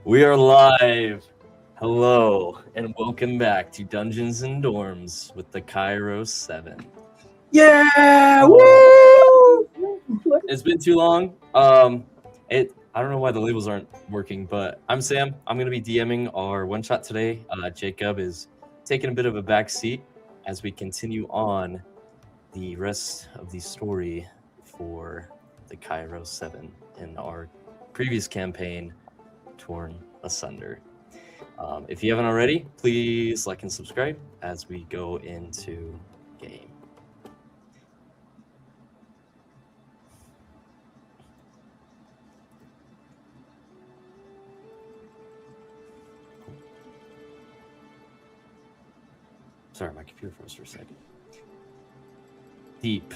We are live. Hello, and welcome back to Dungeons and Dorms with the Kairos 7. Yeah! Woo! It's been too long. I don't know why the labels aren't working, but I'm Sam. I'm going to be DMing our one shot today. Jacob is taking a bit of a back seat as we continue on the rest of the story for the Kairos 7 in our previous campaign, Torn Asunder. If you haven't already, please like and subscribe as we go into game. Sorry, my computer froze for a second. Deep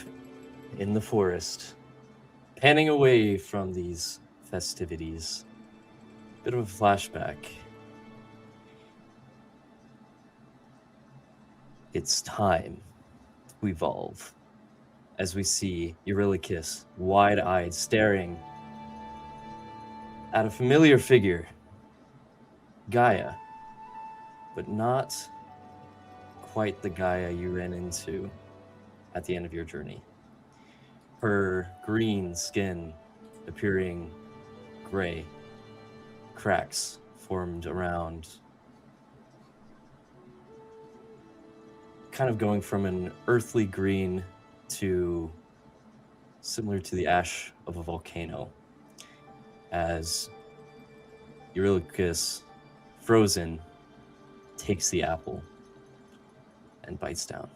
in the forest, panning away from these festivities. Bit of a flashback. It's time to evolve. As we see Eurylochus, wide-eyed, staring at a familiar figure, Gaia, but not quite the Gaia you ran into at the end of your journey. Her green skin appearing gray, cracks formed around, kind of going from an earthly green to similar to the ash of a volcano, as Eurylochus, frozen, takes the apple and bites down.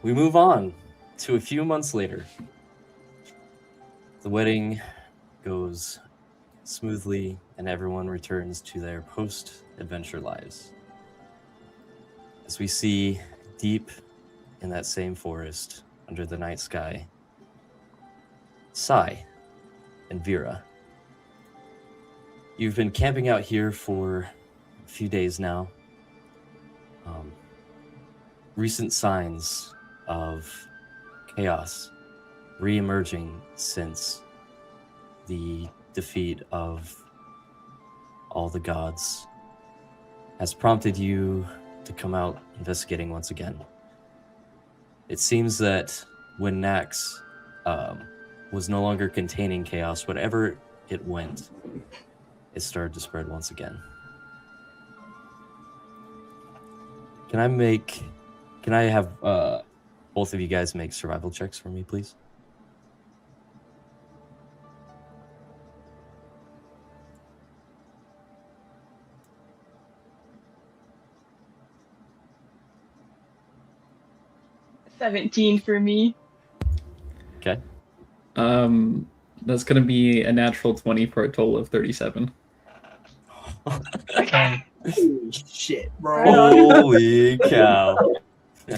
We move on to a few months later. The wedding goes smoothly and everyone returns to their post-adventure lives. As we see deep in that same forest under the night sky, Sai and Veera. You've been camping out here for a few days now. Recent signs of chaos re-emerging since the defeat of all the gods has prompted you to come out investigating once again. It seems that when Nax was no longer containing chaos, whatever it went, it started to spread once again. Can I have both of you guys make survival checks for me, please? $17 for me. Okay. That's gonna be a natural 20 for a total of 37. Okay. Holy shit, bro. Right on. Holy cow.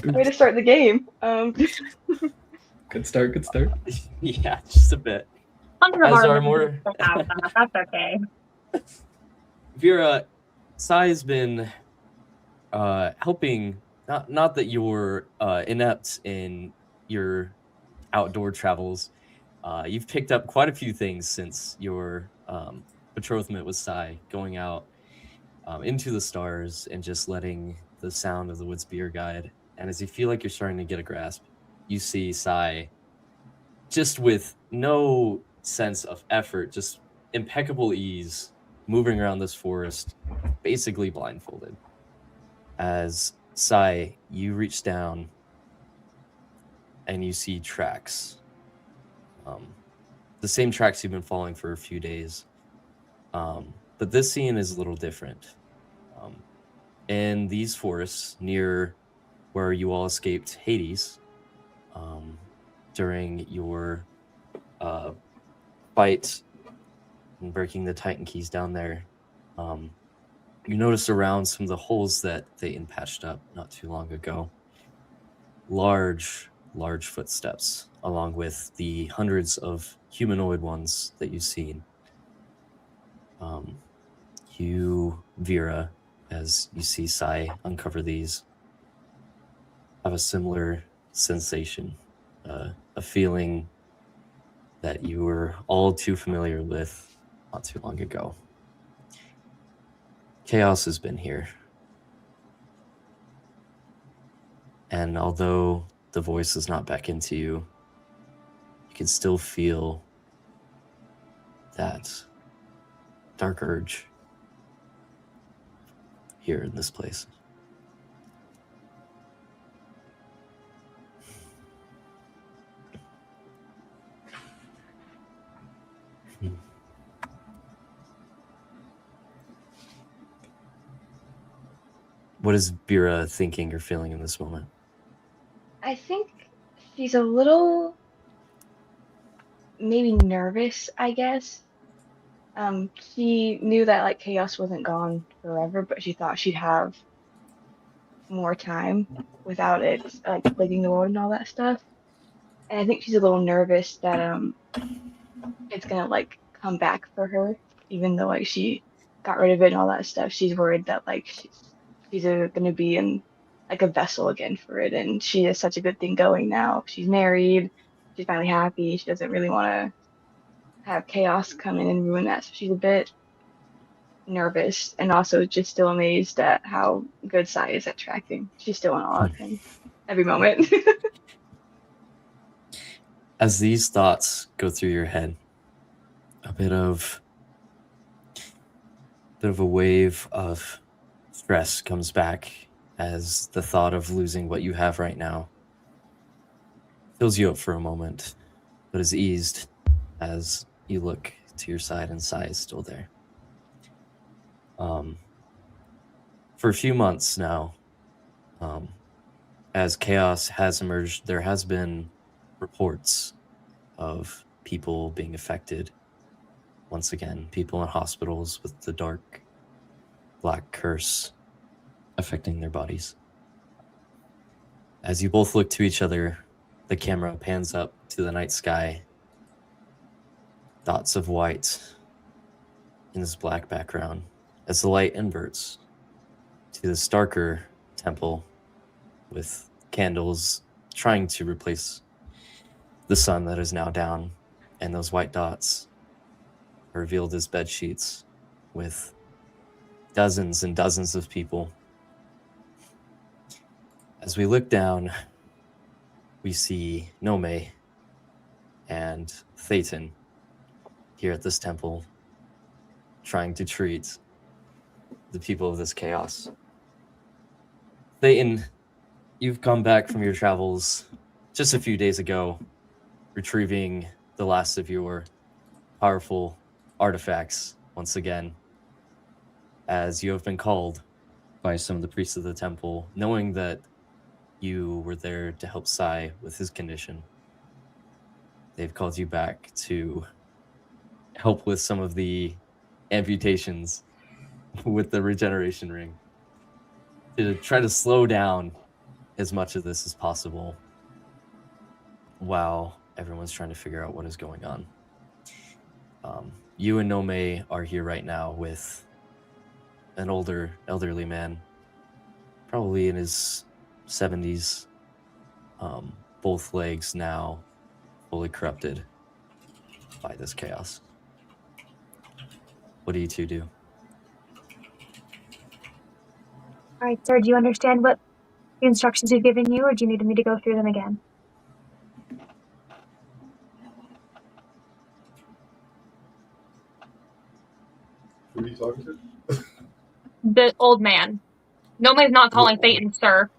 Way to start the game. Good start. Yeah, just a bit. Under As our are more- That's okay. Veera, Sai has been helping, not that you're inept in your outdoor travels. You've picked up quite a few things since your betrothment with Sai, going out into the stars and just letting the sound of the woods be your guide. And as you feel like you're starting to get a grasp, you see Sai just with no sense of effort, just impeccable ease, moving around this forest, basically blindfolded. As Sai, you reach down and you see tracks. The same tracks you've been following for a few days. But this scene is a little different. In these forests near where you all escaped Hades during your fight and breaking the Titan keys down there, you notice around some of the holes that Thayton patched up not too long ago, large footsteps, along with the hundreds of humanoid ones that you've seen. You, Veera, as you see Sai uncover these, have a similar sensation, a feeling that you were all too familiar with not too long ago. Chaos has been here. And although the voice does not beckon to you, you can still feel that dark urge here in this place. What is Veera thinking or feeling in this moment? I think she's a little maybe nervous, I guess. She knew that like chaos wasn't gone forever, but she thought she'd have more time without it like plaguing the world and all that stuff. And I think she's a little nervous that it's gonna like come back for her, even though like she got rid of it and all that stuff. She's worried that like she's gonna be in like a vessel again for it, and she has such a good thing going now. She's married, she's finally happy. She doesn't really want to have chaos come in and ruin that. So she's a bit nervous and also just still amazed at how good Sai is at tracking. She's still in awe of him every moment. As these thoughts go through your head, a bit of a wave of stress comes back as the thought of losing what you have right now fills you up for a moment, but is eased as you look to your side and Sai is still there. For a few months now, as chaos has emerged, there has been reports of people being affected. Once again, people in hospitals with the dark, black curse affecting their bodies. As you both look to each other, the camera pans up to the night sky. Dots of white in this black background as the light inverts to this darker temple with candles trying to replace the sun that is now down, and those white dots are revealed as bed sheets with dozens and dozens of people. As we look down, we see Nomei and Thayton here at this temple trying to treat the people of this chaos. Thayton, you've come back from your travels just a few days ago, retrieving the last of your powerful artifacts once again, as you have been called by some of the priests of the temple, knowing that you were there to help Sai with his condition. They've called you back to help with some of the amputations with the regeneration ring, to try to slow down as much of this as possible while everyone's trying to figure out what is going on. You and Nomei are here right now with an elderly man, probably in his 70s, both legs now fully corrupted by this chaos. What do you two do? All right, sir, do you understand what the instructions we've given you, or do you need me to go through them again? Who are you talking to? The old man. Nomei's not calling Thayton, sir.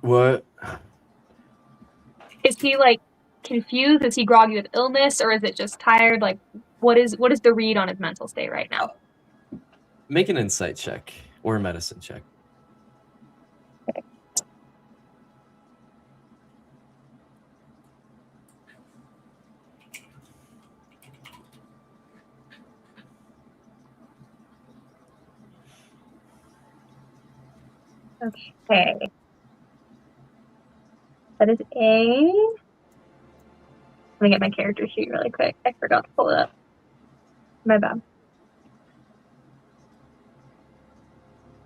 What? Is he, like, confused? Is he groggy with illness, or is it just tired? Like, what is the read on his mental state right now? Make an insight check or a medicine check. Okay. That is a... Let me get my character sheet really quick. I forgot to pull it up. My bad. I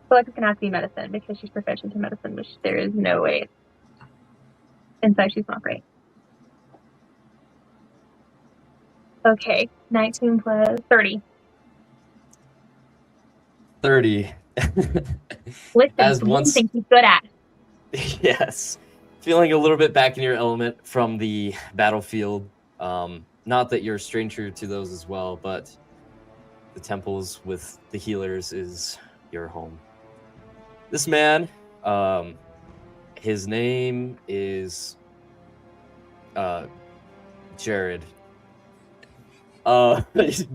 feel like it's gonna have to be medicine because she's proficient in medicine, which there is no way. Insight, she's not great. Okay, 19 plus 30. 30. Listen, As what do you once, think he's good at? yes, feeling a little bit back in your element from the battlefield. Not that you're a stranger to those as well, but the temples with the healers is your home. This man, his name is Jared.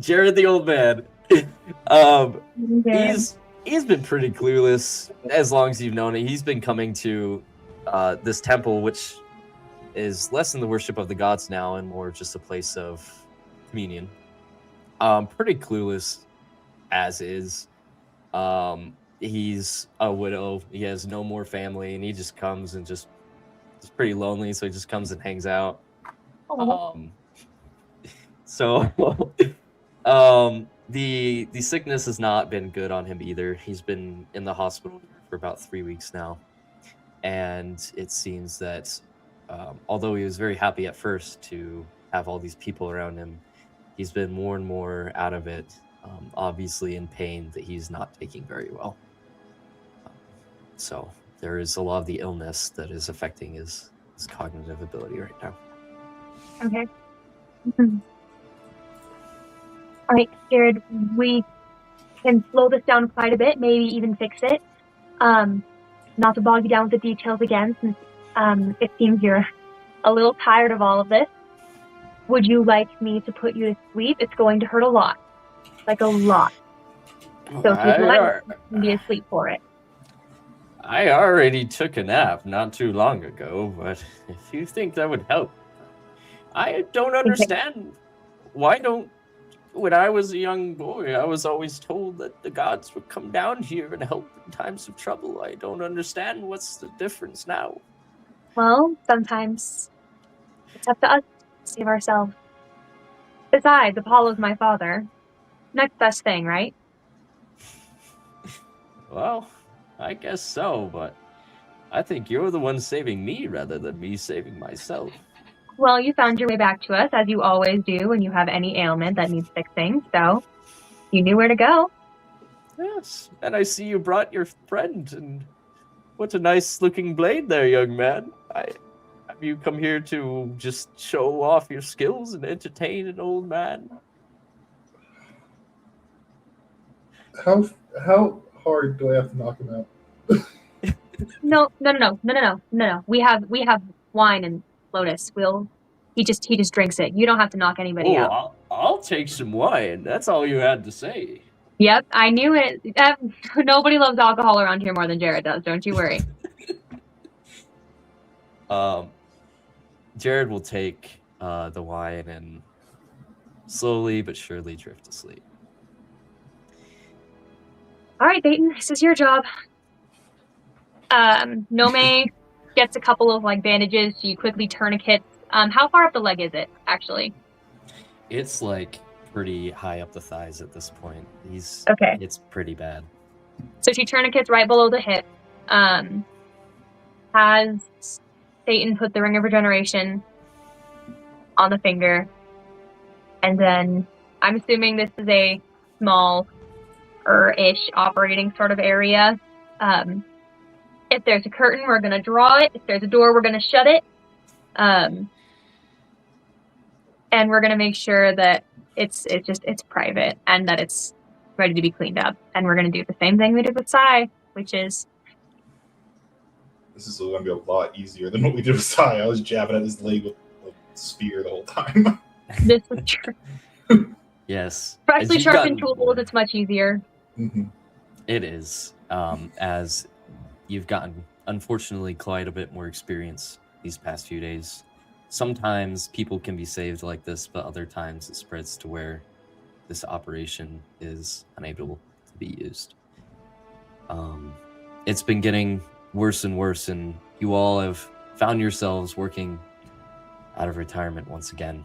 Jared the old man. He's been pretty clueless as long as you've known it. He's been coming to this temple, which is less than the worship of the gods now and more just a place of communion. Pretty clueless as is. He's a widow. He has no more family, and he just comes and he's pretty lonely, so he just comes and hangs out. The sickness has not been good on him either. He's been in the hospital for about 3 weeks now, and it seems that although he was very happy at first to have all these people around him, he's been more and more out of it, obviously in pain that he's not taking very well. So there is a lot of the illness that is affecting his cognitive ability right now. Okay. All right, Jared, we can slow this down quite a bit, maybe even fix it. Not to bog you down with the details again, since it seems you're a little tired of all of this. Would you like me to put you to sleep? It's going to hurt a lot. Like a lot. So if you'd like, you can be asleep for it. I already took a nap not too long ago, but if you think that would help. I don't understand. When I was a young boy, I was always told that the gods would come down here and help in times of trouble. I don't understand what's the difference now. Well, sometimes it's up to us to save ourselves. Besides, Apollo's my father. Next best thing, right? Well, I guess so, but I think you're the one saving me rather than me saving myself. Well, you found your way back to us, as you always do when you have any ailment that needs fixing, so you knew where to go. Yes, and I see you brought your friend, and what a nice-looking blade there, young man. Have you come here to just show off your skills and entertain an old man? How hard do I have to knock him out? No. We have wine and Lotus. He just drinks it. You don't have to knock anybody out. I'll take some wine. That's all you had to say. Yep, I knew it. Nobody loves alcohol around here more than Jared does. Don't you worry. Jared will take the wine and slowly but surely drift to sleep. All right, Thayton, this is your job. Nomei gets a couple of bandages. So you quickly tourniquets. How far up the leg is it, actually? It's pretty high up the thighs at this point. Okay. It's pretty bad. So she tourniquets right below the hip. Has Thayton put the Ring of Regeneration on the finger. And then I'm assuming this is a small-ish operating sort of area. If there's a curtain, we're going to draw it. If there's a door, we're going to shut it. And we're going to make sure that it's private and that it's ready to be cleaned up. And we're going to do the same thing we did with Sai, which is... This is going to be a lot easier than what we did with Sai. I was jabbing at his leg with a spear the whole time. This is true. Yes. Freshly sharpened tools, it's much easier. Mm-hmm. It is. As you've gotten, unfortunately, quite a bit more experience these past few days. Sometimes people can be saved like this, but other times it spreads to where this operation is unable to be used. It's been getting worse and worse, and you all have found yourselves working out of retirement once again.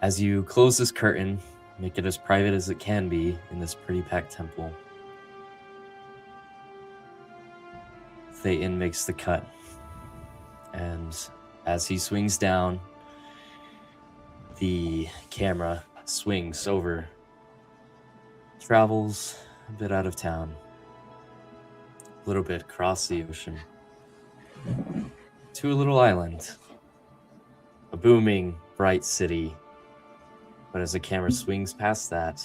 As you close this curtain, make it as private as it can be in this pretty packed temple, Thayton makes the cut, and And as he swings down, the camera swings over, travels a bit out of town, a little bit across the ocean, to a little island, a booming, bright city. But as the camera swings past that,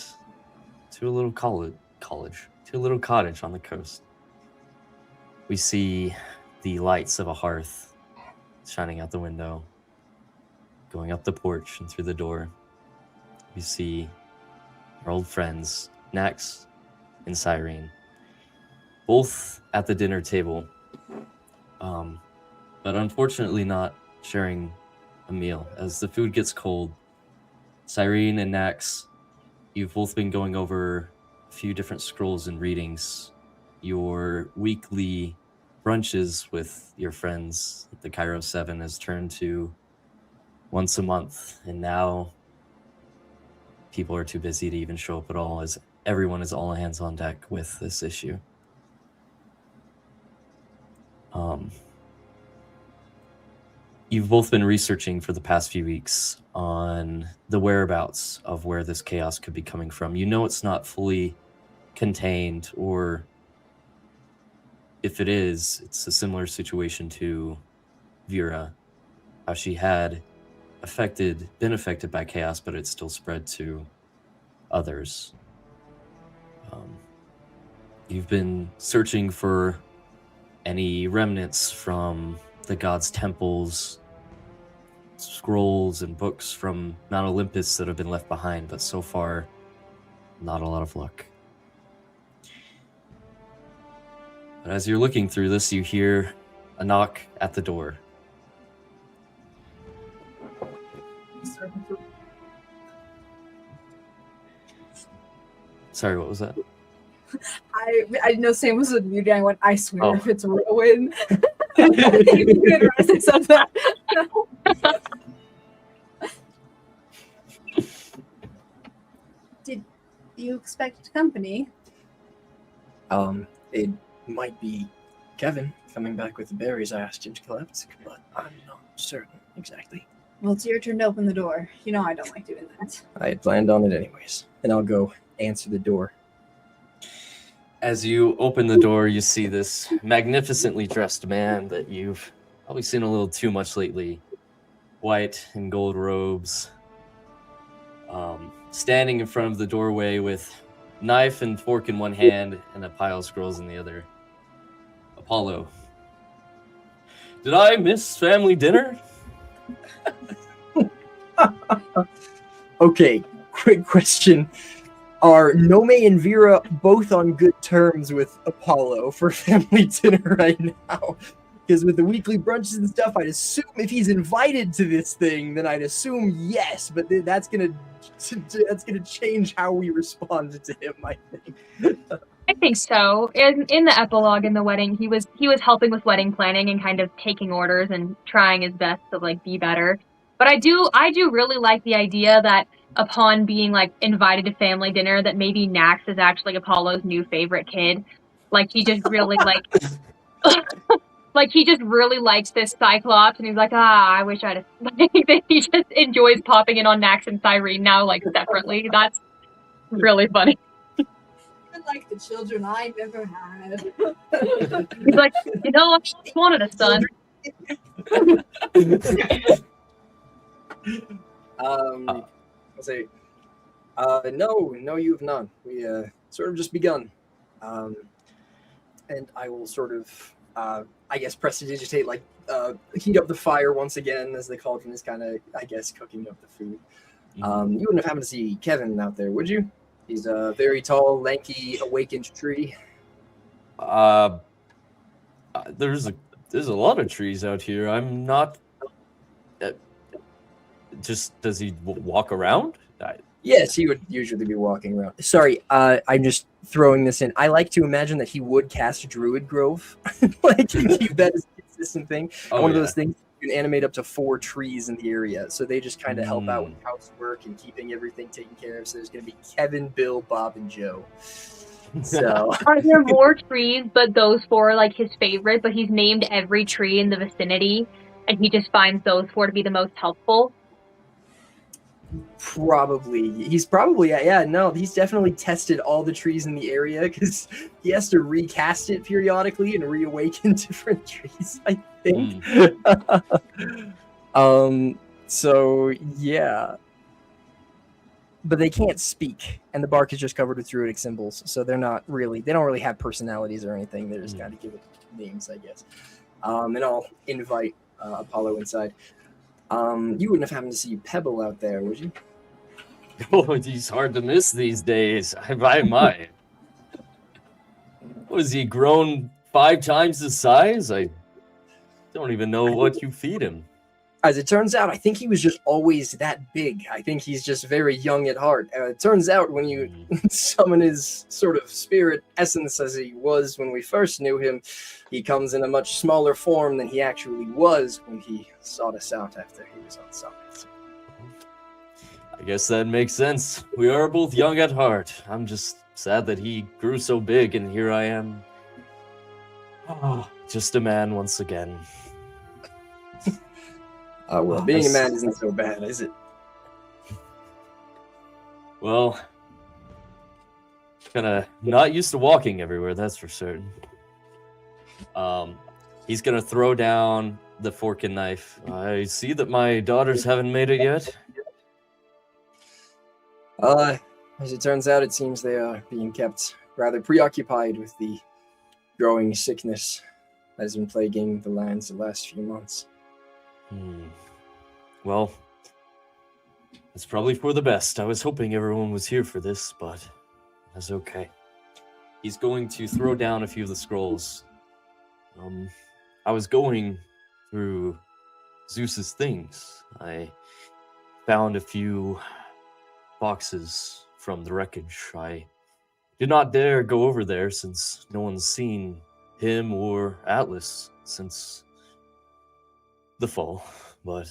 to a little to a little cottage on the coast, we see the lights of a hearth shining out the window, going up the porch and through the door. We see our old friends, Nymph and Syrene, both at the dinner table, but unfortunately not sharing a meal. As the food gets cold, Syrene and Nymph, you've both been going over a few different scrolls and readings. Your weekly brunches with your friends at the Kairos Seven has turned to once a month, and now people are too busy to even show up at all, as everyone is all hands on deck with this issue. You've both been researching for the past few weeks on the whereabouts of where this chaos could be coming from. You know it's not fully contained, or if it is, it's a similar situation to Veera, how she had been affected by chaos, but it still spread to others. You've been searching for any remnants from the gods' temples, scrolls and books from Mount Olympus that have been left behind, but so far, not a lot of luck. But as you're looking through this, you hear a knock at the door. Sorry, what was that? I didn't know Sam was muted. I went, I swear, if it's Rowan. I said that. Did you expect company? It might be Kevin coming back with the berries I asked him to collect, but I'm not certain exactly. Well, it's your turn to open the door. You know I don't like doing that. I had planned on it anyways, and I'll go answer the door. As you open the door, you see this magnificently dressed man that you've probably seen a little too much lately. White and gold robes. Standing in front of the doorway with knife and fork in one hand and a pile of scrolls in the other. Apollo. Did I miss family dinner? Okay, quick question. Are Nomei and Veera both on good terms with Apollo for family dinner right now? Because with the weekly brunches and stuff, I'd assume if he's invited to this thing, then I'd assume yes, but that's gonna change how we respond to him, I think. I think so. In the epilogue in the wedding, he was helping with wedding planning and kind of taking orders and trying his best to like be better. But I do really like the idea that upon being like invited to family dinner, that maybe Nax is actually Apollo's new favorite kid. Like he just really like he just really likes this Cyclops, and he's like, I wish I'd. He just enjoys popping in on Nax and Syrene now, like separately. That's really funny. Even like the children I never had. He's like, I just wanted a son. I'll say, no, you have none. We sort of just begun, and I will sort of, I guess, prestidigitate, like heat up the fire once again as the cauldron is kind of, I guess, cooking up the food. You wouldn't have happened to see Kevin out there, would you? He's a very tall, lanky, awakened tree. There's a lot of trees out here. I'm not. Does he walk around? Yes, he would usually be walking around. Sorry, I'm just throwing this in. I like to imagine that he would cast Druid Grove, like that is a consistent thing. One of those things you can animate up to 4 trees in the area, so they just kind of help out with housework and keeping everything taken care of. So there's going to be Kevin, Bill, Bob, and Joe. So are there more trees, but those 4 are like his favorite? But he's named every tree in the vicinity, and he just finds those four to be the most helpful. Probably. He's probably, yeah, no, he's definitely tested all the trees in the area because he has to recast it periodically and reawaken different trees, I think. So, yeah. But they can't speak, and the bark is just covered with druidic symbols, so they don't really have personalities or anything. They just kind of give it names, I guess. And I'll invite Apollo inside. You wouldn't have happened to see Pebble out there, would you? Oh, he's hard to miss these days. I might. Was he grown 5 times the size? I don't even know what you feed him. As it turns out, I think he was just always that big. I think he's just very young at heart. It turns out when you summon his sort of spirit essence as he was when we first knew him, he comes in a much smaller form than he actually was when he sought us out after he was on summit. I guess that makes sense. We are both young at heart. I'm just sad that he grew so big, and here I am. Oh, just a man once again. Well, being a man isn't so bad, is it? Well, kind of not used to walking everywhere, that's for certain. He's gonna throw down the fork and knife. I see that my daughters haven't made it yet. As it turns out, it seems they are being kept rather preoccupied with the growing sickness that has been plaguing the lands the last few months. Well, it's probably for the best. I was hoping everyone was here for this, but that's okay. He's going to throw down a few of the scrolls. I was going through Zeus's things. I found a few boxes from the wreckage. I did not dare go over there since no one's seen him or Atlas since the fall, but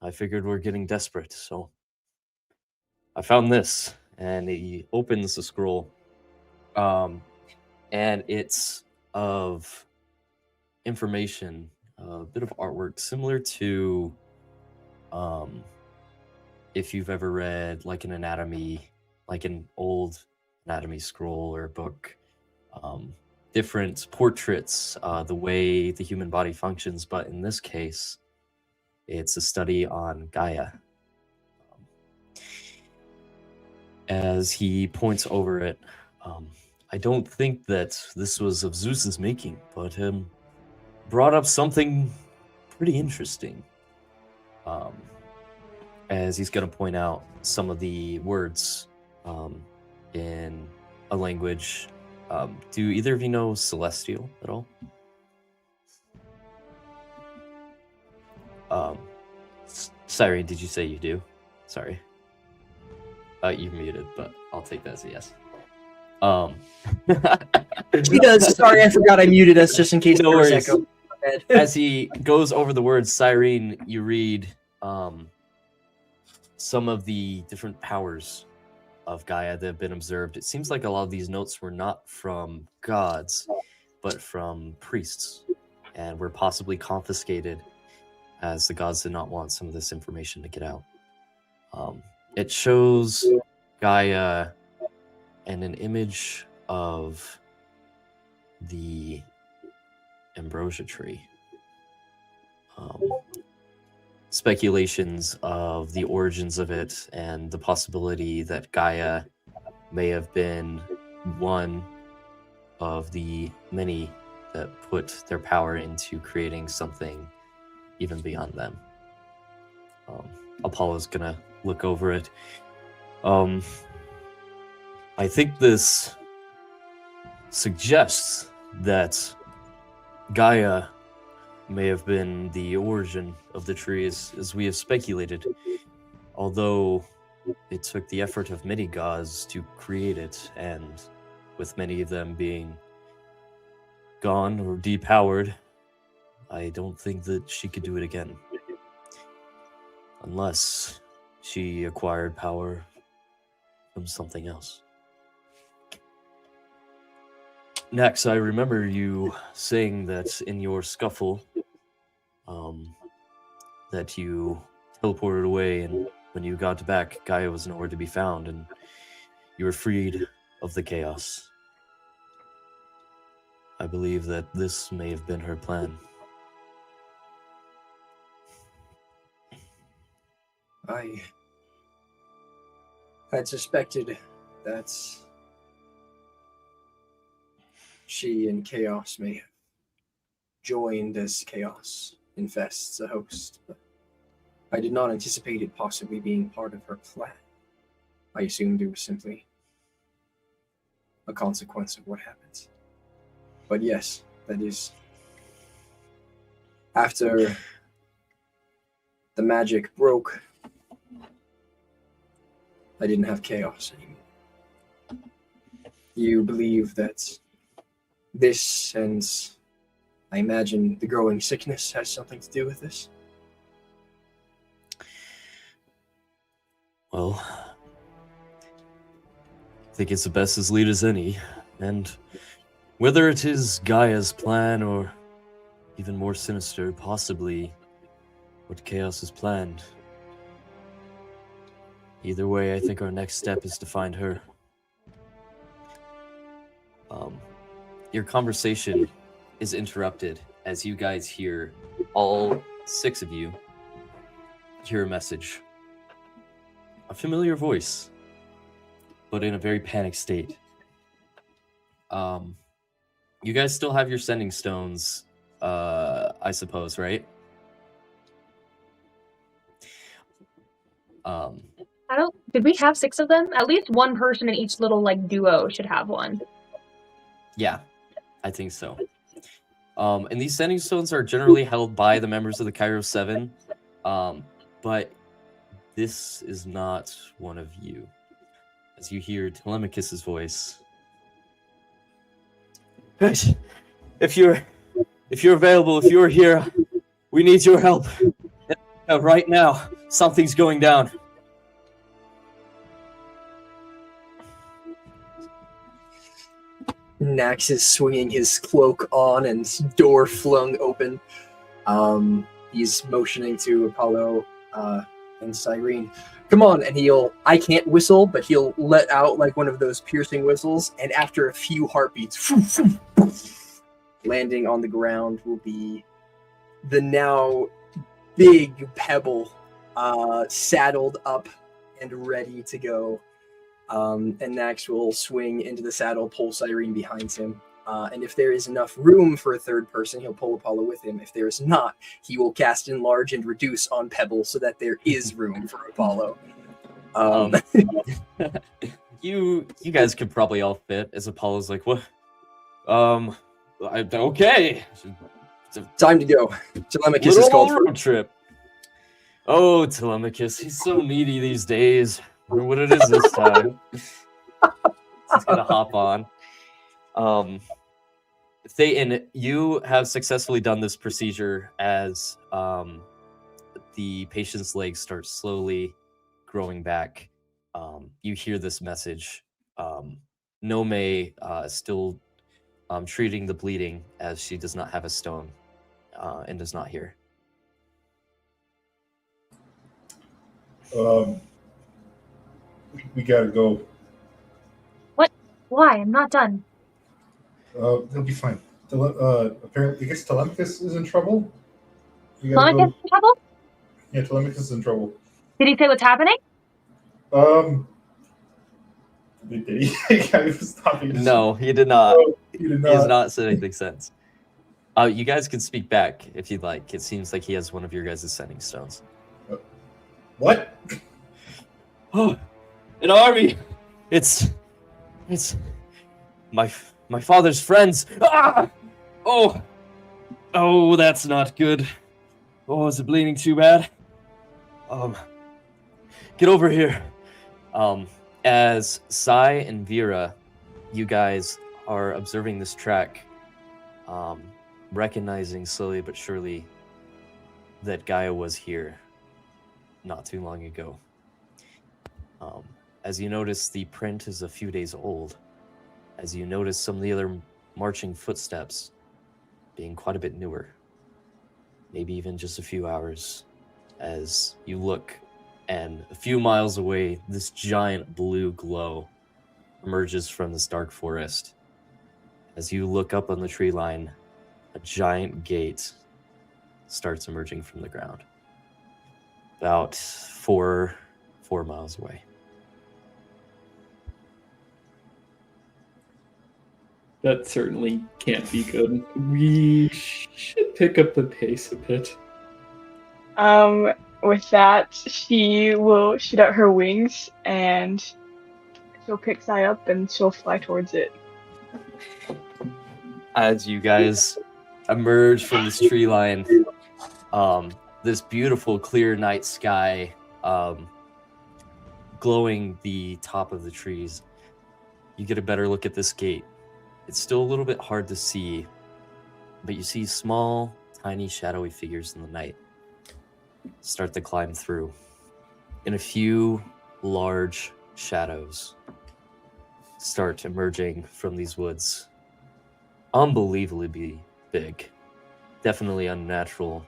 I figured we're getting desperate, so I found this, and he opens the scroll, and it's of information, a bit of artwork similar to if you've ever read like an anatomy, like an old anatomy scroll or book, different portraits, the way the human body functions, but in this case, it's a study on Gaia. As he points over it, I don't think that this was of Zeus's making, but brought up something pretty interesting. As he's going to point out some of the words in a language. Do either of you know Celestial at all? Syrene, did you say you do? Sorry. You're muted, but I'll take that as a yes. She does. Sorry, I forgot I muted us just in case No there was worries. echo. As he goes over the words, Syrene, you read some of the different powers of Gaia that have been observed. It seems like a lot of these notes were not from gods, but from priests, and were possibly confiscated as the gods did not want some of this information to get out. It shows Gaia and an image of the ambrosia tree. Speculations of the origins of it and the possibility that Gaia may have been one of the many that put their power into creating something even beyond them. Apollo's gonna look over it. I think this suggests that Gaia may have been the origin of the tree as we have speculated, although it took the effort of many gods to create it, and with many of them being gone or depowered, I don't think that she could do it again. Unless she acquired power from something else. Next, I remember you saying that in your scuffle, that you teleported away, and when you got back, Gaia was nowhere to be found, and you were freed of the chaos. I believe that this may have been her plan. I had suspected that she and Chaos may have joined as Chaos infests the host, but I did not anticipate it possibly being part of her plan. I assumed it was simply a consequence of what happened. But yes, that is... After the magic broke, I didn't have Chaos anymore. You believe that this, and I imagine the growing sickness, has something to do with this? Well, I think it's the best as lead as any, and whether it is Gaia's plan or even more sinister, possibly what Chaos has planned. Either way, I think our next step is to find her. Your conversation is interrupted as you guys hear, all 6 of you hear a message. A familiar voice, but in a very panicked state. You guys still have your sending stones, I suppose, right? Did we have 6 of them? At least one person in each little like duo should have one. Yeah, I think so. And these sending stones are generally held by the members of the Kairos Seven, but this is not one of you. As you hear Telemachus's voice. If you're available, if you're here, we need your help. Right now, something's going down. Nax is swinging his cloak on and door flung open. He's motioning to Apollo and Syrene. Come on, and I can't whistle, but he'll let out like one of those piercing whistles, and after a few heartbeats, landing on the ground will be the now big pebble saddled up and ready to go. And Nax will swing into the saddle, pull Syrene behind him. And if there is enough room for a third person, he'll pull Apollo with him. If there is not, he will cast Enlarge and Reduce on Pebble so that there is room for Apollo. You guys could probably all fit, as Apollo's like, what? Okay. Time to go. Telemachus is called road trip. Oh, Telemachus, he's so needy these days. I wonder what it is this time. He's gonna hop on. Thayton, you have successfully done this procedure as the patient's legs start slowly growing back. You hear this message. Nomei still treating the bleeding as she does not have a stone and does not hear. We gotta go. What? Why? I'm not done. He'll be fine. Apparently, I guess Telemachus is in trouble. Telemachus in trouble? Yeah, Telemachus is in trouble. Did he say what's happening? Did he? I was stopping. No, he did not. No, he did not. He has not said anything since. You guys can speak back if you'd like. It seems like he has one of your guys' sending stones. What? Oh, an army! It's my father's friends. Ah! Oh, that's not good. Oh, is it bleeding too bad? Get over here. As Sai and Veera, you guys are observing this track, recognizing slowly but surely that Gaia was here not too long ago. As you notice, the print is a few days old. As you notice some of the other marching footsteps being quite a bit newer. Maybe even just a few hours as you look, and a few miles away, this giant blue glow emerges from this dark forest. As you look up on the tree line, a giant gate starts emerging from the ground, about four miles away. That certainly can't be good. We should pick up the pace a bit. With that, she will shoot out her wings and she'll pick Sai up and she'll fly towards it. As you guys emerge from this tree line, this beautiful clear night sky glowing the top of the trees, you get a better look at this gate. It's still a little bit hard to see, but you see small, tiny, shadowy figures in the night start to climb through. And a few large shadows start emerging from these woods. Unbelievably big. Definitely unnatural.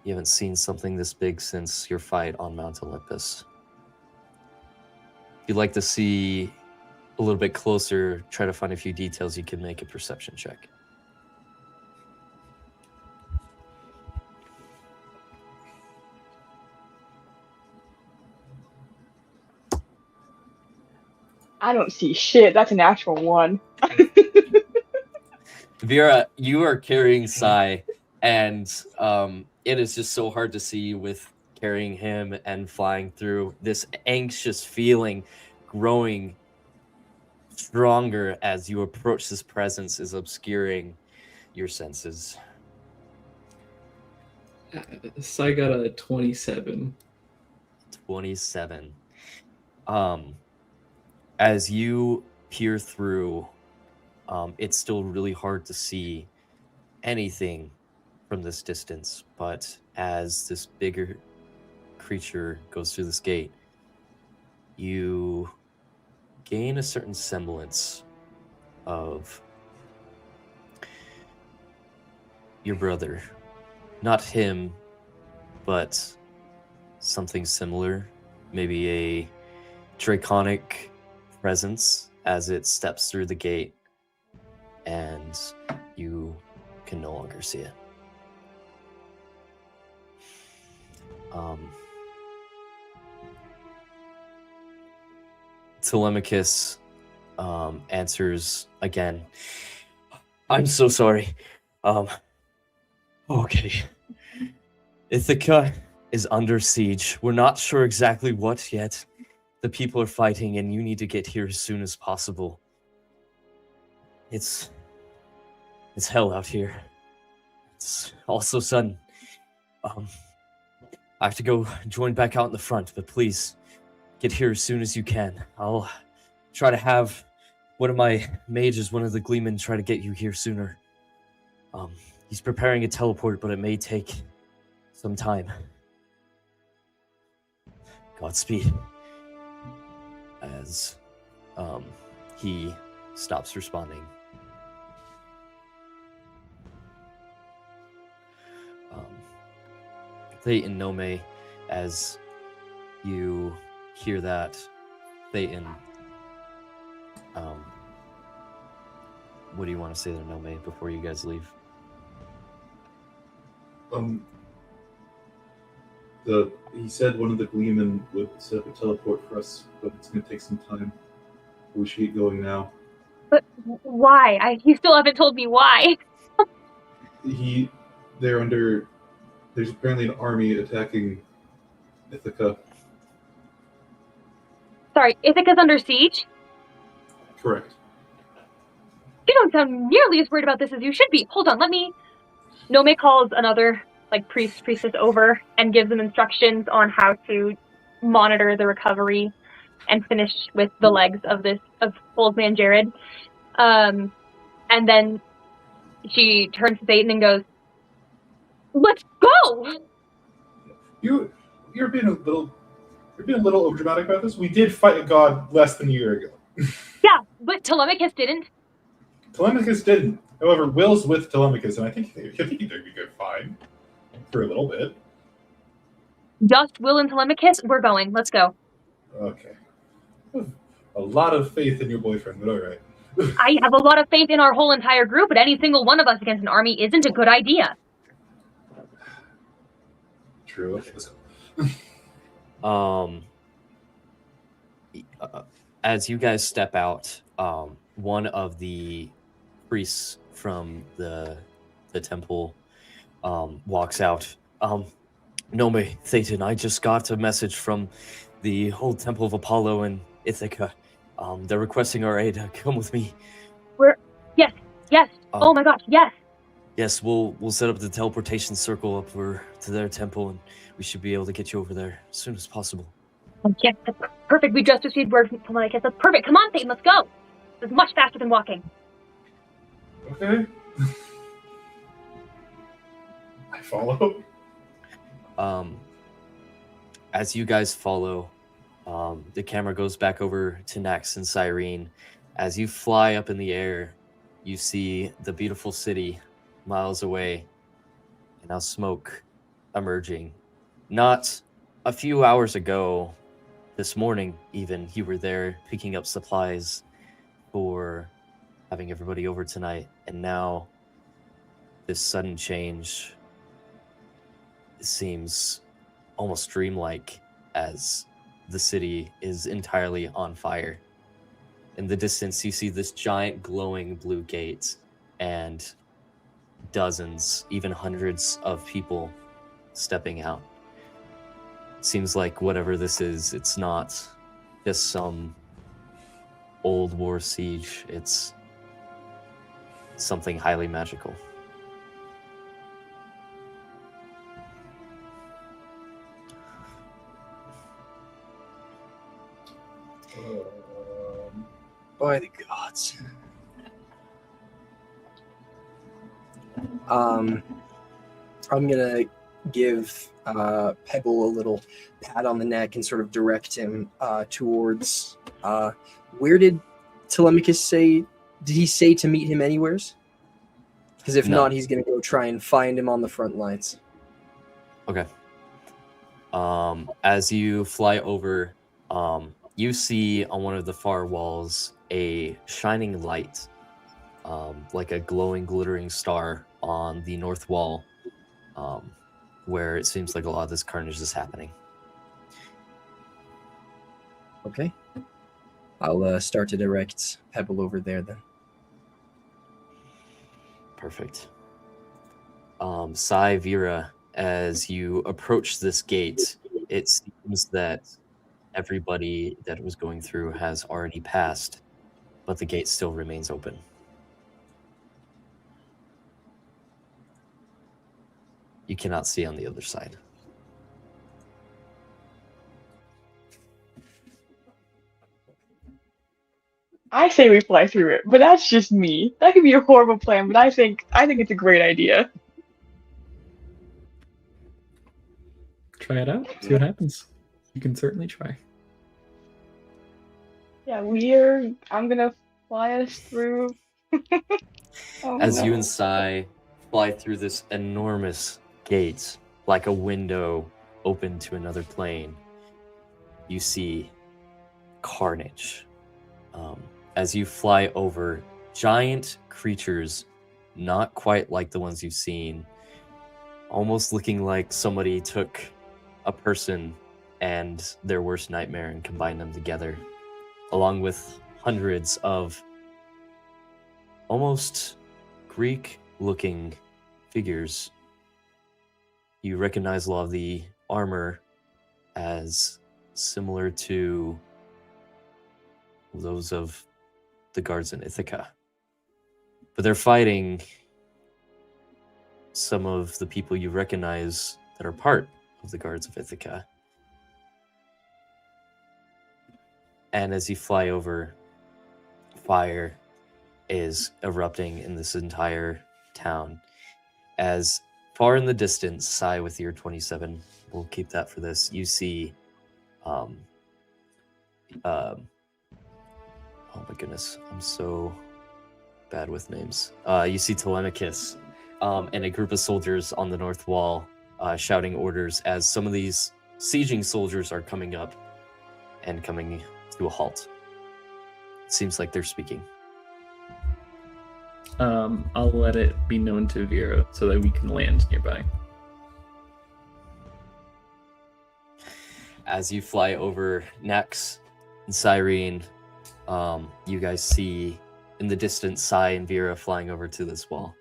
You haven't seen something this big since your fight on Mount Olympus. If you'd like to see a little bit closer, try to find a few details, you can make a perception check. I don't see shit. That's a natural one. Veera, you are carrying Sai, and it is just so hard to see with carrying him and flying through. This anxious feeling growing stronger as you approach this presence is obscuring your senses. Sai got a 27. 27. As you peer through, it's still really hard to see anything from this distance, but as this bigger creature goes through this gate, you gain a certain semblance of your brother. Not him, but something similar. Maybe a draconic presence as it steps through the gate, and you can no longer see it. Telemachus answers again. I'm so sorry. Okay. Ithaca is under siege. We're not sure exactly what yet. The people are fighting, and you need to get here as soon as possible. It's hell out here. It's all so sudden. I have to go join back out in the front, but please get here as soon as you can. I'll try to have one of my mages, one of the gleemen, try to get you here sooner. He's preparing a teleport, but it may take some time. Godspeed. As he stops responding. Thayton, Nomei, as you hear that, Thayton, what do you want to say to Nomei before you guys leave? He said one of the gleemen would set up a teleport for us, but it's going to take some time. We should get going now. But why? You still haven't told me why. There's apparently an army attacking Ithaca. Sorry, Ithaca's under siege? Correct. You don't sound nearly as worried about this as you should be. Hold on, let me... Nomei calls another priestess over and gives them instructions on how to monitor the recovery and finish with the legs of old man Jared. And then she turns to Thayton and goes, "Let's go!" You're being a little overdramatic about this. We did fight a god less than a year ago. Yeah, but Telemachus didn't. Telemachus didn't. However, Will's with Telemachus, and I think they're going to be good fine for a little bit. Just Will and Telemachus, we're going. Let's go. Okay. A lot of faith in your boyfriend, but all right. I have a lot of faith in our whole entire group, but any single one of us against an army isn't a good idea. True. Okay, let's go. As you guys step out, one of the priests from the temple walks out. Nomei, Thayton, I just got a message from the old temple of Apollo in Ithaca. They're requesting our aid. Come with me. Yes. Oh my gosh, yes. Yes, we'll set up the teleportation circle up to their temple, and we should be able to get you over there as soon as possible. Yes, that's perfect. We just received word from Telemachus. That's perfect. Come on, Thayton, let's go. This is much faster than walking. Okay. I follow. As you guys follow, the camera goes back over to Nax and Syrene. As you fly up in the air, you see the beautiful city miles away, and now smoke emerging. Not a few hours ago, this morning even, you were there picking up supplies for having everybody over tonight, and now this sudden change seems almost dreamlike as the city is entirely on fire. In the distance, you see this giant glowing blue gate and dozens, even hundreds of people stepping out. Seems like whatever this is, it's not just some old war siege. It's something highly magical. By the gods. I'm gonna give Pebble a little pat on the neck and sort of direct him towards where did Telemachus say? Did he say to meet him anywheres? Because if not, he's gonna go try and find him on the front lines. Okay. As you fly over, you see on one of the far walls a shining light, like a glowing, glittering star on the north wall, where it seems like a lot of this carnage is happening. Okay. I'll start to direct Pebble over there then. Perfect. Veera, as you approach this gate, it seems that everybody that was going through has already passed, but the gate still remains open. You cannot see on the other side. I say we fly through it, but that's just me. That could be a horrible plan, but I think it's a great idea. Try it out. See what happens. You can certainly try. Yeah, I'm gonna fly us through. As you and Sai fly through this enormous gate, like a window open to another plane, you see carnage. As you fly over, giant creatures, not quite like the ones you've seen, almost looking like somebody took a person and their worst nightmare and combined them together, along with hundreds of almost Greek-looking figures. You recognize a lot of the armor as similar to those of the guards in Ithaca. But they're fighting some of the people you recognize that are part of the guards of Ithaca. And as you fly over, fire is erupting in this entire town. As far in the distance, Sai with year 27, we'll keep that for this, you see oh my goodness, I'm so bad with names. You see Telemachus and a group of soldiers on the north wall shouting orders as some of these sieging soldiers are coming up and coming to a halt. It seems like they're speaking. I'll let it be known to Veera so that we can land nearby. As you fly over Nymph and Syrene, you guys see in the distance Sai and Veera flying over to this wall.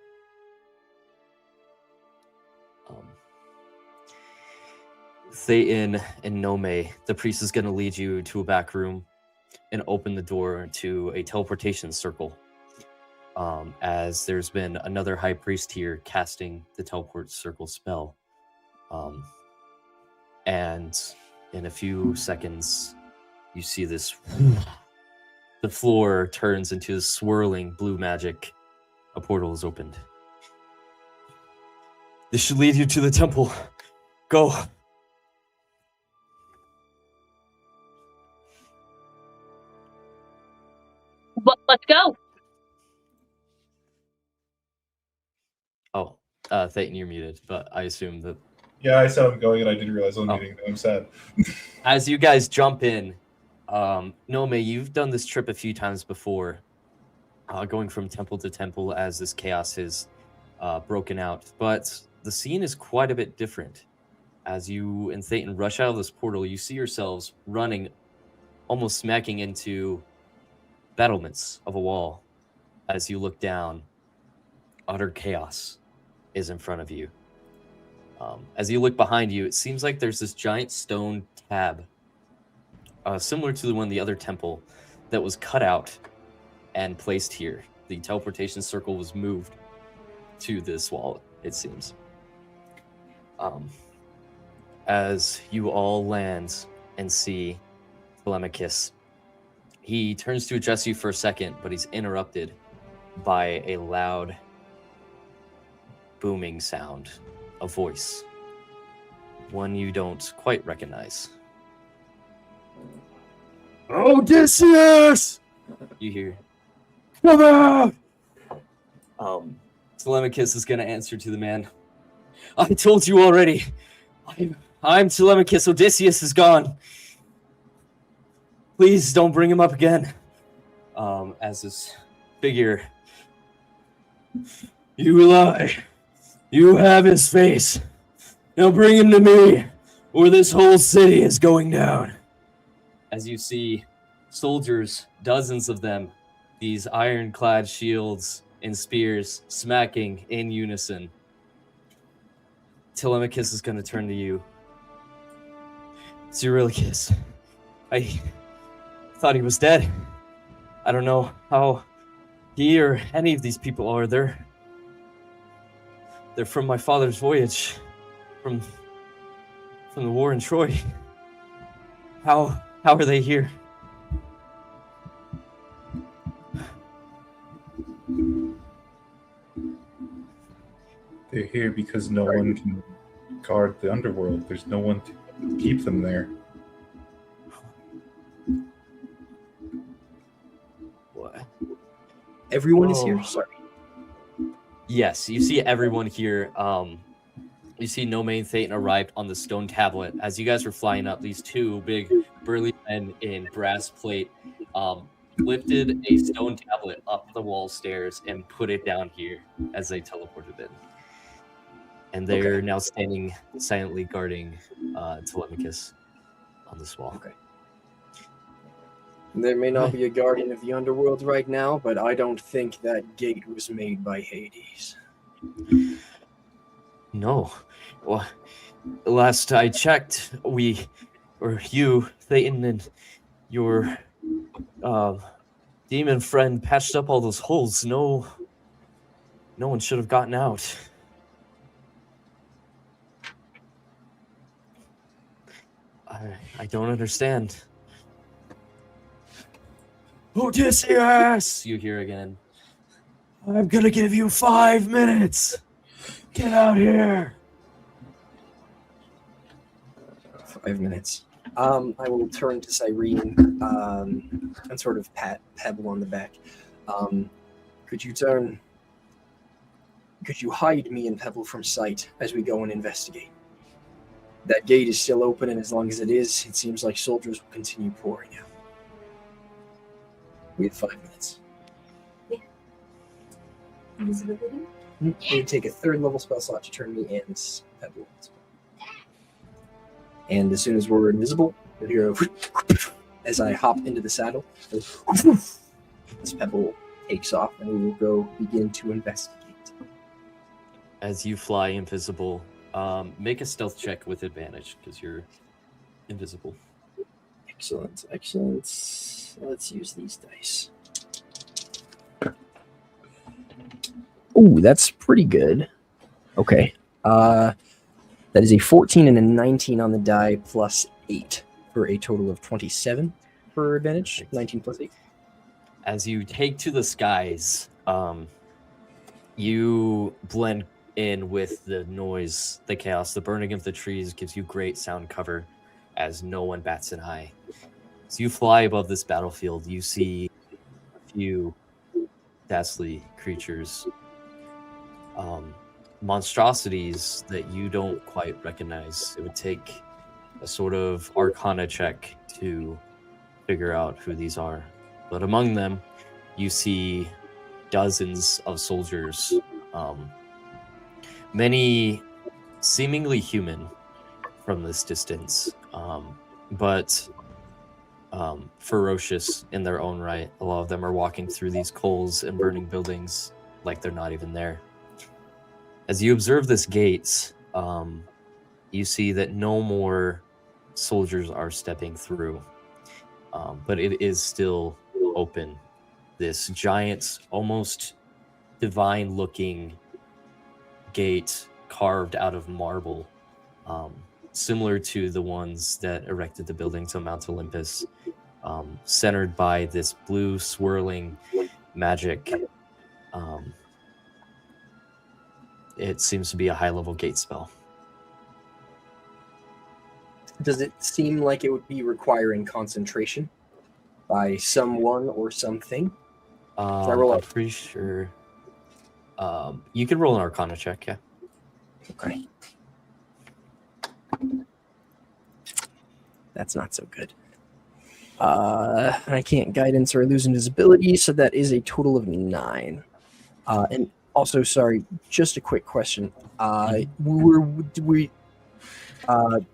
Thayton and Nomei, the priest is going to lead you to a back room and open the door to a teleportation circle. As there's been another high priest here casting the teleport circle spell. And in a few seconds, you see this. The floor turns into this swirling blue magic. A portal is opened. This should lead you to the temple. Go. Let's go. Oh, Thayton, you're muted, but I assume that. Yeah, I said I'm going, and I didn't realize I was muting. I'm sad. As you guys jump in, Nomei, you've done this trip a few times before, going from temple to temple as this chaos has broken out. But the scene is quite a bit different. As you and Thayton rush out of this portal, you see yourselves running, almost smacking into battlements of a wall. As you look down, utter chaos is in front of you. As you look behind you, it seems like there's this giant stone tab, similar to the one in the other temple, that was cut out and placed here. The teleportation circle was moved to this wall, it seems. As you all land and see Telemachus, he turns to address you for a second, but he's interrupted by a loud, booming sound. A voice. One you don't quite recognize. Odysseus! You hear. Come out! Telemachus is going to answer to the man. I told you already. I'm Telemachus. Odysseus is gone. Please don't bring him up again. As this figure. You lie. You have his face. Now bring him to me, or this whole city is going down. As you see soldiers, dozens of them, these ironclad shields and spears smacking in unison. Telemachus is going to turn to you. Eurylochus, I thought he was dead. I don't know how he or any of these people are there. They're from my father's voyage, from the war in Troy. How are they here? They're here because no one can guard the underworld. There's no one to keep them there. What? Everyone is here? Sorry. Yes, you see everyone here. You see Nomei and Thayton arrived on the stone tablet. As you guys were flying up, these two big burly men in brass plate lifted a stone tablet up the wall stairs and put it down here as they teleported in. And they're now standing silently guarding Telemachus on this wall. Okay. There may not be a guardian of the underworld right now, but I don't think that gate was made by Hades. No. Well, last I checked, you, Thayton, and your demon friend patched up all those holes. No one should have gotten out. I don't understand. Odysseus! You hear again. I'm gonna give you 5 minutes. Get out here. 5 minutes. I will turn to Syrene and sort of pat Pebble on the back. Could you hide me and Pebble from sight as we go and investigate? That gate is still open, and as long as it is, it seems like soldiers will continue pouring out. We have 5 minutes. Invisibility? It would take a 3rd level spell slot to turn me and Pebble. And as soon as we're invisible, you'll hear as I hop into the saddle. This Pebble takes off, and we will go begin to investigate. As you fly invisible, make a stealth check with advantage because you're invisible. Excellent, excellent. Let's use these dice. Ooh, that's pretty good. Okay. That is a 14 and a 19 on the die plus 8 for a total of 27 for advantage. 19 plus 8. As you take to the skies, you blend in with the noise, the chaos. The burning of the trees gives you great sound cover as no one bats an eye. As you fly above this battlefield, you see a few ghastly creatures, monstrosities that you don't quite recognize. It would take a sort of arcana check to figure out who these are. But among them, you see dozens of soldiers, many seemingly human from this distance, but ferocious in their own right. A lot of them are walking through these coals and burning buildings like they're not even there. As you observe this gate, you see that no more soldiers are stepping through, but it is still open. This giant, almost divine-looking gate carved out of marble, similar to the ones that erected the buildings on Mount Olympus, centered by this blue swirling magic. It seems to be a high-level gate spell. Does it seem like it would be requiring concentration by someone or something? I'm pretty sure. You can roll an Arcana check, yeah. Okay. That's not so good. I can't guidance or lose invisibility, so that is a total of 9. And also, sorry, just a quick question.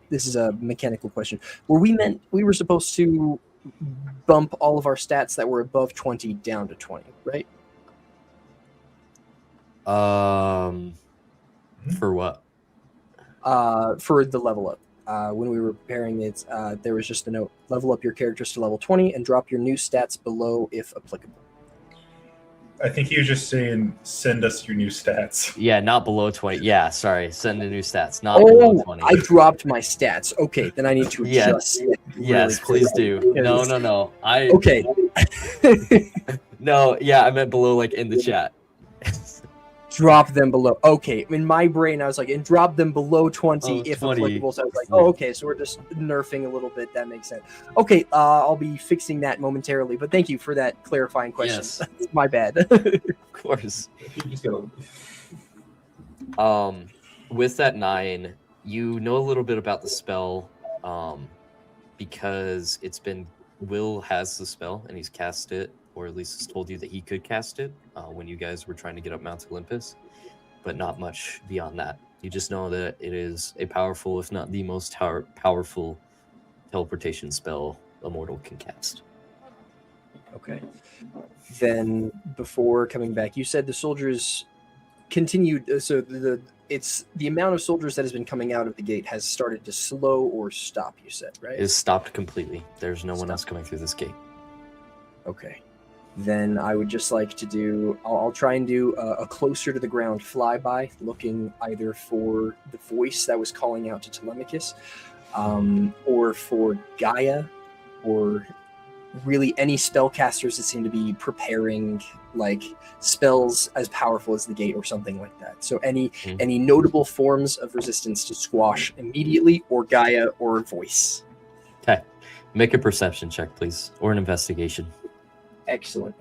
This is a mechanical question. We were supposed to bump all of our stats that were above 20 down to 20, right? For what? For the level up. When we were preparing it, there was just a note: level up your characters to level 20 and drop your new stats below if applicable. I think he was just saying, send us your new stats. Yeah, not below 20. Yeah, sorry. Send the new stats. Not below 20. I dropped my stats. Okay, then I need to adjust. Yes, please do. No. Okay. No, yeah, I meant below, like, in the chat. Drop them below. Okay, in my brain, I was like, and drop them below 20 if 20. applicable. So I was like, oh, okay, so we're just nerfing a little bit. That makes sense. Okay, I'll be fixing that momentarily, but thank you for that clarifying question. Yes. My bad. Of course. With that 9, you know a little bit about the spell, because Will has the spell and he's cast it, or at least has told you that he could cast it when you guys were trying to get up Mount Olympus, but not much beyond that. You just know that it is a powerful, if not the most powerful teleportation spell a mortal can cast. Okay. Then before coming back, you said the soldiers continued. So it's the amount of soldiers that has been coming out of the gate has started to slow or stop. You said, right? It is stopped completely. There's no one else coming through this gate. Okay. Then I would just like to do. I'll try and do a closer to the ground flyby, looking either for the voice that was calling out to Telemachus, or for Gaia, or really any spellcasters that seem to be preparing like spells as powerful as the gate or something like that. So any notable forms of resistance to squash immediately, or Gaia or voice. Okay, make a perception check, please, or an investigation. Excellent.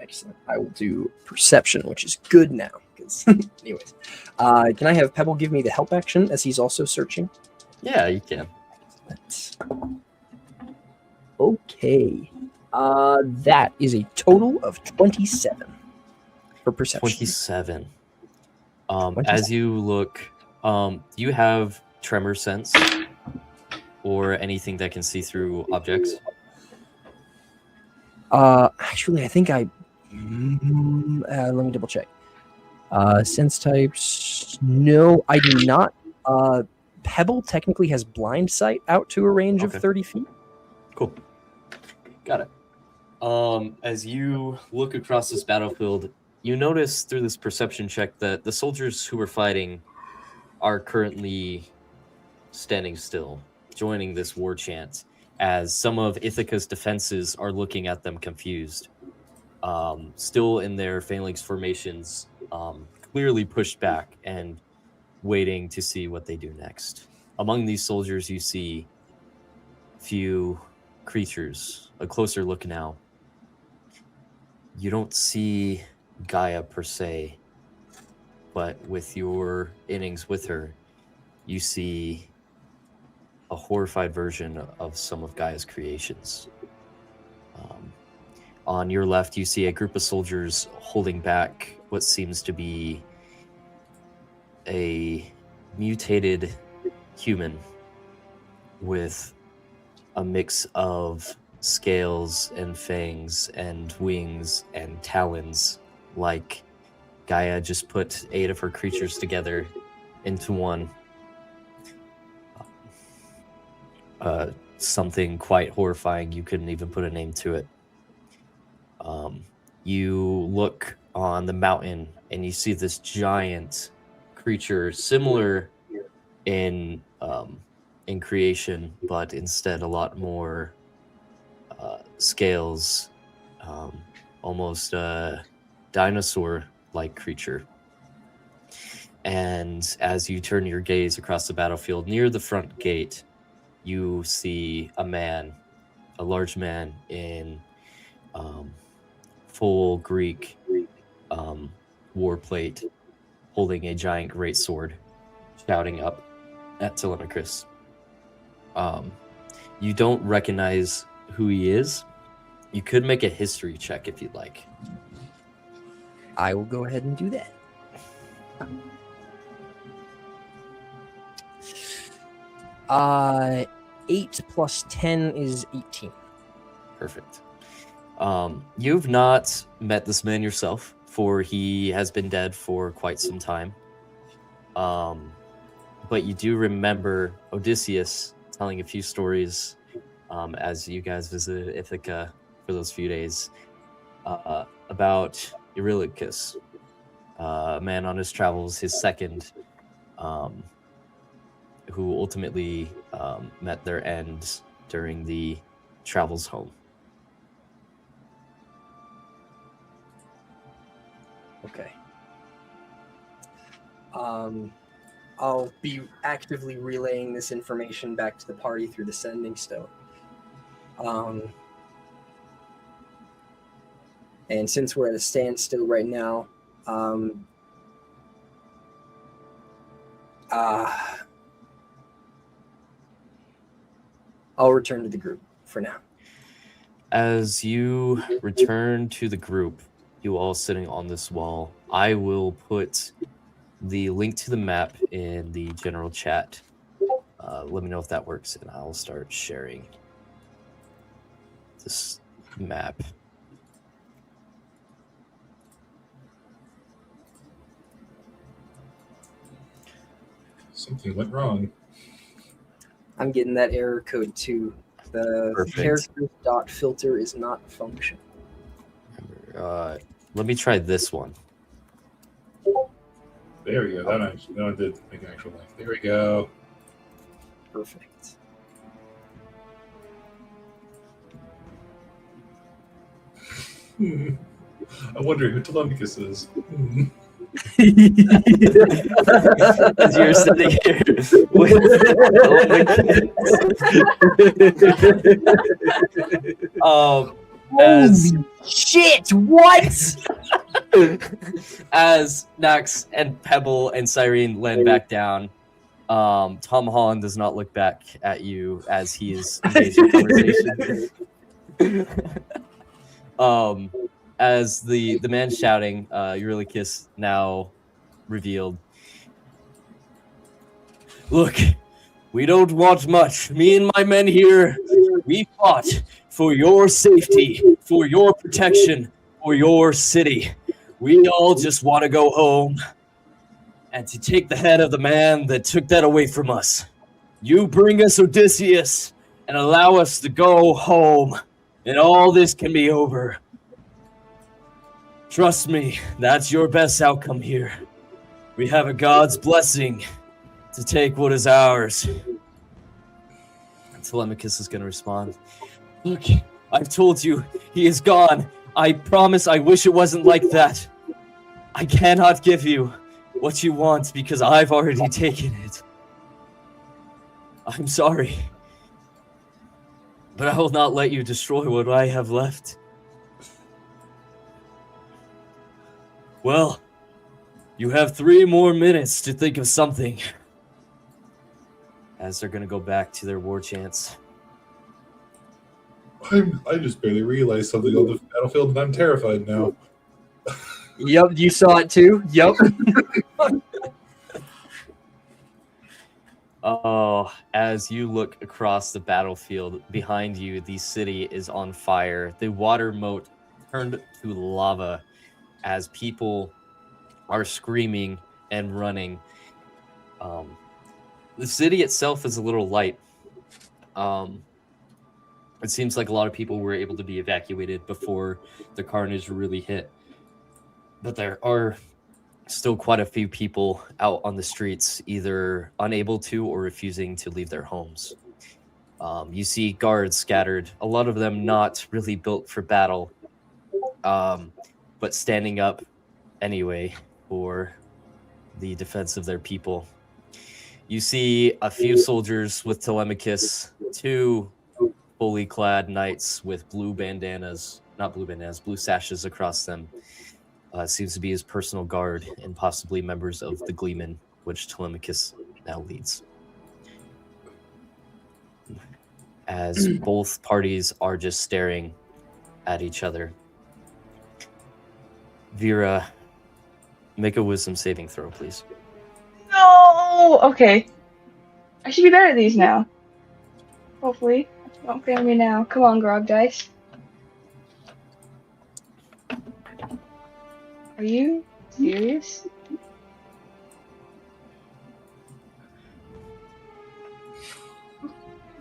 I will do perception, which is good now. Anyways, can I have Pebble give me the help action as he's also searching? Yeah, you can. Okay. That is a total of 27 for perception. 27. As you look, do you have tremor sense or anything that can see through objects? Actually, I think I. Let me double check. Sense types. No, I do not. Pebble technically has blind sight out to a range of 30 feet. Cool. Got it. As you look across this battlefield, you notice through this perception check that the soldiers who were fighting are currently standing still, joining this war chant, as some of Ithaca's defenses are looking at them confused. Still in their phalanx formations, clearly pushed back and waiting to see what they do next. Among these soldiers, you see few creatures. A closer look now. You don't see Gaia per se, but with your innings with her, you see a horrified version of some of Gaia's creations. On your left, you see a group of soldiers holding back what seems to be a mutated human with a mix of scales and fangs and wings and talons, like Gaia just put 8 of her creatures together into one. Something quite horrifying. You couldn't even put a name to it. You look on the mountain and you see this giant creature, similar in creation, but instead a lot more scales, almost a dinosaur-like creature. And as you turn your gaze across the battlefield, near the front gate, you see a man, a large man in full Greek war plate, holding a giant greatsword, shouting up at Telemachus. You don't recognize who he is. You could make a history check if you'd like. I will go ahead and do that. 8 plus 10 is 18. Perfect. You've not met this man yourself, for he has been dead for quite some time. But you do remember Odysseus telling a few stories as you guys visited Ithaca for those few days about Eurylochus, a man on his travels, his second, who ultimately met their end during the travels home. Okay. I'll be actively relaying this information back to the party through the sending stone. And since we're at a standstill right now, I'll return to the group for now. As you return to the group, you all sitting on this wall, I will put the link to the map in the general chat. Let me know if that works, and I'll start sharing this map. Something went wrong. I'm getting that error code too. The Perfect. character dot filter is not a function. Let me try this one. There we go. That did make an actual link. There we go. Perfect. I'm wondering who Telemachus is. As you're sitting here with as Shit! What? as Nax and Pebble and Syrene land back down, Tom Holland does not look back at you as he is engaged in conversation. As the man shouting, Eurylochus now revealed. Look, we don't want much. Me and my men here, we fought for your safety, for your protection, for your city. We all just want to go home and to take the head of the man that took that away from us. You bring us Odysseus and allow us to go home, and all this can be over. Trust me, that's your best outcome here. We have a god's blessing to take what is ours. And Telemachus is going to respond. Look, I've told you, he is gone. I promise, I wish it wasn't like that. I cannot give you what you want because I've already taken it. I'm sorry. But I will not let you destroy what I have left. Well, you have 3 more minutes to think of something. As they're going to go back to their war chants. I just barely realized something on the battlefield, and I'm terrified now. Yep, you saw it too. Yep. Oh, as you look across the battlefield, behind you, the city is on fire. The water moat turned to lava as people are screaming and running. The city itself is a little light. It seems like a lot of people were able to be evacuated before the carnage really hit. But there are still quite a few people out on the streets, either unable to or refusing to leave their homes. You see guards scattered, a lot of them not really built for battle, but standing up anyway for the defense of their people. You see a few soldiers with Telemachus, 2 fully clad knights with blue sashes across them. Seems to be his personal guard and possibly members of the Gleeman, which Telemachus now leads. As both parties are just staring at each other. Veera, make a wisdom saving throw, please. No! Okay. I should be better at these now. Hopefully. Don't fail me now. Come on, Grog Dice. Are you serious?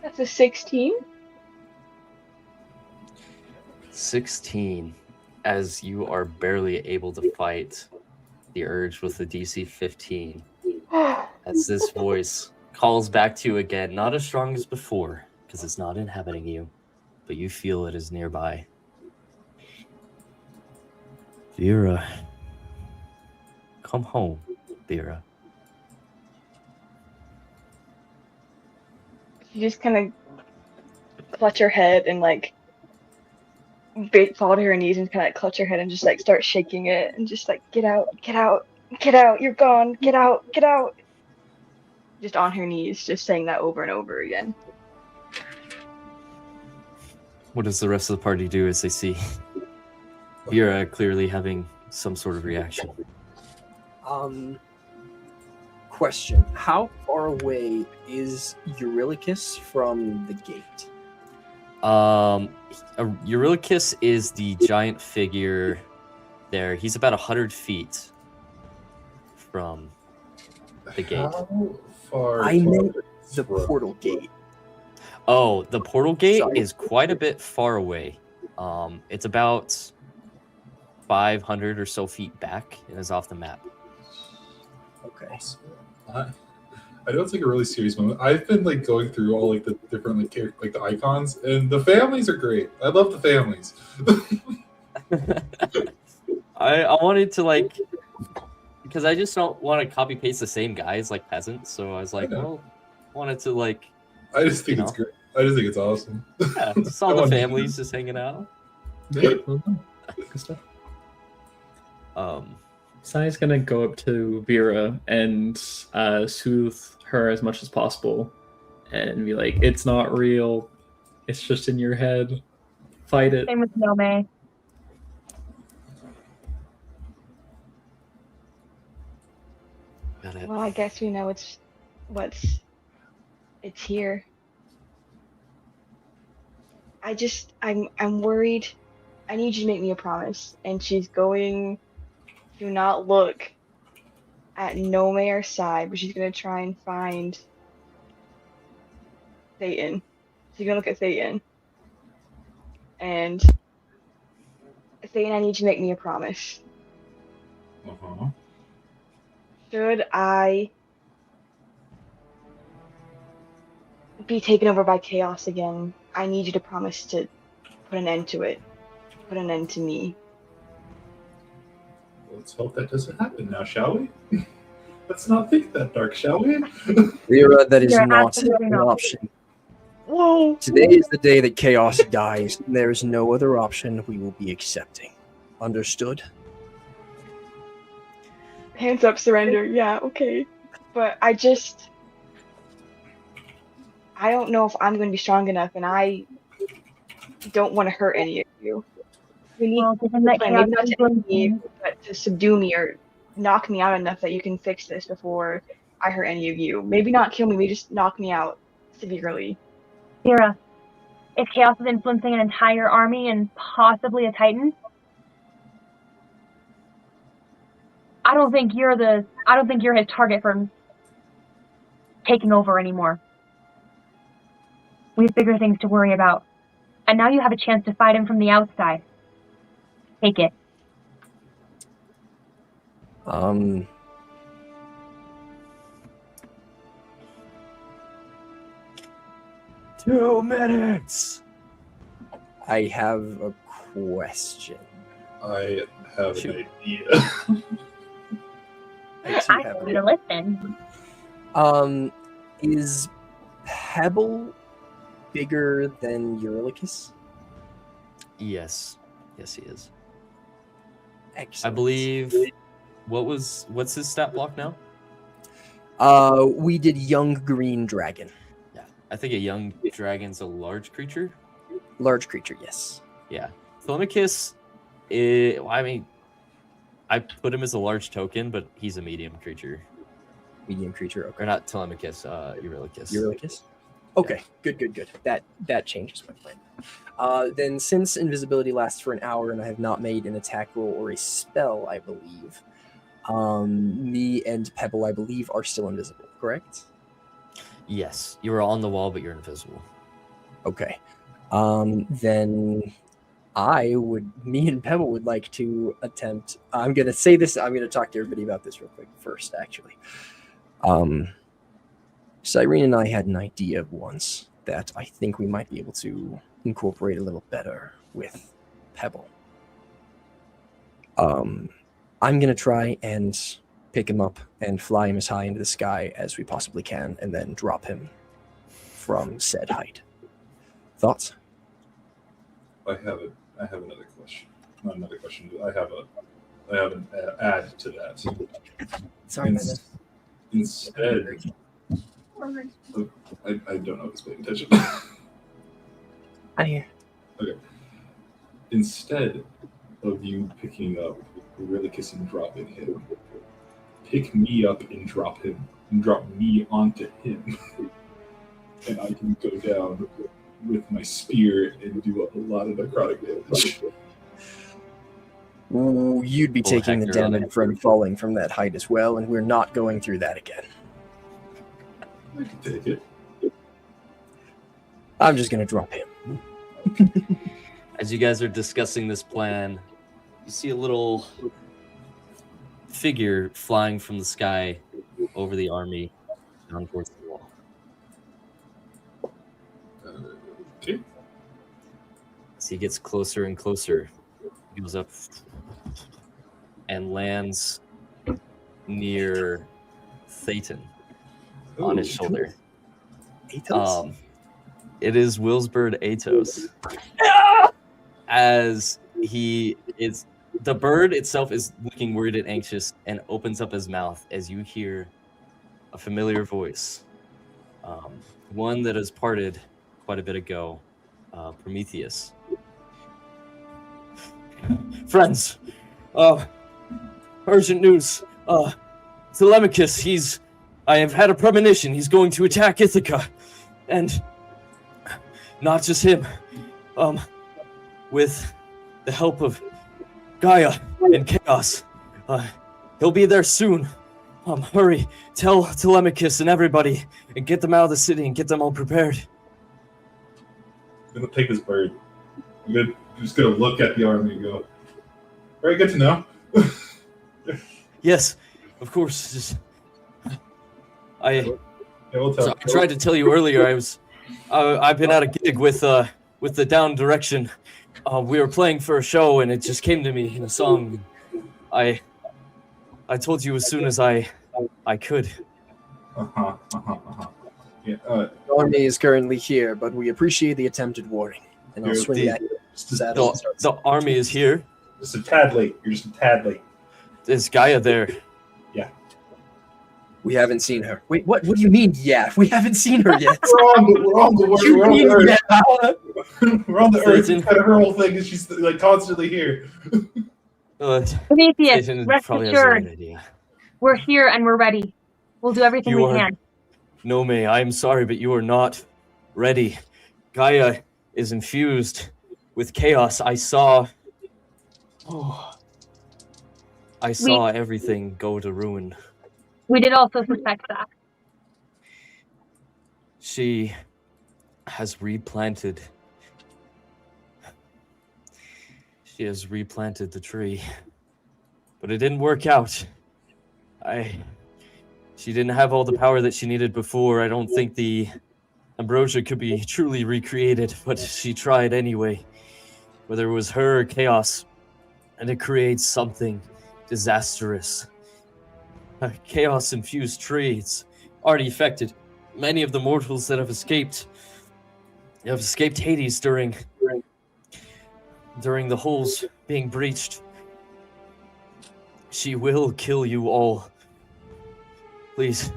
That's a 16. 16. As you are barely able to fight the urge with the DC 15. As this voice calls back to you again, not as strong as before, because it's not inhabiting you, but you feel it is nearby. Veera. Come home, Veera. She just kind of clutch her head and like fall to her knees and kind of clutch her head and just like start shaking it and just like get out, you're gone, get out. Just on her knees, just saying that over and over again. What does the rest of the party do as they see Veera clearly having some sort of reaction? Question. How far away is Eurylochus from the gate? Eurylochus is the giant figure there. He's about 100 feet from the gate. How far? I meant the portal gate. Oh, the portal gate Sorry. is quite a bit far away. It's about 500 or so feet back and is off the map. Okay. I know it's like a really serious moment. I've been like going through all like the different like the icons, and the families are great. I love the families. I wanted to like, because I just don't want to copy paste the same guys like peasants. So I was like, well, wanted to like. I just think it's great. I just think it's awesome. Yeah, just all the families just hanging out. Yeah, well done. Good stuff. Um, Sai's gonna go up to Veera and soothe her as much as possible and be like, it's not real. It's just in your head. Fight it. Same with Nomei. Got it. Well, I guess we know it's here. I'm worried. I need you to make me a promise. And she's going to not look at Nomei or Sai, but she's gonna try and find Thayton. She's gonna look at Thayton. And Thayton, I need you to make me a promise. Uh-huh. Should I be taken over by chaos again, I need you to promise to put an end to it. Put an end to me. Let's hope that doesn't happen now, shall we? Let's not think that dark, shall we? Veera, that is You're not absolutely an not. option. Whoa! Today is the day that chaos dies, and there is no other option we will be accepting. Understood? Hands up, surrender. Yeah, okay. But I don't know if I'm going to be strong enough, and I don't want to hurt any of you. We need Well, given that maybe chaos not is to going end me, to but to subdue me or knock me out enough that you can fix this before I hurt any of you. Maybe not kill me, maybe just knock me out severely. Veera, if chaos is influencing an entire army and possibly a Titan, I don't think you're his target for taking over anymore. We have bigger things to worry about. And now you have a chance to fight him from the outside. Take it. Two minutes. I have a question. I have Shoot. an idea. I too I have want you to listen. Is Pebble bigger than Eurylochus? Yes. Yes, he is. Excellent. I believe. What's his stat block now? We did young green dragon. Yeah, I think a young dragon's a large creature. Large creature, yes. Yeah, Telemachus. I mean, I put him as a large token, but he's a medium creature. Medium creature, okay. Or not Telemachus, Eurylochus. Eurylochus? Okay, good. That changes my plan. Then since invisibility lasts for an hour and I have not made an attack roll or a spell, I believe, me and Pebble, I believe, are still invisible, correct? Yes, you are on the wall, but you're invisible. Okay. Then me and Pebble would like to attempt, I'm going to say this, I'm going to talk to everybody about this real quick first, actually. Syrene and I had an idea once that I think we might be able to incorporate a little better with Pebble. I'm going to try and pick him up and fly him as high into the sky as we possibly can and then drop him from said height. Thoughts? I have another question. Not another question. I have an add to that. Sorry, Ins- Instead, I don't know if he's paying attention. I'm here. Okay. Instead of you picking up Eurylochus and dropping him, pick me up and drop him, and drop me onto him, and I can go down with my spear and do a lot of necrotic damage. Ooh, you'd be Oh, taking the heck, you're on damage from falling from that height as well, and we're not going through that again. I can take it. I'm just going to drop him. As you guys are discussing this plan, you see a little figure flying from the sky over the army down towards the wall. Okay. As he gets closer and closer, he goes up and lands near Thayton on his shoulder. Atos? It is Wilsbird Atos. As the bird itself is looking worried and anxious and opens up his mouth as you hear a familiar voice. One that has parted quite a bit ago. Prometheus. Friends, urgent news. Telemachus, I have had a premonition. He's going to attack Ithaca. And not just him. With the help of Gaia and Chaos. He'll be there soon. Hurry, tell Telemachus and everybody, and get them out of the city and get them all prepared. I'm gonna take this bird. I'm just gonna look at the army and go, very good to know. Yes, of course. Just, Yeah, we'll tell. so I tried to tell you earlier. I've been at a gig with the Down Direction. We were playing for a show, and it just came to me in a song. I told you as soon as I could. Yeah. The army is currently here, but we appreciate the attempted warning. And I'll swing back. The army is here. Just a tad late. You're just a tad late. Is Gaia there? Yeah. We haven't seen her. Wait, what? What do you mean? Yeah, we haven't seen her yet. We're on the Earth. We're on the Earth. Thayton. Kind of her whole thing is she's like constantly here. Prometheus, Thayton rest probably has the right assured, idea. we're here and we're ready. We'll do everything You we are- can. Nomei, I'm sorry, but you are not ready. Gaia is infused with chaos. I saw everything go to ruin. We did also suspect that. She has replanted. She has replanted the tree, but it didn't work out. She didn't have all the power that she needed before. I don't think the ambrosia could be truly recreated, but she tried anyway. Whether it was her or chaos, and it creates something disastrous. A chaos-infused tree. It's already affected many of the mortals that have escaped Hades during the holes being breached. She will kill you all. Please.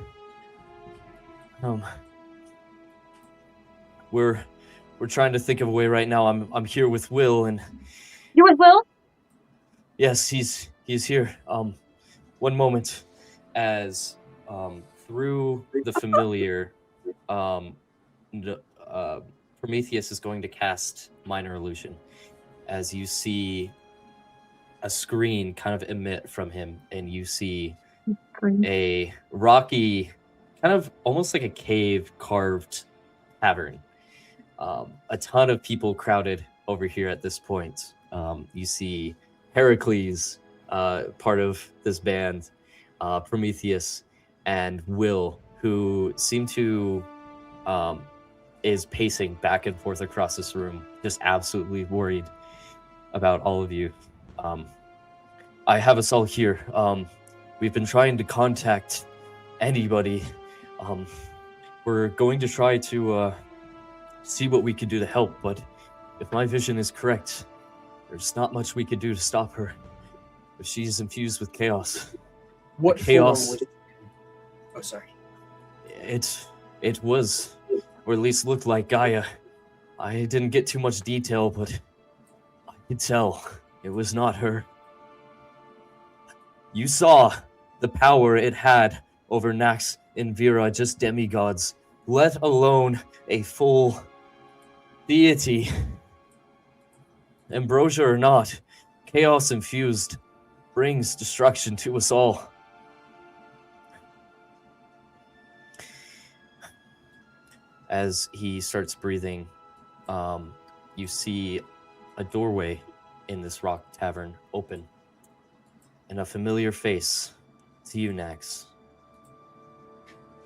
We're trying to think of a way right now. I'm here with Will, and You with Will? yes, he's here. One moment. As through the familiar, Prometheus is going to cast Minor Illusion. As you see a screen kind of emit from him, and you see a rocky, kind of almost like a cave carved tavern. A ton of people crowded over here at this point. You see Heracles, part of this band, Prometheus, and Will, who seem to is pacing back and forth across this room, just absolutely worried about all of you. I have us all here. We've been trying to contact anybody. We're going to try to see what we could do to help, but if my vision is correct, there's not much we could do to stop her. If she's infused with chaos. What chaos? form was it? Oh, sorry. It was, or at least looked like Gaia. I didn't get too much detail, but I could tell it was not her. You saw the power it had over Nax and Veera, just demigods, let alone a full deity. Ambrosia or not, chaos infused brings destruction to us all. As he starts breathing, you see a doorway in this rock tavern open, and a familiar face to you, Nax,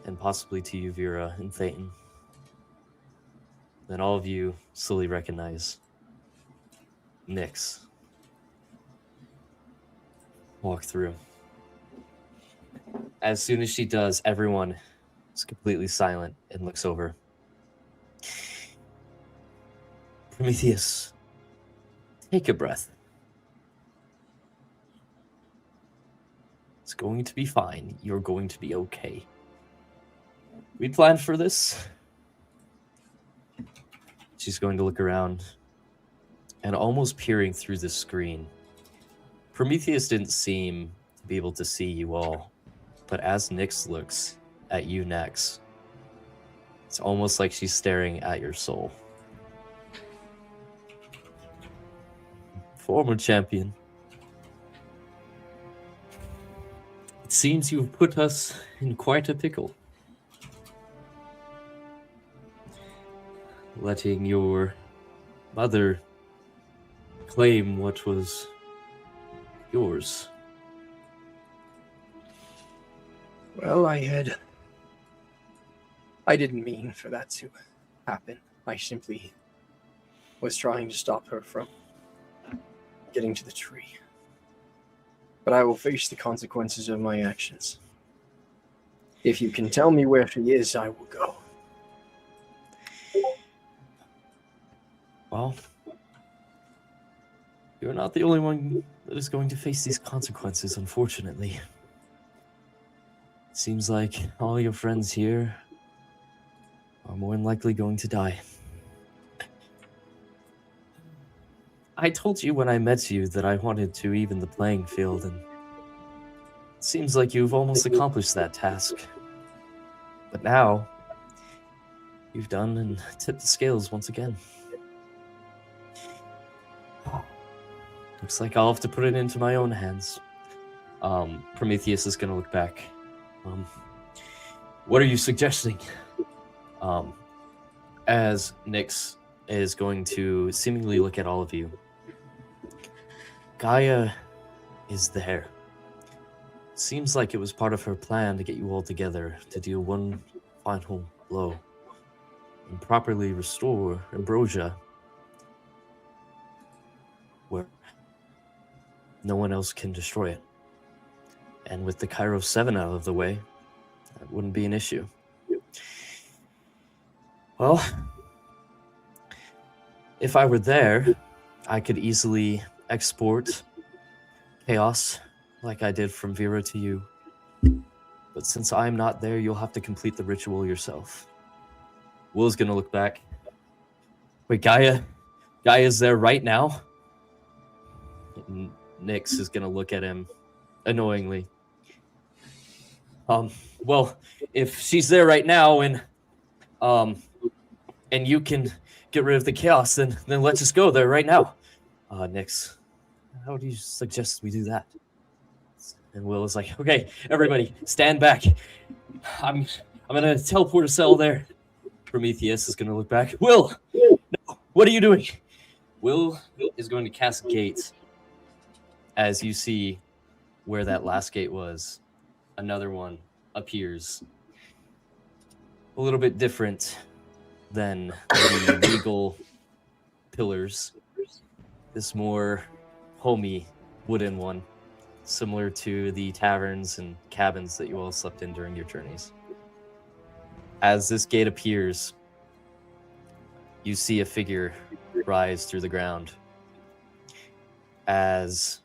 and possibly to you, Veera and Thayton. Then all of you slowly recognize Nyx walk through. As soon as she does, everyone is completely silent and looks over. Prometheus, take a breath. It's going to be fine. You're going to be okay. we planned for this. She's going to look around and almost peering through the screen. Prometheus didn't seem to be able to see you all, but as Nyx looks at you next, it's almost like she's staring at your soul. Former champion. It seems you've put us in quite a pickle. Letting your mother claim what was yours. Well, I didn't mean for that to happen. I simply was trying to stop her from getting to the tree. But I will face the consequences of my actions. If you can tell me where she is, I will go. Well, you're not the only one that is going to face these consequences, unfortunately. Seems like all your friends here are more than likely going to die. I told you when I met you that I wanted to even the playing field, and it seems like you've almost accomplished that task. But now, you've done and tipped the scales once again. Looks like I'll have to put it into my own hands. Prometheus is going to look back. What are you suggesting? As Nyx is going to seemingly look at all of you. Gaia is there. Seems like it was part of her plan to get you all together to deal one final blow and properly restore Ambrosia where no one else can destroy it. And with the Kairos 7 out of the way, that wouldn't be an issue. Well, if I were there, I could easily export chaos like I did from Veera to you. But since I'm not there, you'll have to complete the ritual yourself. Will's gonna look back. Wait, Gaia's there right now? And Nyx is gonna look at him annoyingly. Well, if she's there right now and you can get rid of the chaos, then let's just go there right now. Nyx, how do you suggest we do that? And Will is like, okay, everybody, stand back. I'm gonna teleport a cell there. Prometheus is gonna look back. Will, no, what are you doing? Will is going to cast gates. As you see where that last gate was, another one appears. A little bit different than the regal pillars. This more homey wooden one, similar to the taverns and cabins that you all slept in during your journeys. As this gate appears, you see a figure rise through the ground. As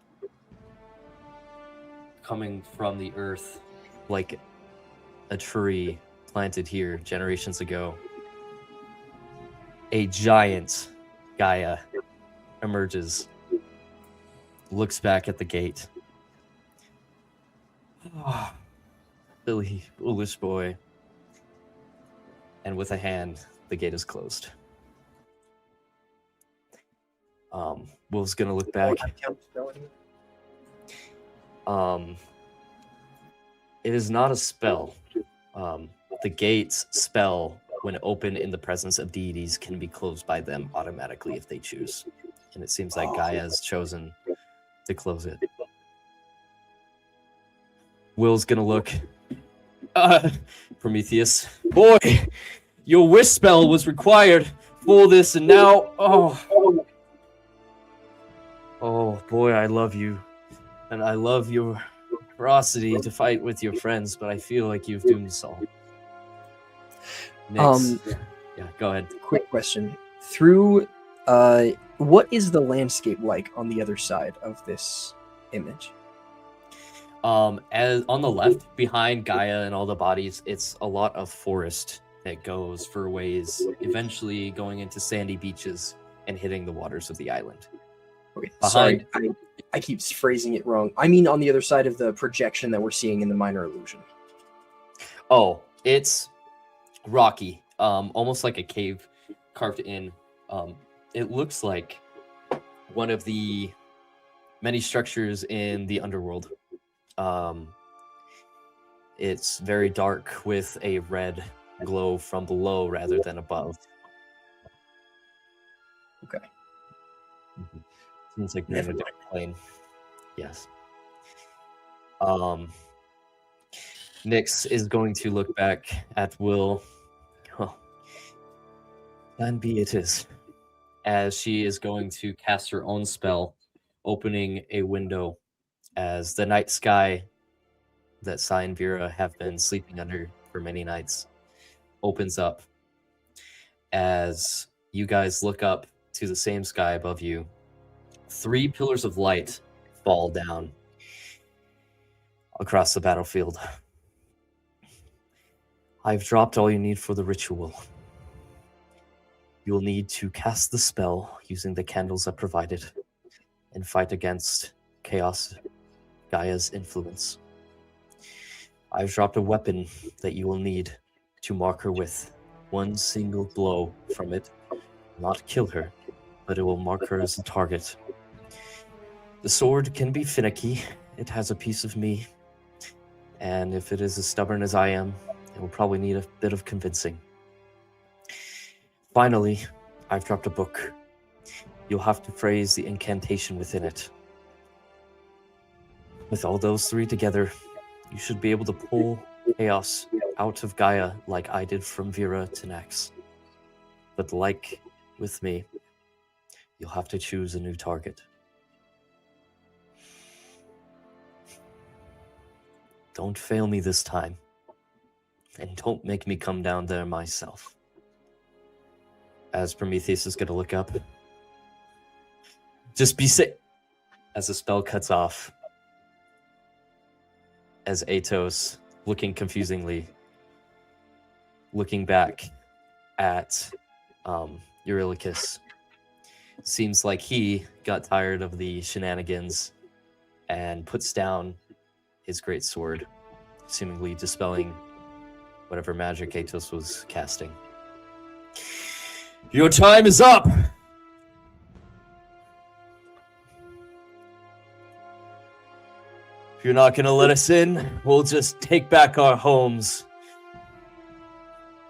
coming from the earth like a tree planted here generations ago, a giant Gaia emerges, looks back at the gate. Oh, silly, foolish boy. And with a hand, the gate is closed. Will's gonna look back. It is not a spell. The gates spell, when open in the presence of deities, can be closed by them automatically if they choose. And it seems like Gaia has chosen to close it. Will's gonna look. Prometheus. Boy, your wish spell was required for this, and now... Oh, boy, I love you. And I love your ferocity to fight with your friends, but I feel like you've doomed us all. Nyx. Yeah, go ahead. Quick question. Through, what is the landscape like on the other side of this image? As on the left, behind Gaia and all the bodies, it's a lot of forest that goes for ways, eventually going into sandy beaches and hitting the waters of the island. Okay, Behind- sorry, I keep phrasing it wrong. I mean on the other side of the projection that we're seeing in the minor illusion. Oh, it's rocky, almost like a cave carved in. It looks like one of the many structures in the underworld. It's very dark with a red glow from below rather than above. Okay. Seems like we're in a different plane. Yes. Nyx is going to look back at Will. Oh, and be it is. As she is going to cast her own spell, opening a window as the night sky that Sai and Veera have been sleeping under for many nights opens up. As you guys look up to the same sky above you, 3 pillars of light fall down across the battlefield. I've dropped all you need for the ritual. You'll need to cast the spell using the candles I provided and fight against Chaos, Gaia's influence. I've dropped a weapon that you will need to mark her with. One single blow from it will not kill her, but it will mark her as a target. The sword can be finicky. It has a piece of me. And if it is as stubborn as I am, it will probably need a bit of convincing. Finally, I've dropped a book. You'll have to phrase the incantation within it. With all those 3 together, you should be able to pull chaos out of Gaia like I did from Veera to Nyx. But like with me, you'll have to choose a new target. Don't fail me this time. And don't make me come down there myself. As Prometheus is going to look up. Just be safe. As the spell cuts off. As Atos, looking confusingly, looking back at Eurylochus. Seems like he got tired of the shenanigans and puts down his great sword, seemingly dispelling whatever magic Atos was casting. Your time is up! If you're not gonna let us in, we'll just take back our homes.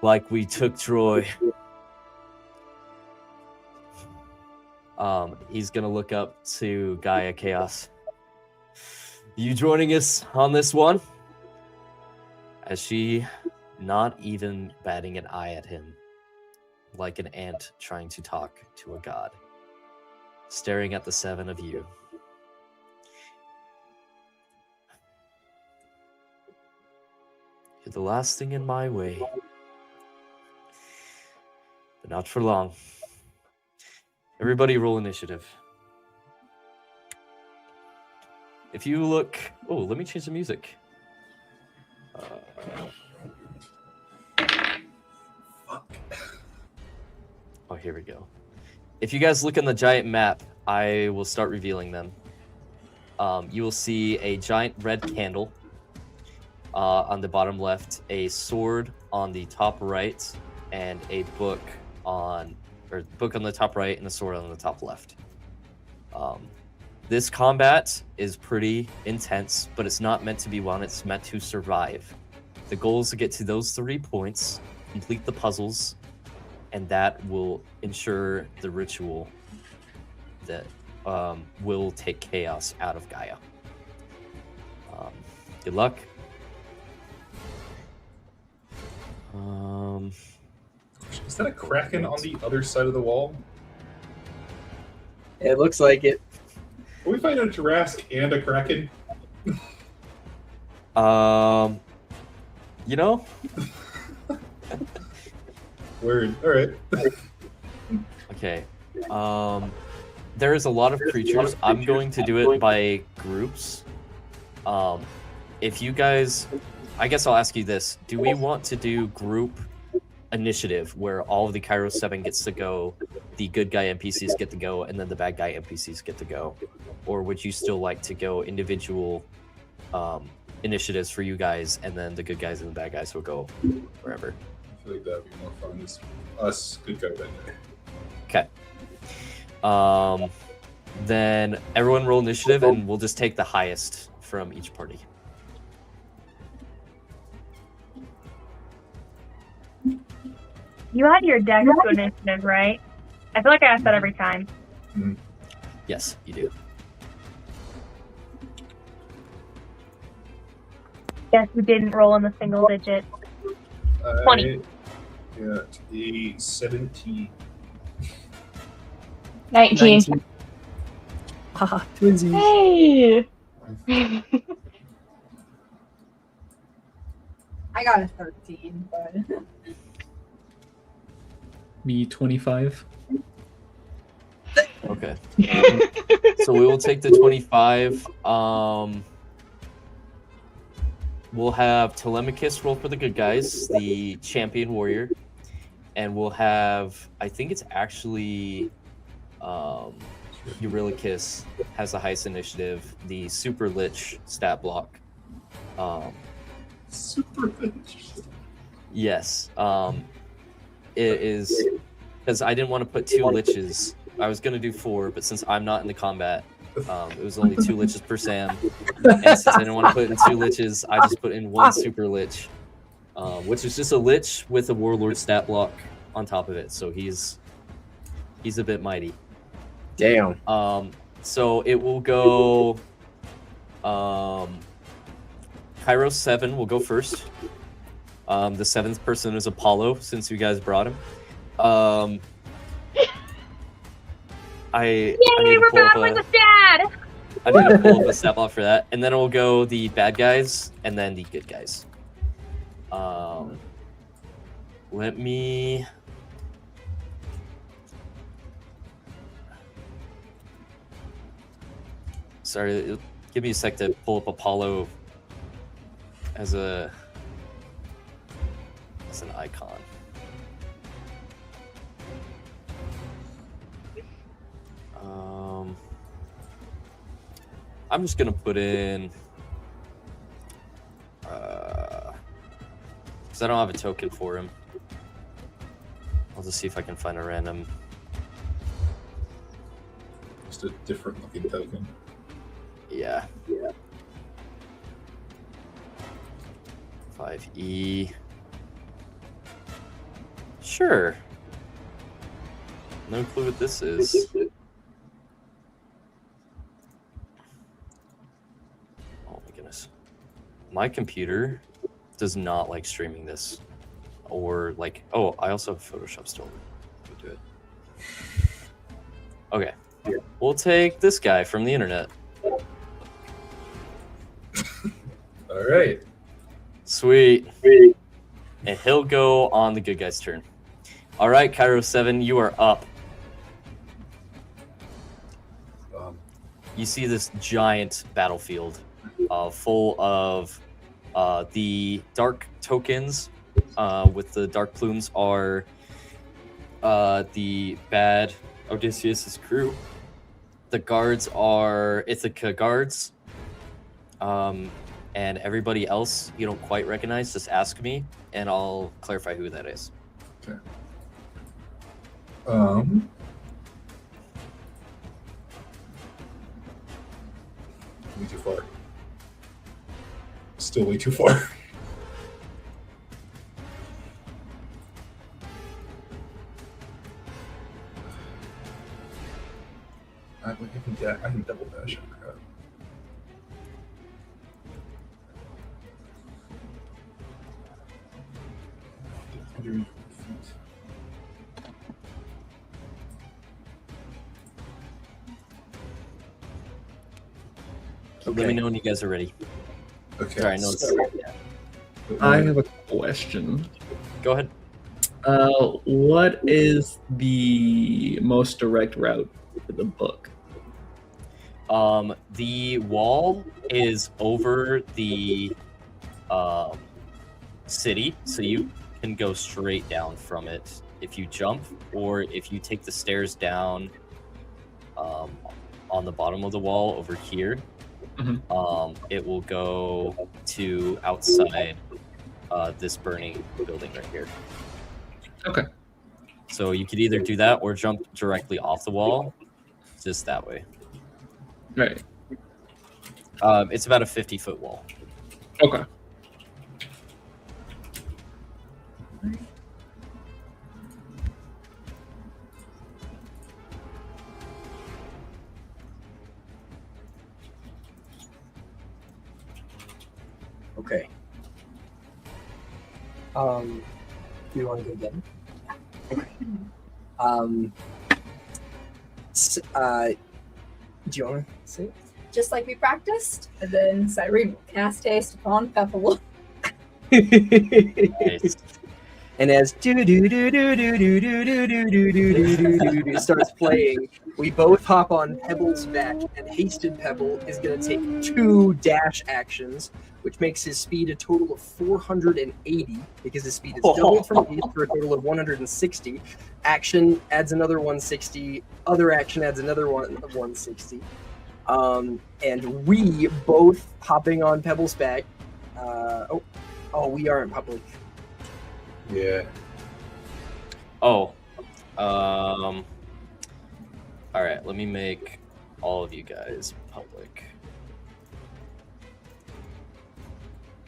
Like we took Troy. He's gonna look up to Gaia Chaos. You joining us on this one? As she, not even batting an eye at him, like an ant trying to talk to a god, staring at the 7 of you. You're the last thing in my way, but not for long. Everybody roll initiative. If you look... Oh, let me change the music. Oh, here we go. If you guys look on the giant map, I will start revealing them. You will see a giant red candle on the bottom left, a sword on the top right, and a book on the top right and a sword on the top left. This combat is pretty intense, but it's not meant to be one, it's meant to survive. The goal is to get to those 3 points, complete the puzzles, and that will ensure the ritual that will take chaos out of Gaia. Good luck. Is that a kraken on the other side of the wall? It looks like it. Can we find a Jurassic and a kraken? You know? Word. All right. Okay. There is a lot of creatures. I'm going to do it by groups. if you guys, I guess I'll ask you this: do we want to do group initiative where all of the Kairos 7 gets to go, the good guy NPCs get to go, and then the bad guy NPCs get to go, or would you still like to go individual initiatives for you guys, and then the good guys and the bad guys will go wherever? I feel like that'd be more fun. It's us, good guy, bad guy. Okay. Then everyone roll initiative, and we'll just take the highest from each party. You had your dex to initiative, right? I feel like I ask that every time. Yes, you do. Guess you didn't roll in the single digit. 20. I got a 17. 19. Haha, twinsies. Hey! I got a 13, but Me 25. Okay. So we will take the 25. We'll have Telemachus roll for the good guys, the champion warrior, and we'll have, I think it's actually Eurylochus has the highest initiative, the super lich stat block. Super lich. Yes. It is because I didn't want to put 2 liches. I was gonna do 4, but since I'm not in the combat, it was only 2 liches per Sam. And since I didn't want to put in 2 liches, I just put in 1 super lich, which is just a lich with a warlord stat block on top of it. So he's a bit mighty. Damn. So it will go. Kairos 7 will go first. The 7th person is Apollo, since you guys brought him. Yay, we're battling with Dad! I need to pull up a stat block for that. And then it will go the bad guys, and then the good guys. Let me... Sorry, give me a sec to pull up Apollo as an icon. I'm just gonna put in because I don't have a token for him. I'll just see if I can find a random. Just a different looking token. Yeah. 5E. Sure. No clue what this is. Oh my goodness. My computer does not like streaming this. Or like, oh, I also have Photoshop still. We'll do it. Okay. We'll take this guy from the internet. All right. Sweet. And he'll go on the good guy's turn. All right, Kairos 7, you are up. You see this giant battlefield full of the dark tokens with the dark plumes are the bad Odysseus' crew. The guards are Ithaca guards. And everybody else you don't quite recognize, just ask me, and I'll clarify who that is. Okay. Way too far. Still way too far. I can double dash. Crap. Let me know when you guys are ready. Okay. Sorry, no, I have a question. Go ahead. What is the most direct route to the book? The wall is over the city, so you can go straight down from it if you jump, or if you take the stairs down on the bottom of the wall over here. It will go to outside this burning building right here. Okay. So you could either do that or jump directly off the wall, just that way. Right. It's about a 50-foot wall. Okay. Okay. Do you want to go again? Okay. Do you want to say it? Just like we practiced, and then Cyrene will cast haste upon Pebble. Nice. And as starts playing, we both hop on Pebble's back, and Hasted Pebble is going to take 2 dash actions, which makes his speed a total of 480, because his speed is doubled from base for a total of 160. Action adds another 160. Other action adds another 160. And we both hopping on Pebble's back. We are in public. Yeah. Oh. All right, let me make all of you guys public.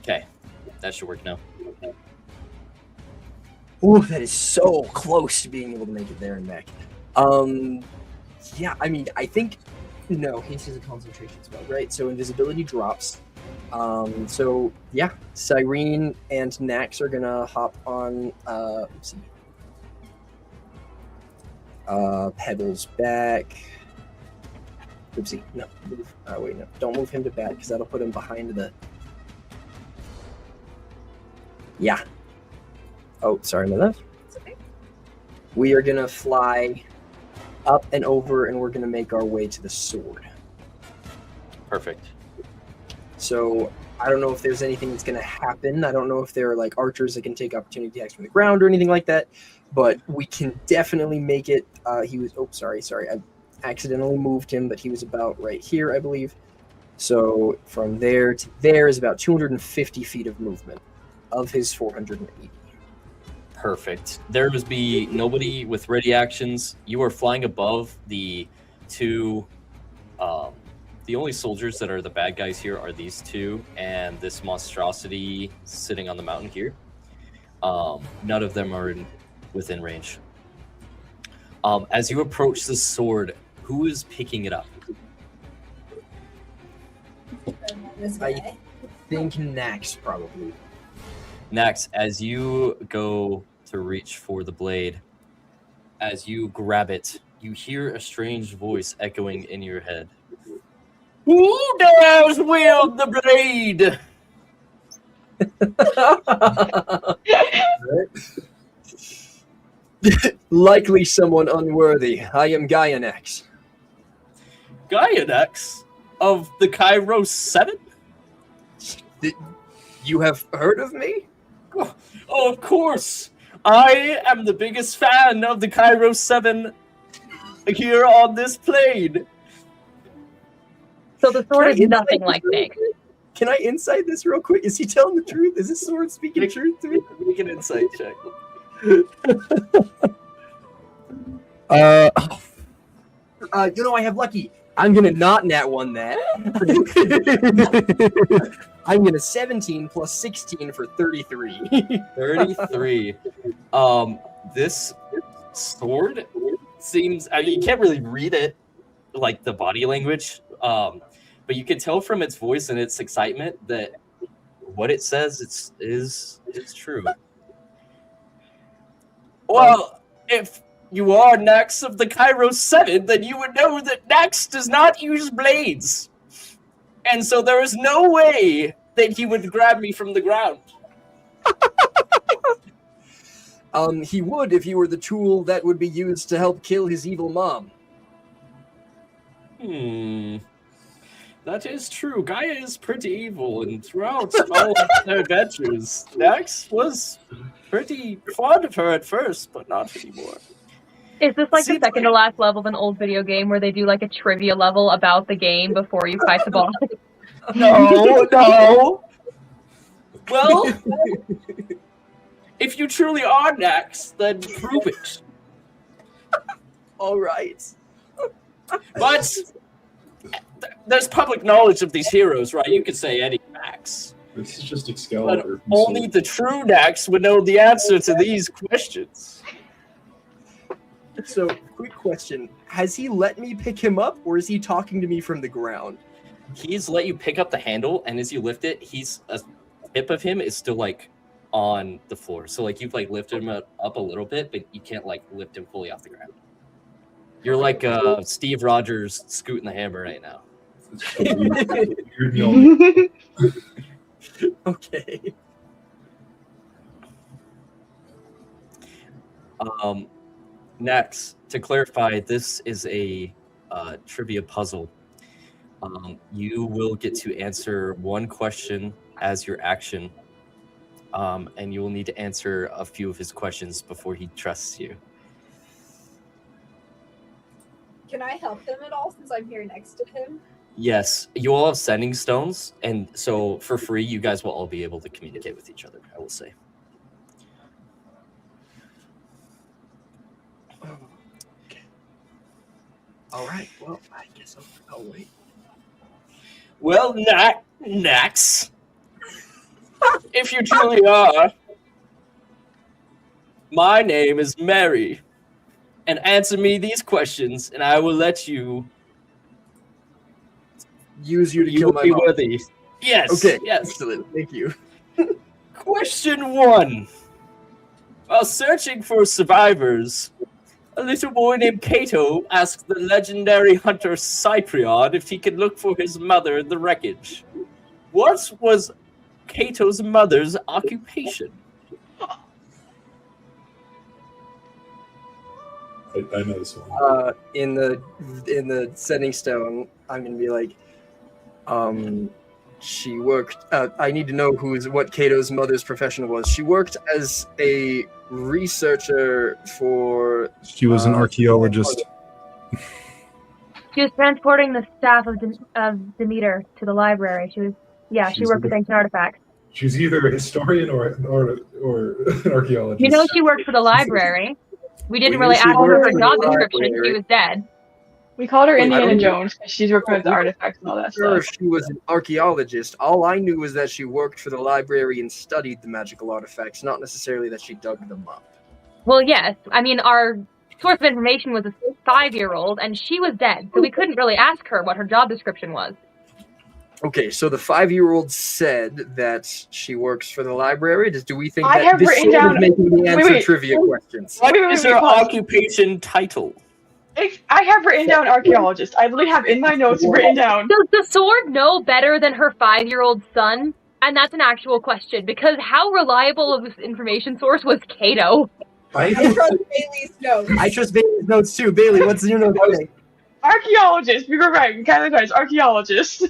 Okay, that should work now. Ooh, that is so close to being able to make it there and back. Yeah, I mean, I think no, haste is a concentration spell, right? So invisibility drops. So yeah, Syrene and Nax are gonna hop on Pebble's back. Oopsie, no, move. Wait, no, don't move him to back because that'll put him behind the. Yeah. Oh, sorry, my left. It's okay. We are gonna fly up and over, and we're gonna make our way to the sword. Perfect. So I don't know if there's anything that's going to happen. I don't know if there are like archers that can take opportunity attacks from the ground or anything like that, but we can definitely make it. He was, sorry. I accidentally moved him, but he was about right here, I believe. So from there to there is about 250 feet of movement of his 480. Perfect. There must be nobody with ready actions. You are flying above the two. The only soldiers that are the bad guys here are these two and this monstrosity sitting on the mountain here. None of them are within range. As you approach the sword, who is picking it up? This I guy. think Nax probably. Nax, as you go to reach for the blade, as you grab it, you hear a strange voice echoing in your head. Who dares wield the blade? Likely someone unworthy. I am Gaianax. Gaianax of the Kairos Seven? You have heard of me? Oh, of course. I am the biggest fan of the Kairos Seven here on this plane. So the sword is nothing like Nick. Can I insight this real quick? Is he telling the truth? Is this sword speaking truth to me? Make an insight check. I have lucky. I'm gonna not nat one that. I'm gonna 17 plus 16 for 33. 33. This sword seems. I mean, you can't really read it, like the body language. But you can tell from its voice and its excitement that what it says is true. Well, if you are Nax of the Kairos Seven, then you would know that Nax does not use blades. And so there is no way that he would grab me from the ground. He would if he were the tool that would be used to help kill his evil mom. That is true. Gaia is pretty evil, and throughout all of their adventures, Nymph was pretty fond of her at first, but not anymore. Is this like the second to last level of an old video game where they do like a trivia level about the game before you fight the boss? No. Well, if you truly are Nymph, then prove it. All right. But there's public knowledge of these heroes, right? You could say any Nymph. This is just But Excalibur. only the true Nymph would know the answer to these questions. So, quick question. Has he let me pick him up, or is he talking to me from the ground? He's let you pick up the handle, and as you lift it, a tip of him is still like on the floor. So like you've like lifted him up a little bit, but you can't like lift him fully off the ground. You're like Steve Rogers scooting the hammer right now. Okay. Next, to clarify, this is a trivia puzzle. You will get to answer one question as your action, and you will need to answer a few of his questions before he trusts you. Can I help him at all since I'm here next to him? Yes, you all have sending stones, and so for free, you guys will all be able to communicate with each other, I will say. Okay. All right. Well, I guess I'll wait. Well, Nymph, if you truly are, my name is Mary, and answer me these questions, and I will let you Use you to you kill will my be mom. worthy. Yes. Okay. Yes. Excellent. Thank you. Question 1. While searching for survivors, a little boy named Cato asked the legendary hunter Cyprion if he could look for his mother in the wreckage. What was Cato's mother's occupation? I know this one. In the setting stone, I'm gonna be like, she worked. I need to know what Cato's mother's profession was. She worked as a researcher for. She was an archaeologist. She was transporting the staff of Demeter to the library. She worked with ancient artifacts. She's either a historian or an archaeologist. You know, she worked for the library. We didn't really ask her her job description. She was dead. We called her Wait, I Indiana don't- Jones because she's working with the artifacts and all that Sure, stuff. she was an archaeologist. All I knew was that she worked for the library and studied the magical artifacts, not necessarily that she dug them up. Well, yes. I mean, our source of information was a 5-year-old, and she was dead, so we couldn't really ask her what her job description was. Okay, so the 5-year-old said that she works for the library. Do we think I that have this written sort of down- making me answer wait. trivia questions? Wait, Is her occupation title? I have written down archaeologist. I literally have in my notes written down. Does the sword know better than her 5-year-old son? And that's an actual question, because how reliable of this information source was Cato? I trust Bailey's notes. I trust Bailey's notes too. Bailey, what's your note? Archaeologist. We were right. Kind of archaeologist.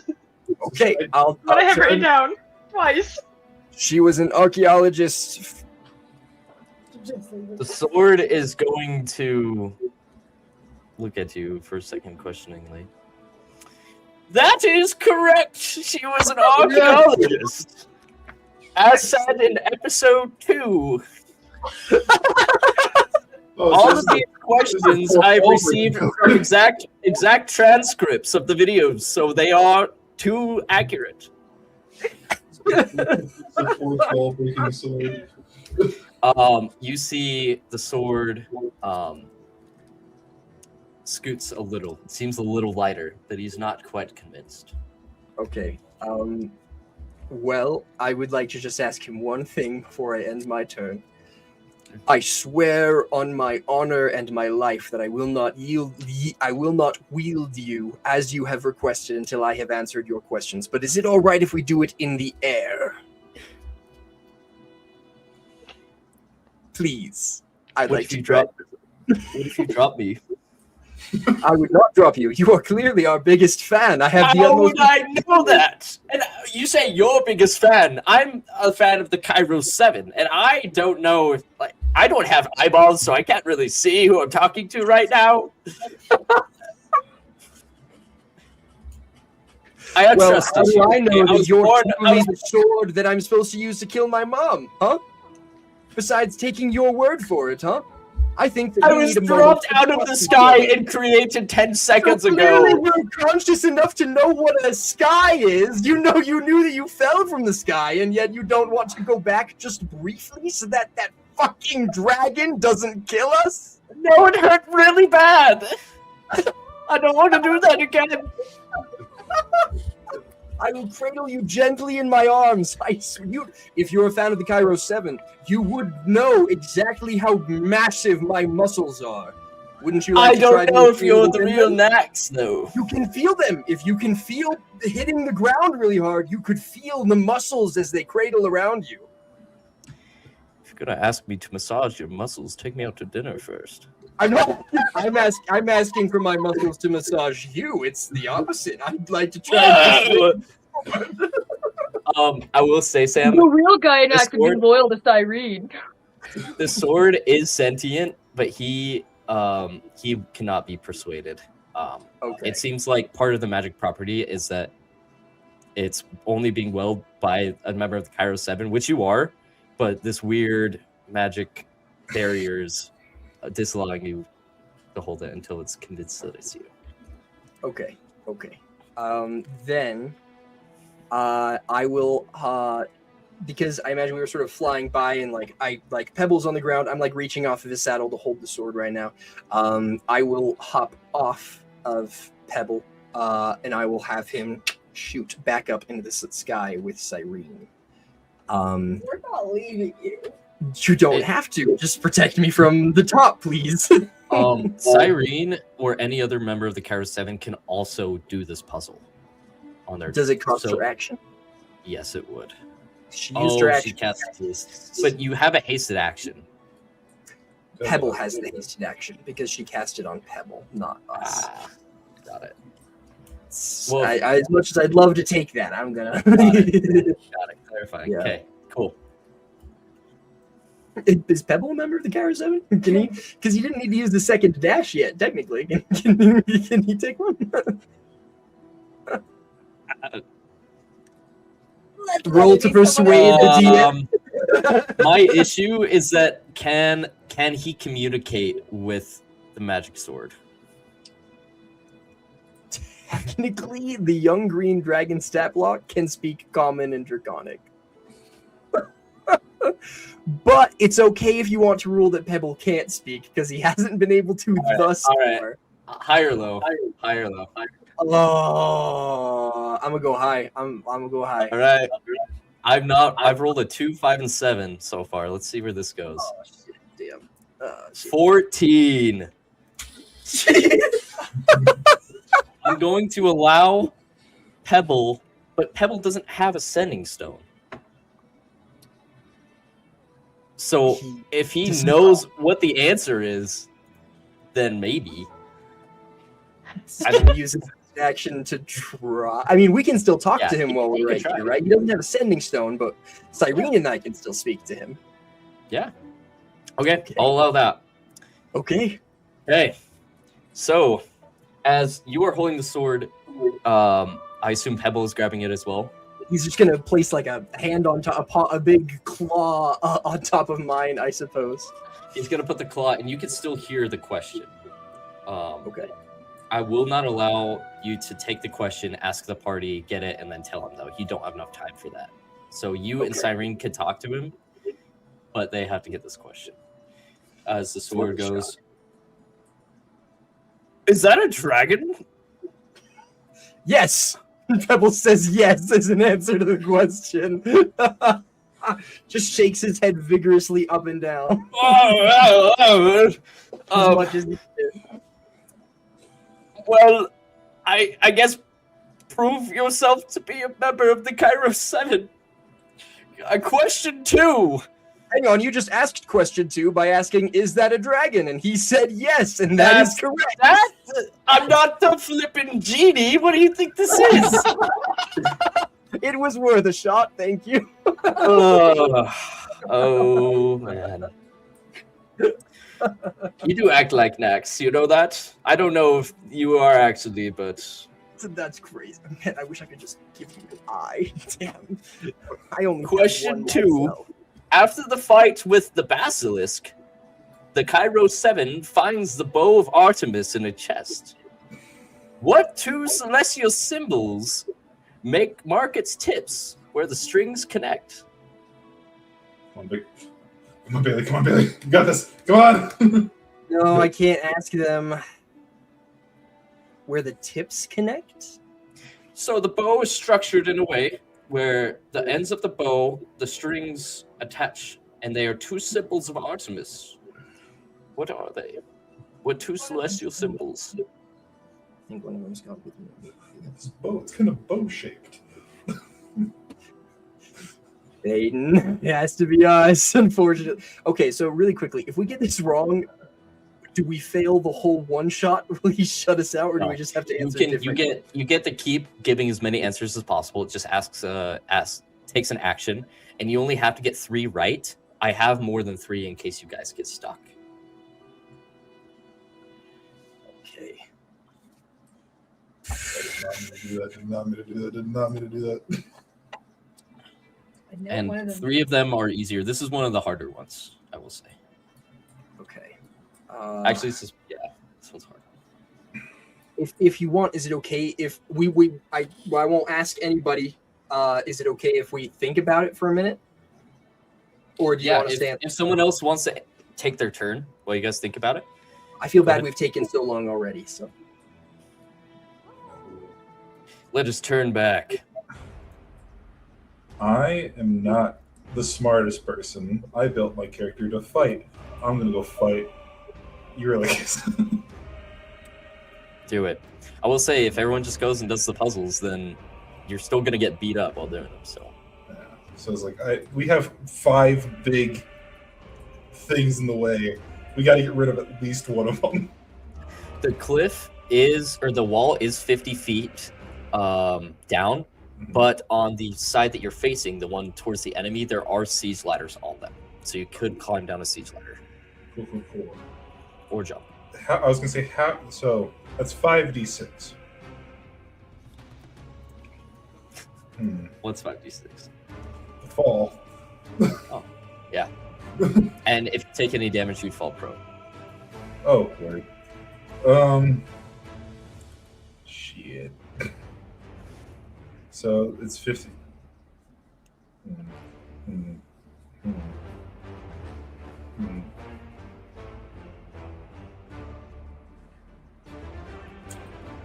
Okay, I'll What I have written turn. down twice. She was an archaeologist. The sword is going to look at you for a second questioningly. That is correct! She was an archaeologist! As said in episode 2. All of these questions I've received from exact transcripts of the videos, so they are too accurate. You see the sword scoots a little. It seems a little lighter, but he's not quite convinced. Okay. Well, I would like to just ask him one thing before I end my turn. I swear on my honor and my life that I will not wield you as you have requested until I have answered your questions. But is it all right if we do it in the air? Please. I'd What like if to you drop? What if you drop me? I would not drop you. You are clearly our biggest fan. I have the How utmost. would I know that? And you say your biggest fan. I'm a fan of the Kairos 7, and I don't know if, like, I don't have eyeballs, so I can't really see who I'm talking to right now. I Well, trust how do you. I know I that was you're born- truly the sword that I'm supposed to use to kill my mom, huh? Besides taking your word for it, huh? I think that I we was need a dropped moment out of the sky and created 10 seconds so ago. clearly you're conscious enough to know what a sky is. You knew that you fell from the sky, and yet you don't want to go back just briefly so that that fucking dragon doesn't kill us? No, it hurt really bad. I don't want to do that again. I will cradle you gently in my arms. If you're a fan of the Kairos 7, you would know exactly how massive my muscles are. Wouldn't you like I to try don't know to if you're the feel real them? Nax, though. You can feel them. If you can feel hitting the ground really hard, you could feel the muscles as they cradle around you. If you're gonna ask me to massage your muscles, take me out to dinner first. I'm not. I'm asking for my muscles to massage you. It's the opposite. I'd like to try. I will say, Sam, The real Gaianax would sword- be loyal to Syrene. the sword is sentient, but he cannot be persuaded. Okay. It seems like part of the magic property is that it's only being willed by a member of the Kairos 7, which you are, but this weird magic barriers disallowing you to hold it until it's convinced that it's you. Okay. Then I will because I imagine we were sort of flying by and like Pebbles on the ground. I'm like reaching off of his saddle to hold the sword right now. I will hop off of Pebble and I will have him shoot back up into the sky with Syrene. We're not leaving you. You don't have to. Just protect me from the top, please. Syrene or any other member of the Kairos 7 can also do this puzzle on their. Does it cost so- her action? Yes, it would. She used her action. She cast haste. But you have a hasted action. Pebble has the hasted action because she cast it on Pebble, not us. Got it. Well, as much as I'd love to take that, I'm gonna. Got it. Clarifying. Yeah. Okay. Cool. Is Pebble a member of the Kairos 7? Can he? Because he didn't need to use the second dash yet, technically. Can he take one? Roll to persuade the DM. My issue is that can he communicate with the magic sword? Technically, the young green dragon stat block can speak Common and Draconic. But it's okay if you want to rule that Pebble can't speak, because he hasn't been able to thus far. High or low? High or low? Oh, I'm gonna go high. I'm gonna go high. All right. I've rolled a 2, 5, and 7 so far. Let's see where this goes. Oh shit! Damn. Shit. 14. I'm going to allow Pebble, but Pebble doesn't have a sending stone. So if he knows what the answer is, then maybe. I can use his action to try. I mean, we can still talk to him while we're right try. here, right? He doesn't have a sending stone, but Syrene and I can still speak to him. Yeah. Okay, I'll allow that. Okay. Okay. So, as you are holding the sword, I assume Pebble is grabbing it as well. He's just gonna place like a hand on top, a big claw on top of mine, I suppose. He's gonna put the claw, and you can still hear the question. Okay. I will not allow you to take the question, ask the party, get it, and then tell him, though. You don't have enough time for that. So you and Syrene could talk to him, but they have to get this question. As the sword goes, is that a dragon? Yes! Pebble says yes as an answer to the question. Just shakes his head vigorously up and down. As much as he can. Well, I guess prove yourself to be a member of the Kairos 7. Question 2. hang on, you just asked question 2 by asking, is that a dragon? And he said yes, and that is correct. I'm not the flippin' genie. What do you think this is? It was worth a shot, thank you. Oh, man. You do act like Nax, you know that? I don't know if you are actually, but... That's crazy. Man, I wish I could just give you an eye. Damn. I only Question 2. After the fight with the basilisk, the Kairos Seven finds the bow of Artemis in a chest. What 2 celestial symbols mark its tips where the strings connect? Come on, Big. Come on, Bailee. Come on, Bailee. You got this. Come on. No, I can't ask them where the tips connect. So the bow is structured in a way where the ends of the bow, the strings attach, and they are 2 symbols of Artemis. What are they? What 2 celestial symbols? I think one of them's got to be This bow, it's kind of bow-shaped. Thayton. It has to be us, unfortunately. Okay, so really quickly, if we get this wrong, do we fail the whole one shot? Will he shut us out, or do we just have to answer different? You get to keep giving as many answers as possible. It just takes an action, and you only have to get 3 right. I have more than 3 in case you guys get stuck. Okay. Did not mean to do that. I know And one of them. 3 of them are easier. This is one of the harder ones, I will say. Okay. Actually, this one's hard. If you want, is it okay if I won't ask anybody? Is it okay if we think about it for a minute? Or do you want to stand? If someone else wants to take their turn while you guys think about it. I feel Go bad ahead. we've taken so long already. So Let us turn back. I am not the smartest person. I built my character to fight. I'm gonna go fight Eurylix. Do it. I will say, if everyone just goes and does the puzzles, then you're still gonna get beat up while doing them. So. Yeah. So it's like we have 5 big things in the way. We got to get rid of at least one of them. The the wall is 50 feet down, but on the side that you're facing, the one towards the enemy, there are siege ladders on them. So you could climb down a siege ladder. Cool. Or jump. I was gonna say how. So that's 5d6. What's 5d6? The fall. Oh, yeah. And if you take any damage, you'd fall prone. Oh, right. Shit. So it's 50.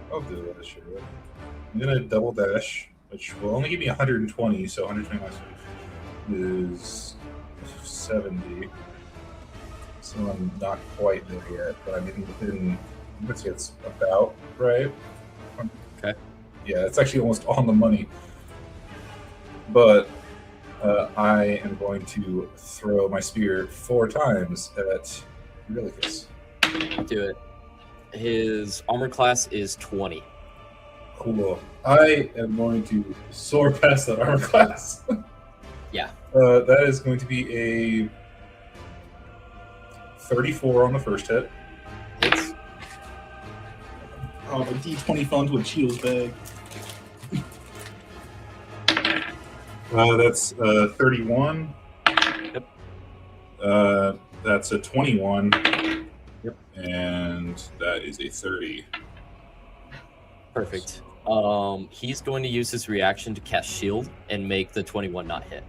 I'll do that, sure. I'm gonna double dash, which will only give me 120, so 120 is 70. So I'm not quite there yet, but I'm within, let's say it's about right. Okay. Yeah, it's actually almost on the money. But I am going to throw my spear 4 times at Eurylix. Do it. His armor class is 20. Cool. I am going to soar past that armor class. Yeah. That is going to be a 34 on the first hit. It's Oh, a D20 fell into a Cheetos bag. That's 31. Yep. That's a 21. Yep. And that is a 30. perfect. He's going to use his reaction to cast shield and make the 21 not hit.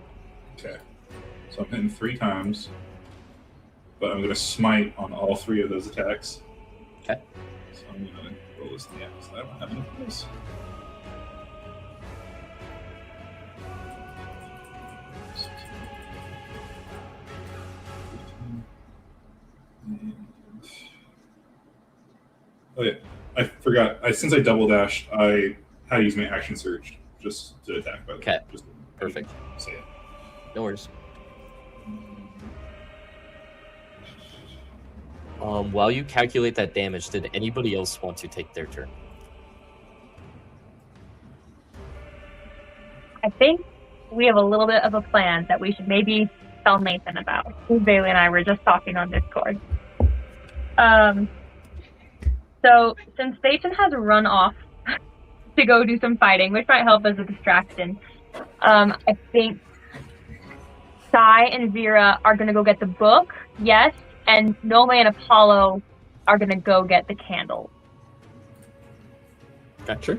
Okay. So I'm hitting 3 times. But I'm going to smite on all 3 of those attacks. Okay. So I'm going to roll this thing out because I don't have enough of this. Oh yeah, I forgot. Since I double dashed, I had to use my action surge just to attack. By the way. Okay. Just Perfect. say it. No worries. While you calculate that damage, did anybody else want to take their turn? I think we have a little bit of a plan that we should maybe tell Nathan about. Bailee and I were just talking on Discord. So since Thayton has run off to go do some fighting, which might help as a distraction, I think Sai and Veera are going to go get the book, yes, and Nomei and Apollo are going to go get the candle. Gotcha.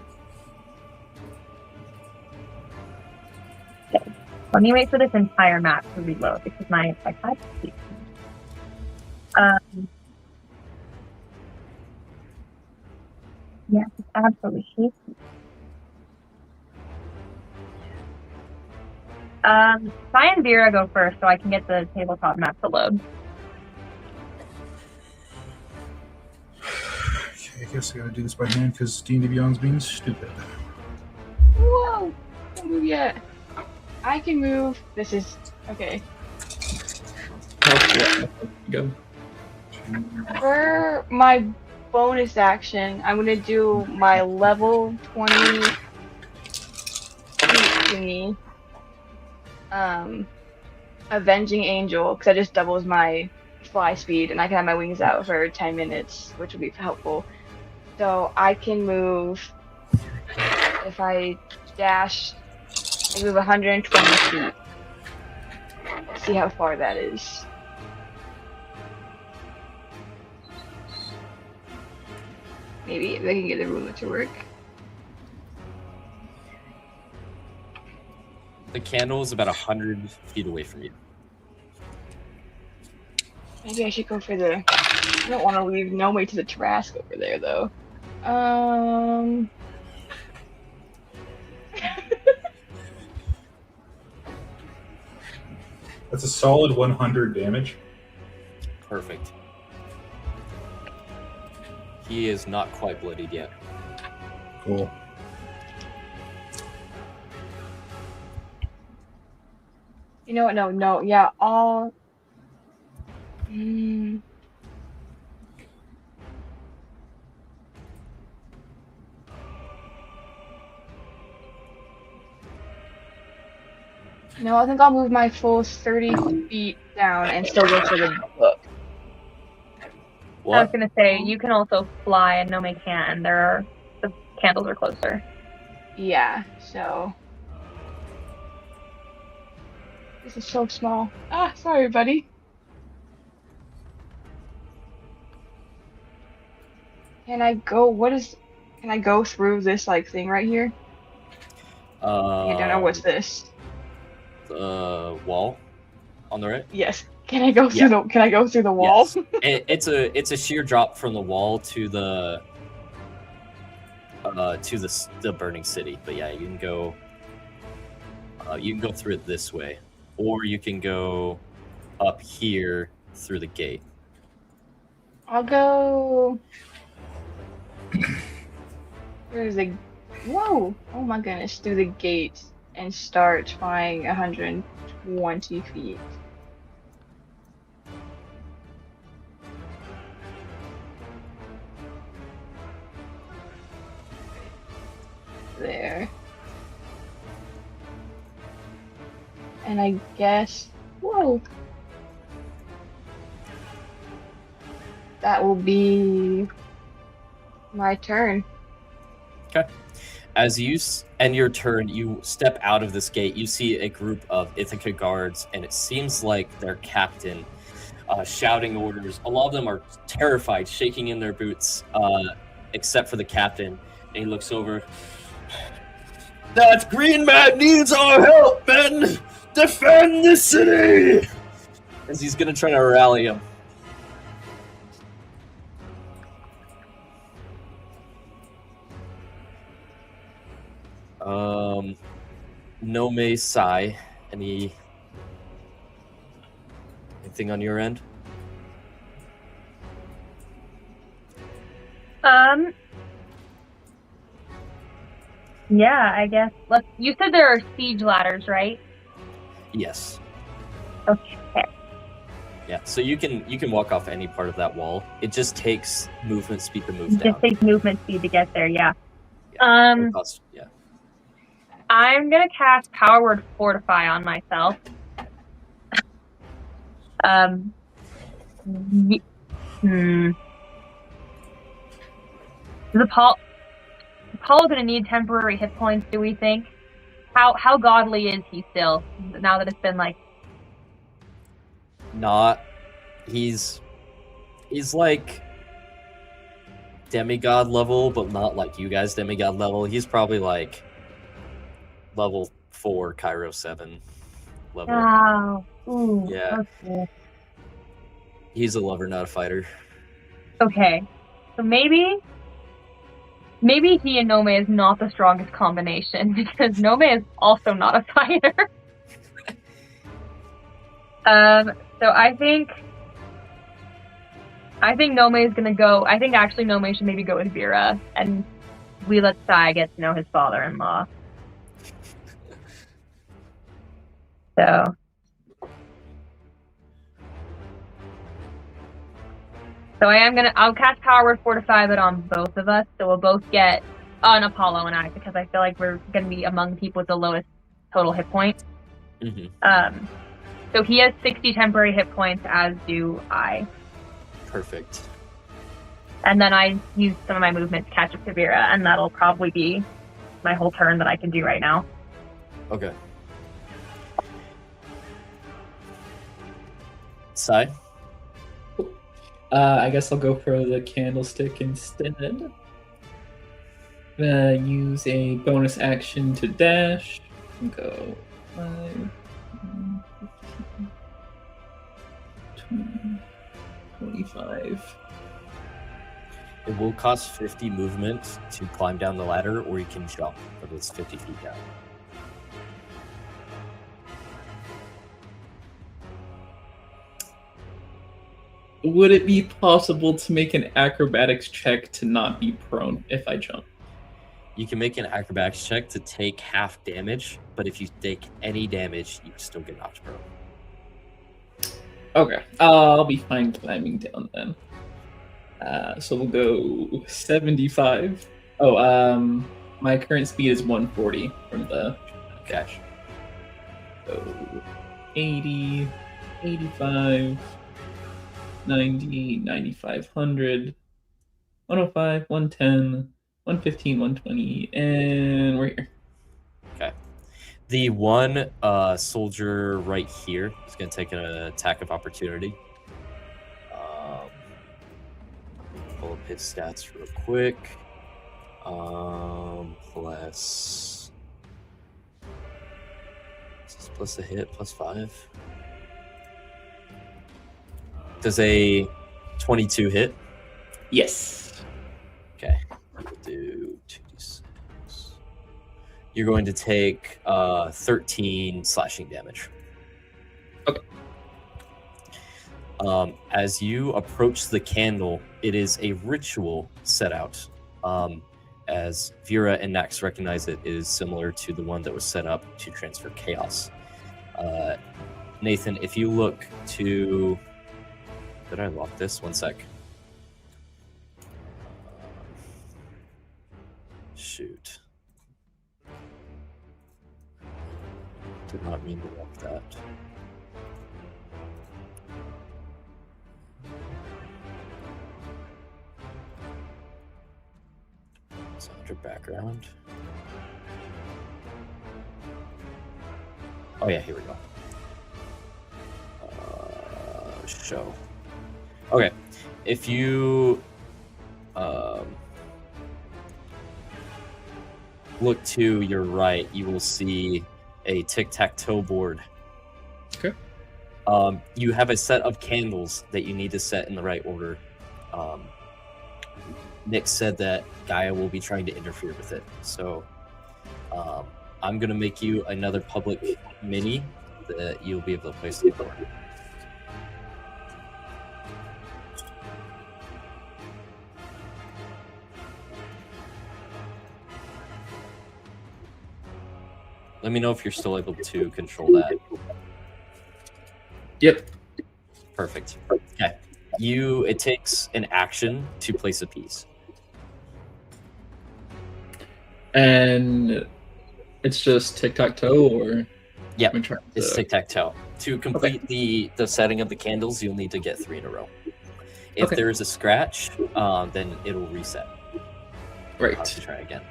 Okay. Let me wait for this entire map to reload because my iPad is yeah, it's absolutely hates me. Sai and Veera go first so I can get the tabletop map to load. Okay, I guess I gotta do this by hand because D&D Beyond's being stupid. Whoa! Don't move yet. I can move. This is okay. Go. For my bonus action, I'm gonna do my level 20 thingy. Avenging Angel, because that just doubles my fly speed, and I can have my wings out for 10 minutes, which will be helpful. So I can move, if I dash, I move 120 feet. Let's see how far that is. Maybe if I can get the ruler to work. The candle is about 100 feet away from you. Maybe I should go for the... I don't want to leave Nomei to the Trask over there, though. That's a solid 100 damage. Perfect. He is not quite bloodied yet. Cool. You know what? No. Yeah, all... No, I think I'll move my full 30 feet down and still go for the book. What? I was gonna say you can also fly and Nomei can. The candles are closer. Yeah, so... This is so small. Ah, sorry, buddy. Can I go, can I go through this, like, thing right here? I don't know what's this. The wall on the right? Yes. Can I go through can I go through the wall? Yes. It's a sheer drop from the wall to the burning city. But yeah, you can go through it this way. Or you can go up here through the gate. I'll go... Where's the... Whoa! Oh my goodness, through the gate and start flying 120 feet. There. And I guess... Whoa! That will be... my turn. Okay. As you end your turn, you step out of this gate. You see a group of Ithaca guards, and it seems like their captain shouting orders. A lot of them are terrified, shaking in their boots, except for the captain. And he looks over. That green man needs our help, men! Defend the city! As he's going to try to rally him. Nomei, Sai, anything on your end? Yeah, I guess. You said there are siege ladders, right? Yes. Okay. Yeah, so you can walk off any part of that wall. It just takes movement speed to move It down. just takes movement speed to get there. Yeah. Yeah. I'm gonna cast Power Word Fortify on myself. Is Apollo gonna need temporary hit points? Do we think? How godly is he still? Now that it's been like. Not. He's like demigod level, but not like you guys demigod level. He's probably like level 4 Kairos 7 level. Wow. Ooh, Yeah. Okay. He's a lover, not a fighter. Okay. So maybe he and Nomei is not the strongest combination because Nomei is also not a fighter. So I think Nomei is gonna go. I think actually Nomei should maybe go with Veera, and we let Sai get to know his father-in-law. So I'll cast Power Word Fortify, but on both of us, so we'll both get on Apollo and I, because I feel like we're gonna be among people with the lowest total hit points. Mm-hmm. So he has 60 temporary hit points, as do I. Perfect. And then I use some of my movement to catch up to Veera, and that'll probably be my whole turn that I can do right now. Okay. Sai? I guess I'll go for the candlestick instead. Use a bonus action to dash. Go 5, 15, 20, 25. It will cost 50 movement to climb down the ladder, or you can jump, but it's 50 feet down. Would it be possible to make an acrobatics check to not be prone if I jump? You can make an acrobatics check to take half damage, but if you take any damage, you still get knocked prone. Okay, I'll be fine climbing down then. So we'll go 75. Oh, my current speed is 140 from the cash. So 80, 85, 90, 9500, 105, 110, 115, 120, and we're here. Okay. The one soldier right here is going to take an attack of opportunity. Pull up his stats real quick. Plus a hit, +5. Does a 22 hit? Yes. Okay. We'll do 2d6. You're going to take 13 slashing damage. Okay. As you approach the candle, it is a ritual set out. As Veera and Nax recognize it is similar to the one that was set up to transfer chaos. Nathan, if you look to... Did I lock this? One sec. Shoot. Did not mean to lock that. It's under background. Oh yeah, here we go. Show. Okay, if you look to your right, you will see a tic-tac-toe board. Okay. You have a set of candles that you need to set in the right order. Nick said that Gaia will be trying to interfere with it, so I'm going to make you another public mini that you'll be able to place the board. Let me know if you're still able to control that. Yep. Perfect. Okay. It takes an action to place a piece. And it's just tic-tac-toe, or? Yeah, it's tic-tac-toe. To complete the setting of the candles, you'll need to get 3 in a row. If there is a scratch, then it'll reset. Right. I'll have to try again.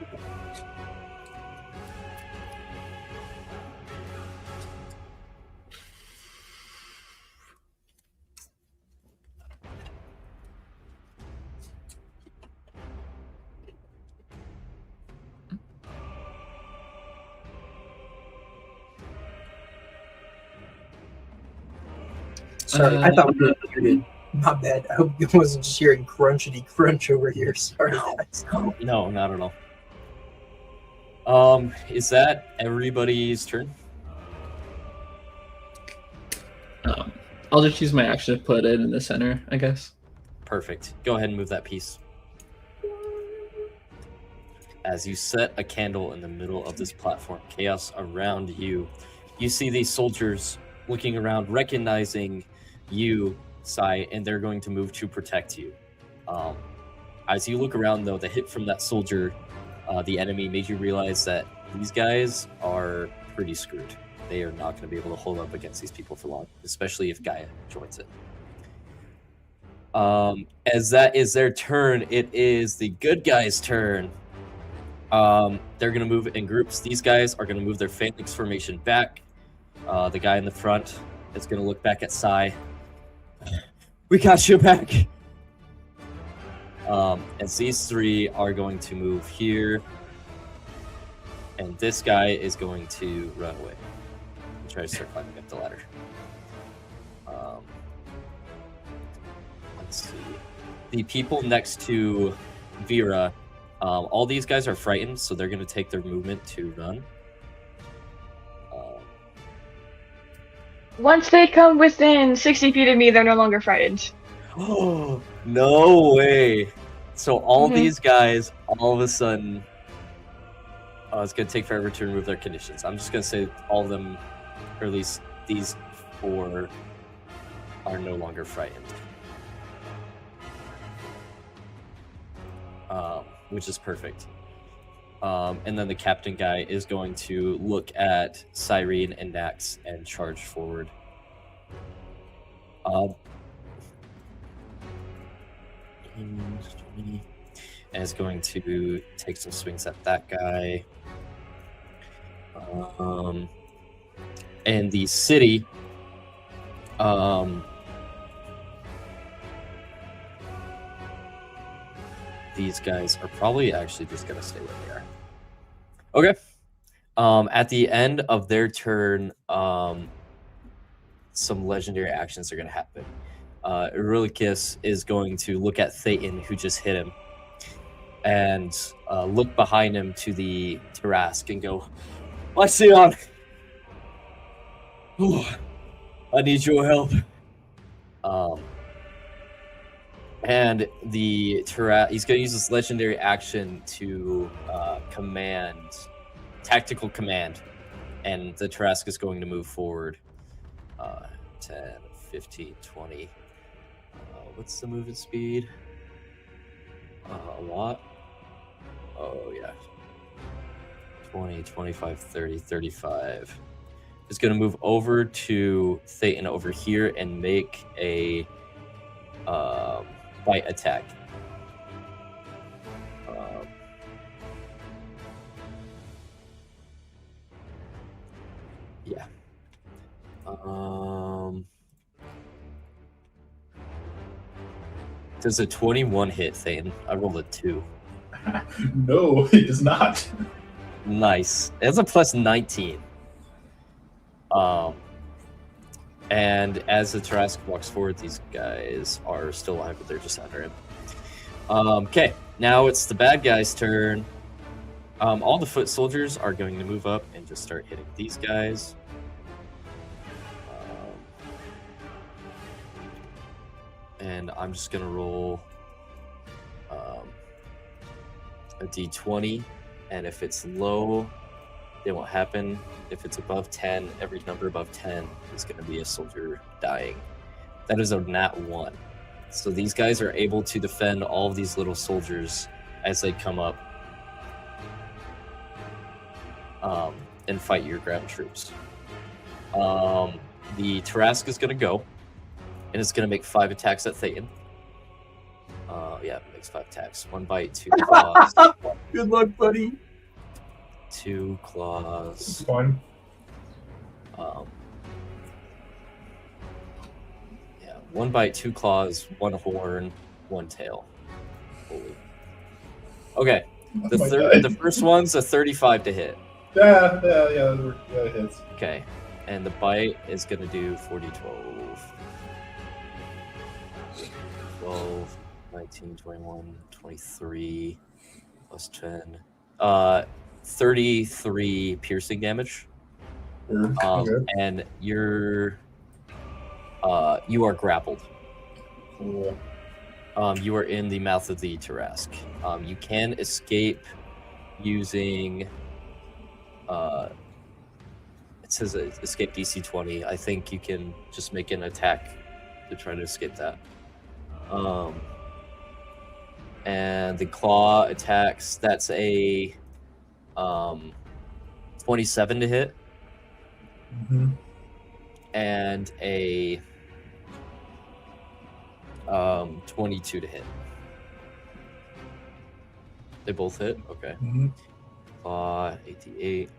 Sorry, I thought we were muted. My bad. I hope you wasn't just hearing crunchity crunch over here. Sorry, guys. No, not at all. Is that everybody's turn? I'll just use my action to put it in the center, I guess. Perfect. Go ahead and move that piece. As you set a candle in the middle of this platform, chaos around you, you see these soldiers looking around, recognizing you, Sai, and they're going to move to protect you. As you look around, though, the hit from that soldier, the enemy, made you realize that these guys are pretty screwed. They are not going to be able to hold up against these people for long, especially if Gaia joins it. As that is their turn, it is the good guys' turn. They're going to move in groups. These guys are going to move their phalanx formation back. The guy in the front is going to look back at Sai. We got you back. As these 3 are going to move here. And this guy is going to run away and try to start climbing up the ladder. Let's see. The people next to Veera, all these guys are frightened, so they're going to take their movement to run. Once they come within 60 feet of me, they're no longer frightened. Oh, no way. So all these guys, all of a sudden, it's going to take forever to remove their conditions. I'm just going to say all of them, or at least these 4, are no longer frightened. Which is perfect. And then the captain guy is going to look at Syrene and Nax and charge forward. And is going to take some swings at that guy. And the city, these guys are probably actually just going to stay where they are. Okay. At the end of their turn, some legendary actions are going to happen. Irulikis is going to look at Thayton, who just hit him, and look behind him to the Tarask and go, Lycion! I need your help. And the he's going to use this legendary action to tactical command, and the Tarask is going to move forward 10, 15, 20. What's the movement speed? A lot. Oh, yeah. 20, 25, 30, 35. Is going to move over to Thayton over here and make a bite attack. Yeah. Does a 21 hit, Thayton? I rolled a 2. No, it does not. Nice. It's a plus 19. And as the Tarask walks forward, these guys are still alive, but they're just under him. Okay, now it's the bad guy's turn. All the foot soldiers are going to move up and just start hitting these guys. And I'm just going to roll a d20, and if it's low, it won't happen. If it's above 10, every number above 10 is going to be a soldier dying. That is a nat 1. So these guys are able to defend all of these little soldiers as they come up and fight your ground troops. The Tarrasque is going to go, and it's going to make 5 attacks at Thayton. Yeah, it makes 5 attacks. 1 bite, 2 claws. Good luck, buddy. 2 claws. It's fine. Yeah, 1 bite, 2 claws, 1 horn, 1 tail. Holy. Okay, the first one's a 35 to hit. Yeah, it hits. Okay, and the bite is going to do 40, 12. 12, 19, 21, 23, plus 10. 33 piercing damage. And you are grappled. Cool. You are in the mouth of the Tarrasque. You can escape using... it says escape DC 20. I think you can just make an attack to try to escape that. And the claw attacks, that's a 27 to hit. Mm-hmm. And a 22 to hit. They both hit? Okay. Mm-hmm. Claw, 88.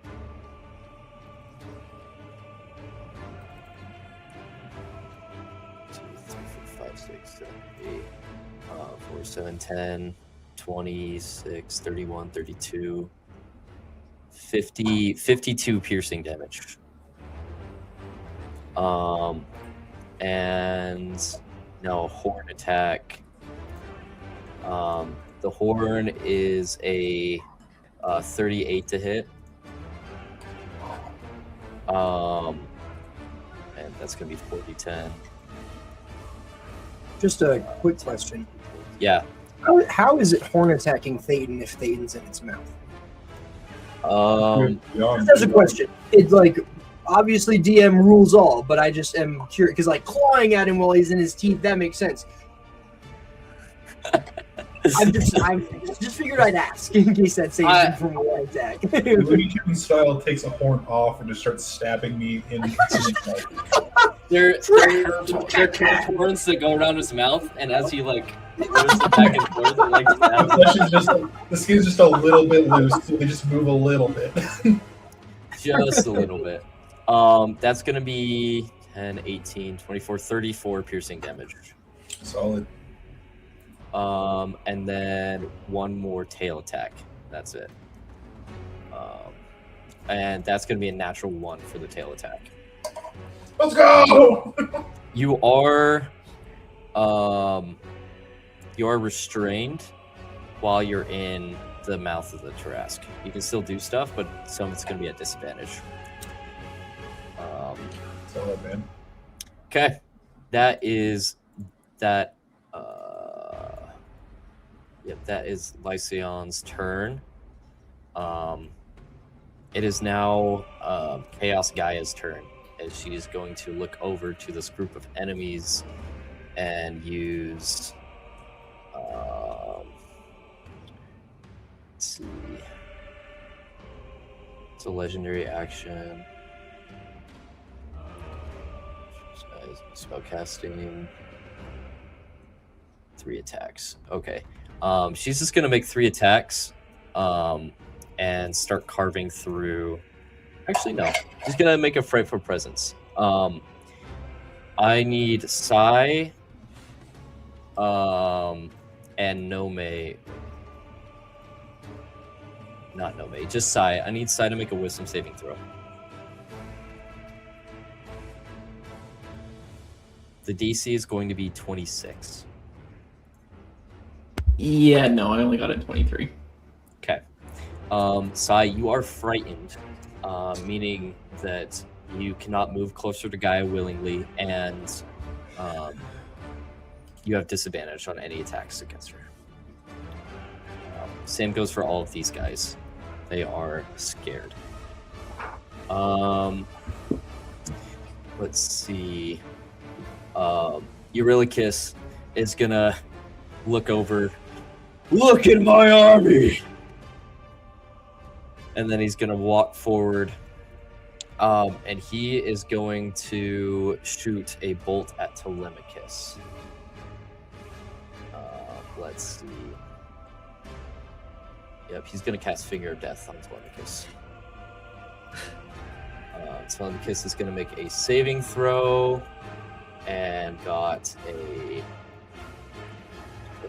Two, 3, 4, 5, 6, 7, 8, 4, 7, 10, 26, 31, 32, 50, 52 piercing damage. And no, horn attack. The horn is a 38 to hit. And that's gonna be 40-10. Just a quick question. Yeah. How is it horn attacking Thayton if Thayton's in its mouth? That's a question. It's like, obviously DM rules all, but I just am curious because like clawing at him while he's in his teeth, that makes sense. I just figured I'd ask in case that saves him from one attack. Lineage style takes a horn off and just starts stabbing me in the They're horns that go around his mouth, and as he like moves back and forth, it like stabs. The skin's just a little bit loose, so they just move a little bit. Just a little bit. That's gonna be 10, 18, 24, 34 piercing damage. Solid. And then 1 more tail attack. That's it. And that's gonna be a natural 1 for the tail attack. Let's go! You are restrained while you're in the mouth of the Tarrasque. You can still do stuff, but some it's gonna be at disadvantage. Solid, man. Okay, that is that. Yep, that is Lycion's turn. It is now Chaos Gaia's turn, as she is going to look over to this group of enemies and use. Let's see. It's a legendary action. Spellcasting. 3 attacks. Okay. She's just gonna make 3 attacks, and start carving through. Actually, no. She's gonna make a frightful presence. I need Sai, and Nomei. Not Nomei, just Sai. I need Sai to make a wisdom saving throw. The DC is going to be 26. Yeah, no, I only got it 23. Okay. Sai, you are frightened, meaning that you cannot move closer to Gaia willingly, and you have disadvantage on any attacks against her. Same goes for all of these guys. They are scared. Let's see. Eurylochus is gonna look over. Look at my army! And then he's gonna walk forward. And he is going to shoot a bolt at Telemachus. Let's see. Yep, he's going to cast Finger of Death on Telemachus. Telemachus is going to make a saving throw and got a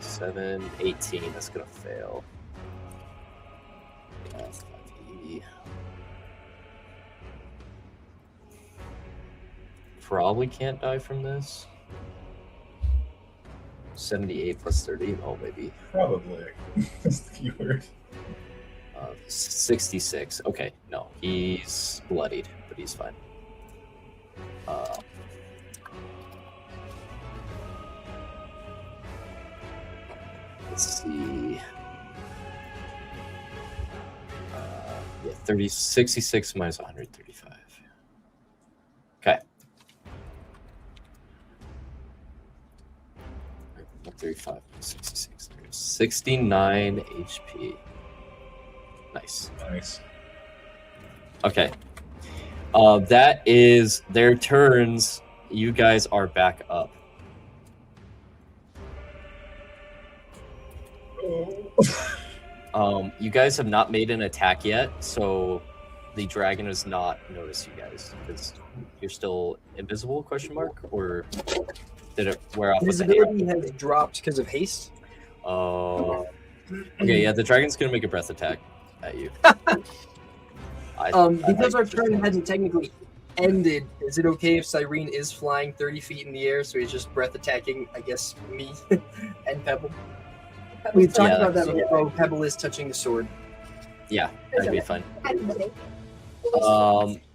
7, 18. That's going to fail. Probably can't die from this. 78 plus 30. Oh, maybe. Probably. That's the keyword. 66. Okay, no, he's bloodied, but he's fine. Let's see. Yeah, 66 minus 135. Okay. 35 plus 66. 69 HP. Nice. Nice. Okay. That is their turns. You guys are back up. You guys have not made an attack yet, so the dragon has not noticed you guys because you're still invisible? Question mark, or did it wear off? Visibility has dropped because of haste. Oh. Okay, yeah, the dragon's gonna make a breath attack at you. Because our turn hasn't technically ended, is it okay if Syrene is flying 30 feet in the air, so he's just breath attacking, I guess, me and Pebble? We've talked about that before. Pebble is touching the sword. Yeah, that'd be fine.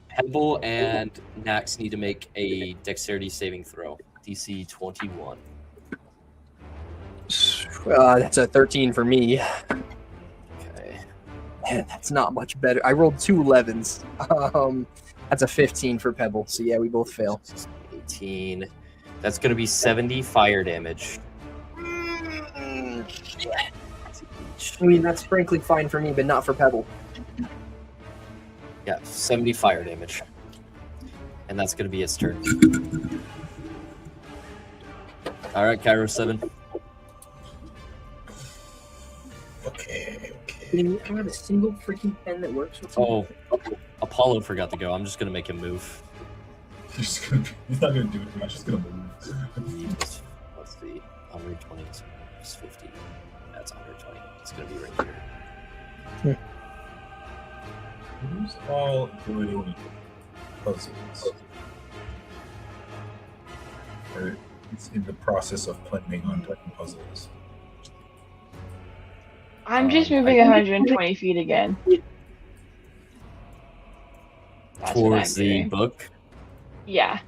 Pebble and Nax need to make a dexterity saving throw. DC 21. That's a 13 for me. Okay. Man, that's not much better. I rolled 2 11s. That's a 15 for Pebble. So yeah, we both fail. 18. That's going to be 70 fire damage. Yeah. I mean, that's frankly fine for me, but not for Pebble. Yeah, 70 fire damage. And that's going to be its turn. All right, Kairos 7. Okay. Can I have a single freaking pen that works with Oh, Apollo forgot to go. I'm just going to make him move. He's not going to do it. He's just going to move. Let's see. 120 is 50. That's 120. It's going to be right here. Who's all doing puzzles? Or it's in the process of planning on doing puzzles. I'm just moving 120 feet again. That's towards the book? Yeah.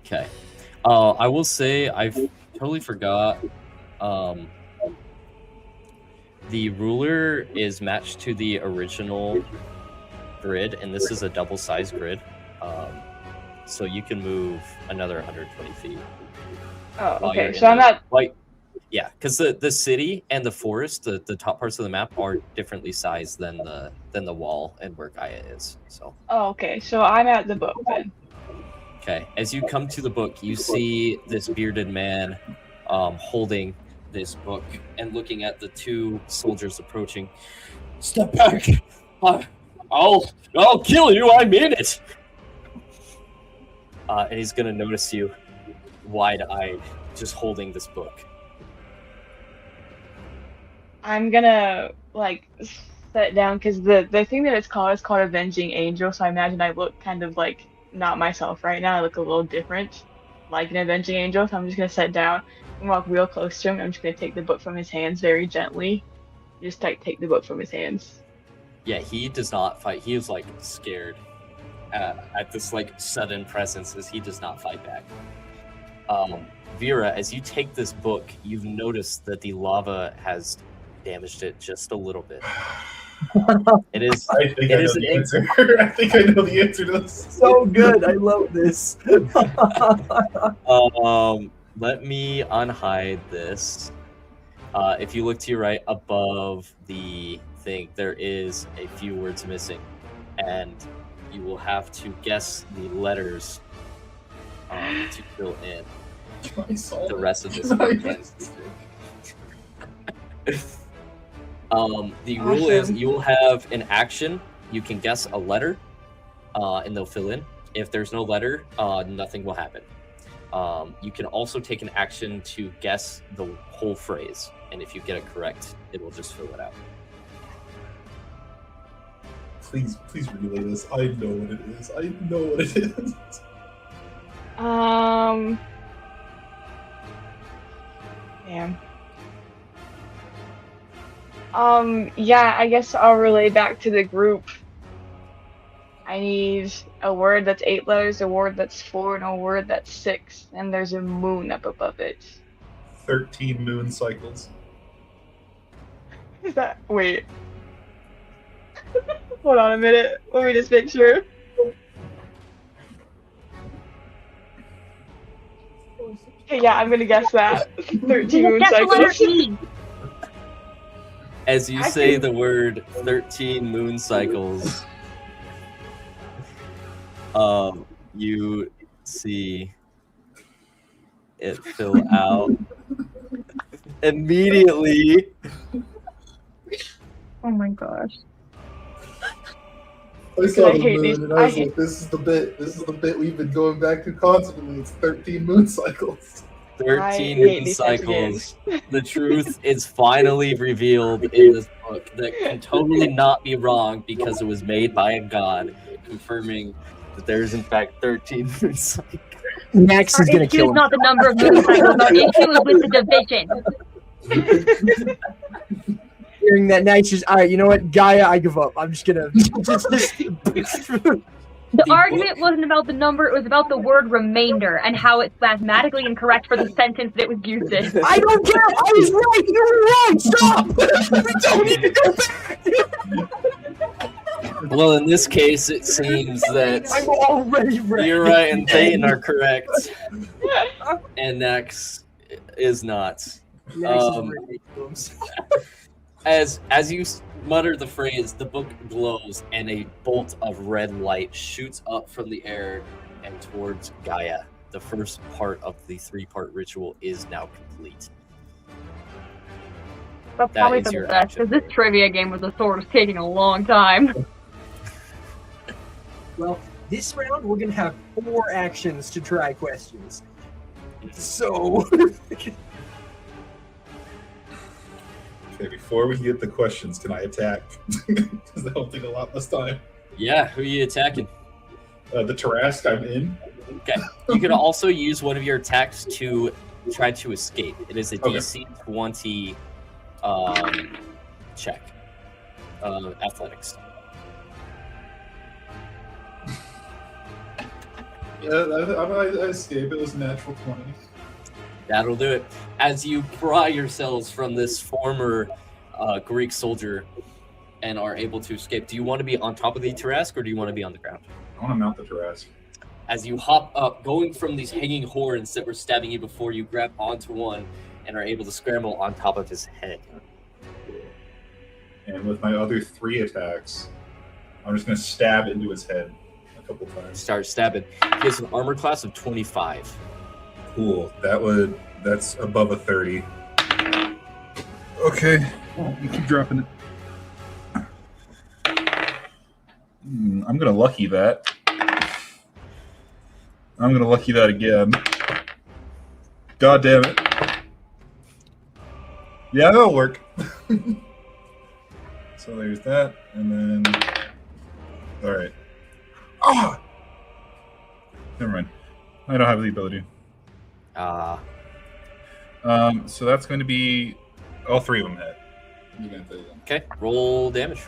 Okay. I will say I've totally forgot. The ruler is matched to the original grid, and this is a double-sized grid. So you can move another 120 feet. Oh, okay. So I'm not... Yeah, because the city and the forest, the top parts of the map are differently sized than the wall and where Gaia is. So. Oh, okay. So I'm at the book then. Okay. As you come to the book, you see this bearded man holding this book and looking at the two soldiers approaching. Step back! I'll kill you. I'm in it. And he's gonna notice you, wide-eyed, just holding this book. I'm gonna set down because the thing that it's called is called Avenging Angel. So I imagine I look kind of like not myself right now. I look a little different, like an Avenging Angel. So I'm just gonna sit down and walk real close to him. I'm just gonna take the book from his hands very gently. Just take the book from his hands. Yeah, he does not fight. He is scared at this sudden presence, as he does not fight back. Veera, as you take this book, you've noticed that the lava has damaged it just a little bit. It is. I think It I know is the an answer. I think I know the answer to this. So good. I love this. Let me unhide this. If you look to your right above the thing, there is a few words missing, and you will have to guess the letters to fill in the rest of this. The rule is you will have an action. You can guess a letter, and they'll fill in. If there's no letter, nothing will happen. You can also take an action to guess the whole phrase, and if you get it correct, it will just fill it out. Please relay this. I know what it is. I know what it is. Damn. Yeah, I guess I'll relay back to the group. I need a word that's 8 letters, a word that's 4, and a word that's 6, and there's a moon up above it. 13 moon cycles. Is that... Wait. Hold on a minute. Let me just make sure. Okay, yeah, I'm gonna guess that. 13 moon Guess the letter cycles. E. As you say the word 13 moon cycles, you see it fill out immediately. Oh my gosh. I saw I the hate moon these- and I I was hate- like, this is the bit. This is the bit we've been going back to constantly. It's 13 moon cycles. 13 hate moon these types of cycles. The truth is finally revealed in this book that can totally not be wrong because it was made by a god, confirming that there's in fact 13 moon cycles. Max Our is gonna issue kill is him. not the number of moon cycles. Our issue is with the division. Hearing that, Max just, all right, you know what, Gaia, I give up. I'm just gonna. The argument wasn't about the number, it was about the word remainder and how it's mathematically incorrect for the sentence that it was used in. I don't care. I was right. You were wrong. Stop. We don't need to go back. Well, in this case, it seems that I'm already right. you're right and Thayton are correct, and Nex is not. Max is ridiculous. As you mutter the phrase, the book glows and a bolt of red light shoots up from the air and towards Gaia. The first part of the 3-part ritual is now complete. That's That probably is for the your best, action. because this trivia game with the sword is taking a long time. Well, this round we're gonna have 4 actions to try questions. So. Okay, before we get the questions, can I attack? Because that'll take a lot less time. Yeah, who are you attacking? The Tarrasque I'm in. Okay. You can also use one of your attacks to try to escape. It is a Okay. DC 20 check. Athletics. Yeah, I escape. It was a natural 20. That'll do it. As you pry yourselves from this former Greek soldier and are able to escape, do you want to be on top of the Tarrasque or do you want to be on the ground? I want to mount the Tarrasque. As you hop up, going from these hanging horns that were stabbing you before, you grab onto one and are able to scramble on top of his head. And with my other 3 attacks, I'm just going to stab into his head a couple times. Start stabbing. He has an armor class of 25. Cool. That's above a 30. Okay. You keep dropping it. I'm going to lucky that. I'm going to lucky that again. God damn it. Yeah, that'll work. So there's that, and then... Alright. Ah! Never mind. I don't have the ability. So that's going to be... All 3 of them hit. I'm going to tell you that. Okay, roll damage.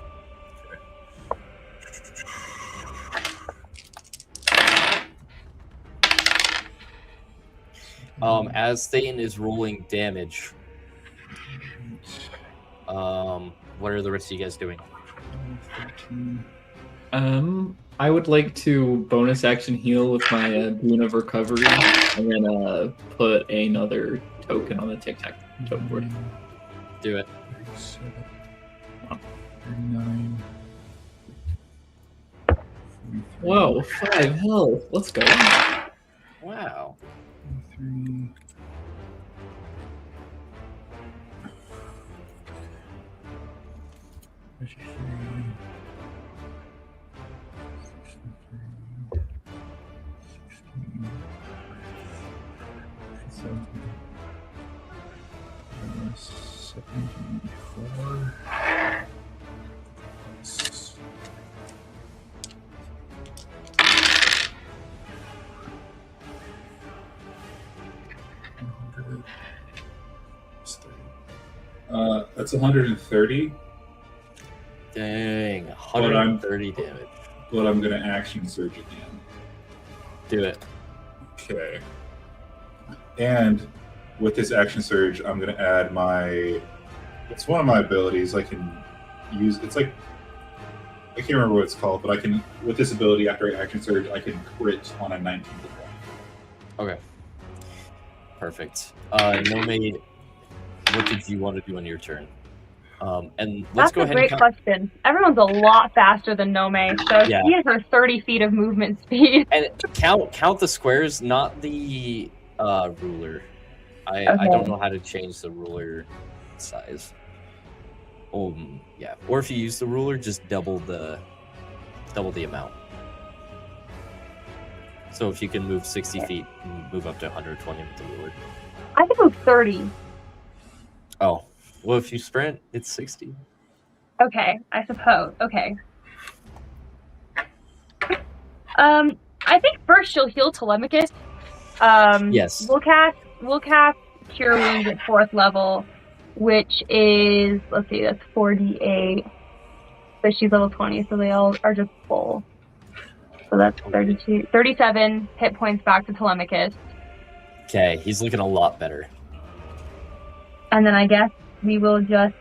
As Thayton is rolling damage, what are the rest of you guys doing? 13. I would like to bonus action heal with my Boon of Recovery, and then put another token on the tic-tac-toe board. Do it. 37, 39. Whoa, 5 health. Let's go. Wow. 43. That's 130. Dang, 130 damage. But I'm gonna action surge again. Do it. Okay. And with this action surge, I'm gonna add my. It's one of my abilities. I can use. It's like I can't remember what it's called, but I can with this ability after I action surge, I can crit on a 19 to 1. Okay. Perfect. Nomei, what did you want to do on your turn? And let's go ahead. That's a great question. Everyone's a lot faster than Nomei, so Yeah. he has her 30 feet of movement speed. And count the squares, not the ruler. I don't know how to change the ruler size. Yeah. Or if you use the ruler, just double the amount. So if you can move 60 feet, move up to 120 with the ruler. I can move 30. Oh. Well, if you sprint, it's 60. Okay, I suppose. Okay. I think first she'll heal Telemachus. Yes. We'll cast Cure Wounds at 4th level, which is, let's see, that's 4d8. But she's level 20, so they all are just full. So that's 37 hit points back to Telemachus. Okay, he's looking a lot better. And then I guess we will just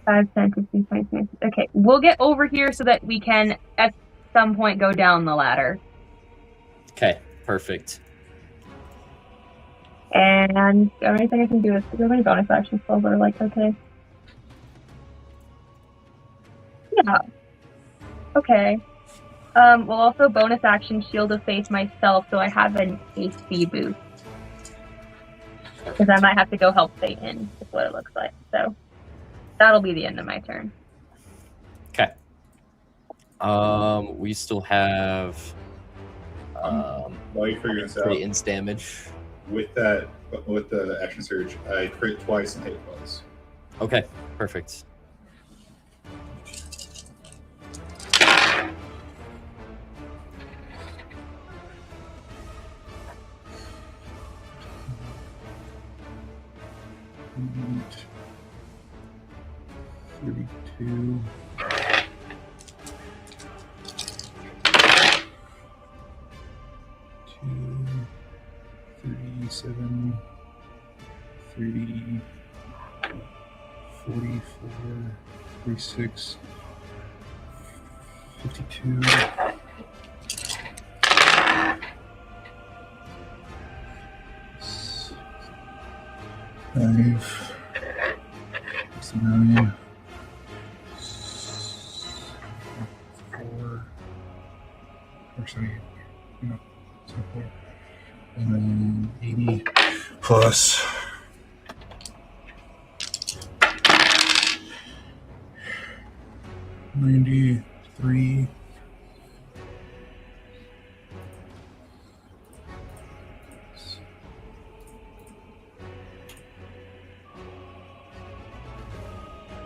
5, 10, 15, 20, 20. Okay, we'll get over here so that we can at some point go down the ladder. Okay, perfect. And the only thing I can do is, there any bonus action spells that are like, okay. Yeah. Okay. We'll also bonus action Shield of Faith myself, so I have an HP boost. Because I might have to go help Thayton, is what it looks like. So that'll be the end of my turn. Okay. We still have While you're figuring this out, Thayton's damage. with the action surge, I crit twice and hit twice. Okay, perfect. And 32. 37, 30, 44, 46, 52. 5, 9, 4, or sorry, no, it's not 4. And then 80 plus 93.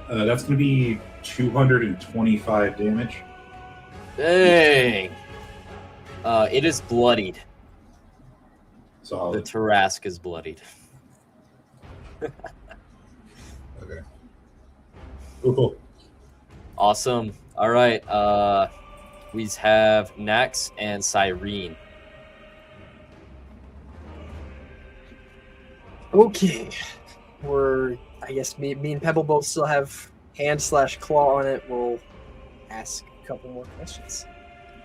That's going to be 225 damage. Dang. It is bloodied. So The Tarask is bloodied. okay. Cool. Awesome. All right. We have Nax and Syrene. Okay. I guess me and Pebble both still have hand/claw on it. We'll ask a couple more questions.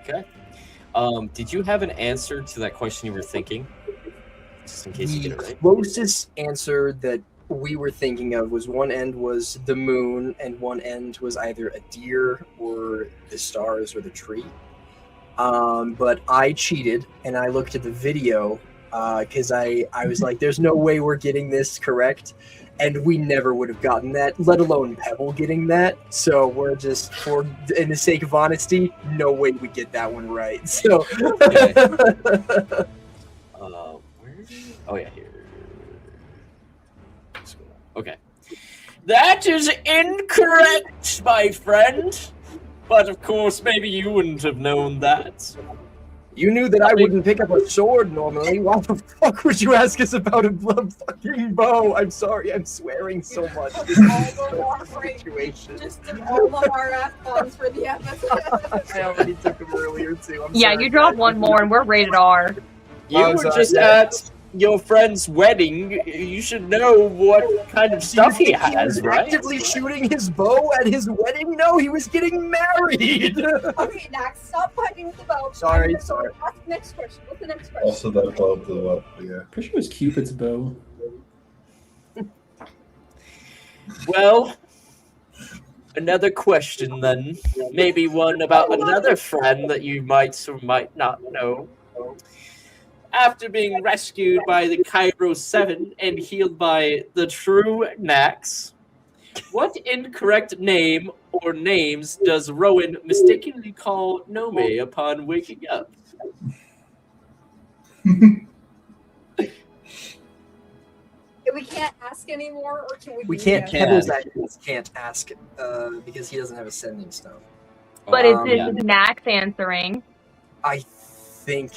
Okay. Did you have an answer to that question you were thinking? Just in case you The get it right. closest answer that we were thinking of was one end was the moon, and one end was either a deer or the stars or the tree. But I cheated, and I looked at the video because I was like, there's no way we're getting this correct. And we never would have gotten that, let alone Pebble getting that. So we're just, for in the sake of honesty, no way we get that one right. So, Okay. Where? Oh yeah, here. Okay. That is incorrect, my friend. But of course, maybe you wouldn't have known that. you knew that I wouldn't pick up a sword normally. Why the fuck would you ask us about a fucking bow? I'm sorry, I'm swearing so much. This is a situation. Just took all of our F-bombs for the episode. I already took them earlier too. I'm Yeah, sorry, you dropped guys. one more and we're rated R. You I'm were sorry, just yeah. at your friend's wedding. You should know what kind of stuff he has, right? Actively shooting his bow at his wedding? No, he was getting married. Okay, Nax, stop fighting with the bow. Sorry. Ask the next question. What's the next question? Also, that bow blew up. Yeah. Pretty sure it was Cupid's bow. Well, another question then. Maybe one about another friend that you might or might not know. After being rescued by the Kairos Seven and healed by the true Nax, what incorrect name or names does Rowan mistakenly call Nomei upon waking up? We can't ask anymore, or can we? We do can't. that? Pebbles actually can't ask because he doesn't have a sending stone. But it's yeah. Nax answering. I think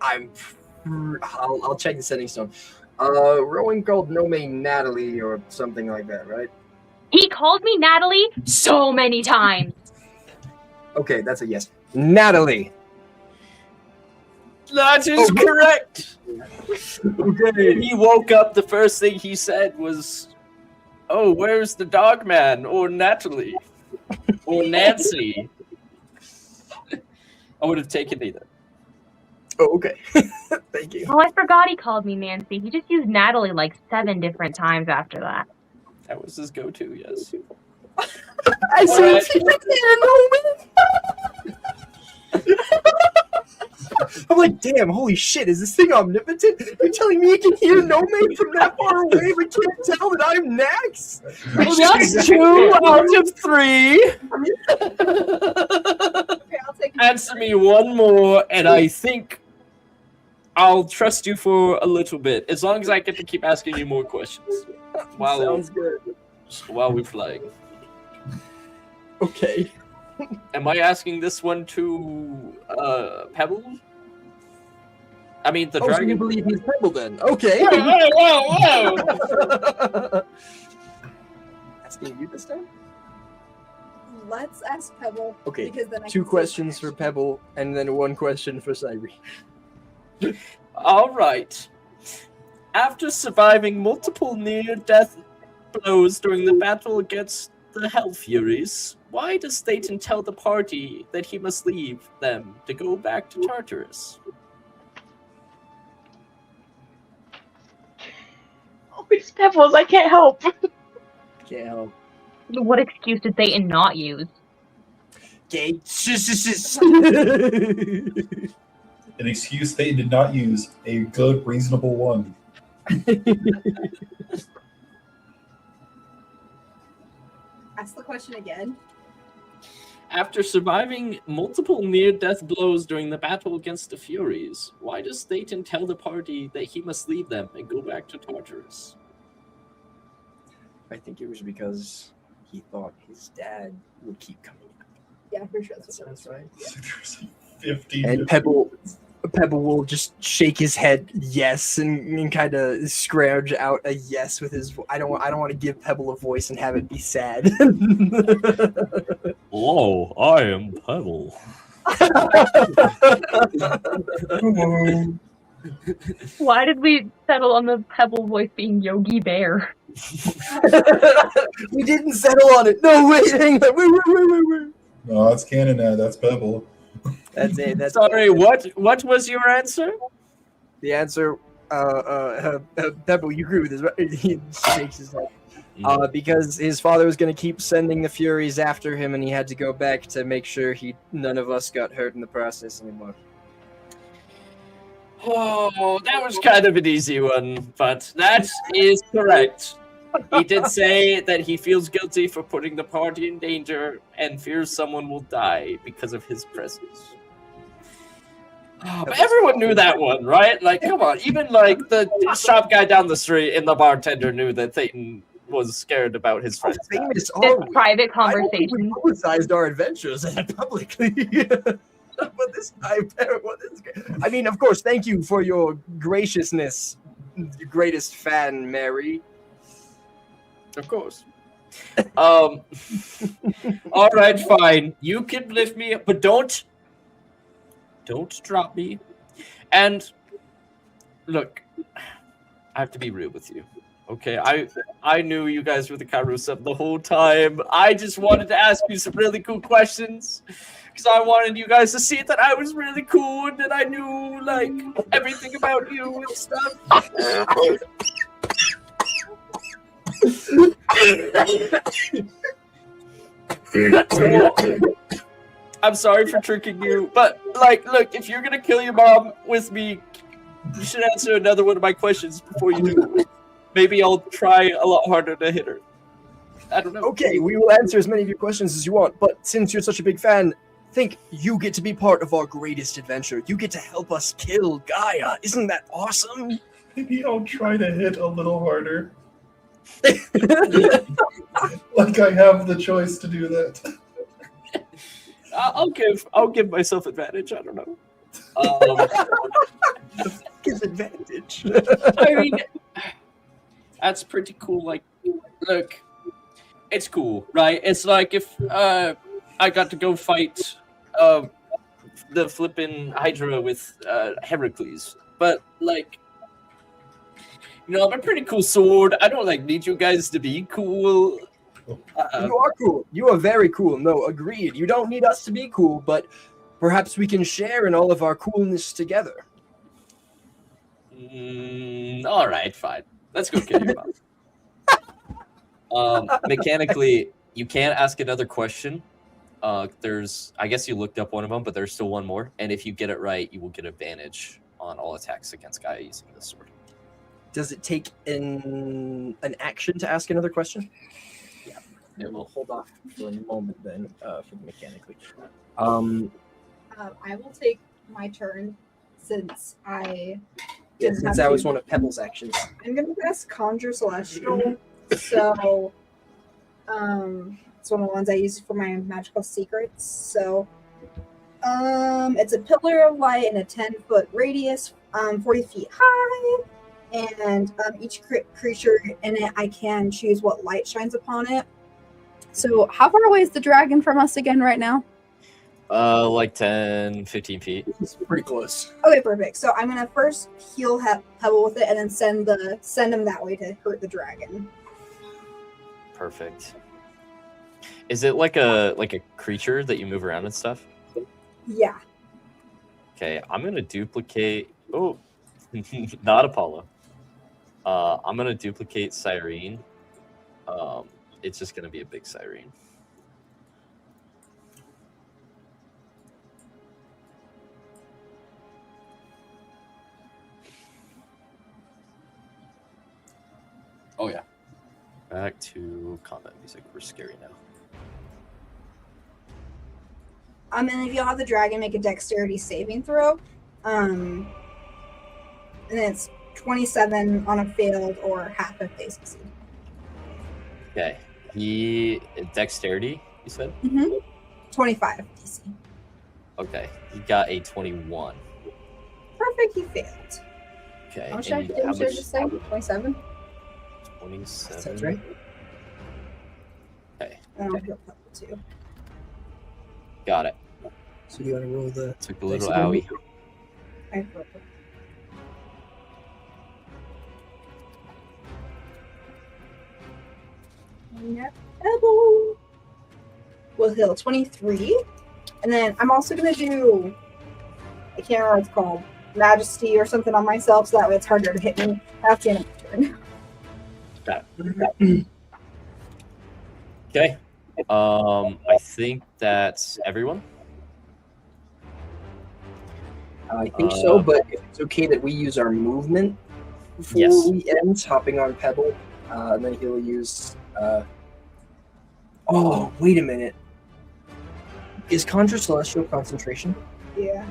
I'll check the sending stone. Rowan called Nomei Natalie or something like that, right? He called me Natalie so many times. Okay, that's a yes. Natalie. That is correct. Okay. When he woke up, the first thing he said was, "Oh, where's the dog man?" or Natalie, or Nancy. I would have taken either. Oh, okay. Thank you. Oh, I forgot he called me Nancy. He just used Natalie like 7 different times after that. That was his go-to, yes. I Alright. said I'm like, damn, holy shit, is this thing omnipotent? You're telling me you can hear Nomei from that far away but can't tell that I'm Nax? Well, that's 2 out of 3. Okay, I'll take it. Answer me one more, and I think I'll trust you for a little bit, as long as I get to keep asking you more questions Sounds good. while we're flying. Okay. Am I asking this one to Pebble? I mean, the Oh, so you dragon. believe he's Pebble then? Okay. Whoa! Asking you this time? Let's ask Pebble. Okay, Because then I 2 can say questions for next. Pebble, and then 1 question for Cyrene. All right. After surviving multiple near-death blows during the battle against the Hell Furies, why does Thayton tell the party that he must leave them to go back to Tartarus? Oh, it's Pebbles. I can't help. Can't help. What excuse did Thayton not use? Gay. An excuse they did not use. A good, reasonable one. Ask the question again. After surviving multiple near-death blows during the battle against the Furies, why does Thayton tell the party that he must leave them and go back to Tartarus? I think it was because he thought his dad would keep coming up. Yeah, I'm pretty sure That that's what sounds right. There's 50. And Pebble will just shake his head yes and kind of scrounge out a yes with his. I don't want to give Pebble a voice and have it be sad. Hello, I am Pebble. Why did we settle on the Pebble voice being Yogi Bear? We didn't settle on it. No, wait, hang on. Wait. No, that's canon now. That's Pebble. That's it. That's Sorry, what was your answer? the answer. Pebble, you agree with this, right? He shakes his head. Because his father was going to keep sending the Furies after him, and he had to go back to make sure none of us got hurt in the process anymore. Oh, that was kind of an easy one, but that is correct. He did say that he feels guilty for putting the party in danger and fears someone will die because of his presence. Oh, but everyone knew that one, right? Like, come on. Even, like, the shop guy down the street and the bartender knew that Thayton was scared about his friends. Famous This are we? private I don't think conversation. we publicized our adventures publicly. But this time, I mean, of course, thank you for your graciousness, greatest fan, Mary. Of course. All right, fine. You can lift me up, but don't drop me. And look, I have to be real with you. Okay, I knew you guys were the Kairos Seven the whole time. I just wanted to ask you some really cool questions because I wanted you guys to see that I was really cool and that I knew like everything about you and stuff. I'm sorry for tricking you, but like, look, if you're gonna kill your mom with me, you should answer another one of my questions before you do. Maybe I'll try a lot harder to hit her. I don't know. Okay, we will answer as many of your questions as you want, but since you're such a big fan, think you get to be part of our greatest adventure. You get to help us kill Gaia. Isn't that awesome? Maybe I'll try to hit a little harder. Like I have the choice to do that. I'll give myself advantage. I don't know. His advantage. I mean, that's pretty cool. Like, look, it's cool, right? It's like if I got to go fight the flippin' Hydra with Heracles, but like, you know, I'm a pretty cool sword. I don't like need you guys to be cool. You are cool. You are very cool. No, agreed. You don't need us to be cool, but perhaps we can share in all of our coolness together. All right, fine. Let's go kill your mom. Mechanically, you can't ask another question. I guess you looked up one of them, but there's still one more. And if you get it right, you will get advantage on all attacks against Gaia using this sword. Does it take an action to ask another question? Yeah. We'll hold off for a moment then for the mechanically. I will take my turn since I. Yeah, since that was one of Pebble's actions. I'm gonna cast Conjure Celestial. So, it's one of the ones I use for my magical secrets. So, it's a pillar of light in a 10-foot radius, 40 feet high, and each creature in it, I can choose what light shines upon it. So, how far away is the dragon from us again right now? Like 10, 15 feet. It's pretty close. Okay, perfect. So I'm gonna first heal Pebble with it, and then send him that way to hurt the dragon. Perfect. Is it like a creature that you move around and stuff? Yeah. Okay, I'm gonna duplicate. Oh, not Apollo. I'm gonna duplicate Syrene. It's just gonna be a big Syrene. Oh yeah. Back to combat music. We're scary now. And if you'll have the dragon make a dexterity saving throw, and it's 27 on a failed or half if they succeed. Okay. Dexterity, you said? 25 DC. Okay. He got a 21. Perfect, he failed. Okay. How much did I just say? 27? 27. Sounds right. Okay. And I'll heal Pebble too. Got it. So you want to roll the... Took a little owie. I Pebble. will heal 23. And then I'm also going to do, I can't remember what it's called, Majesty or something on myself, so that way it's harder to hit me after the next turn. Got it. Okay. I think that's everyone. I think so, but if it's okay that we use our movement before Yes. we end, hopping on Pebble, and then he'll use. Oh, wait a minute. Is Conjure Celestial concentration? Yeah.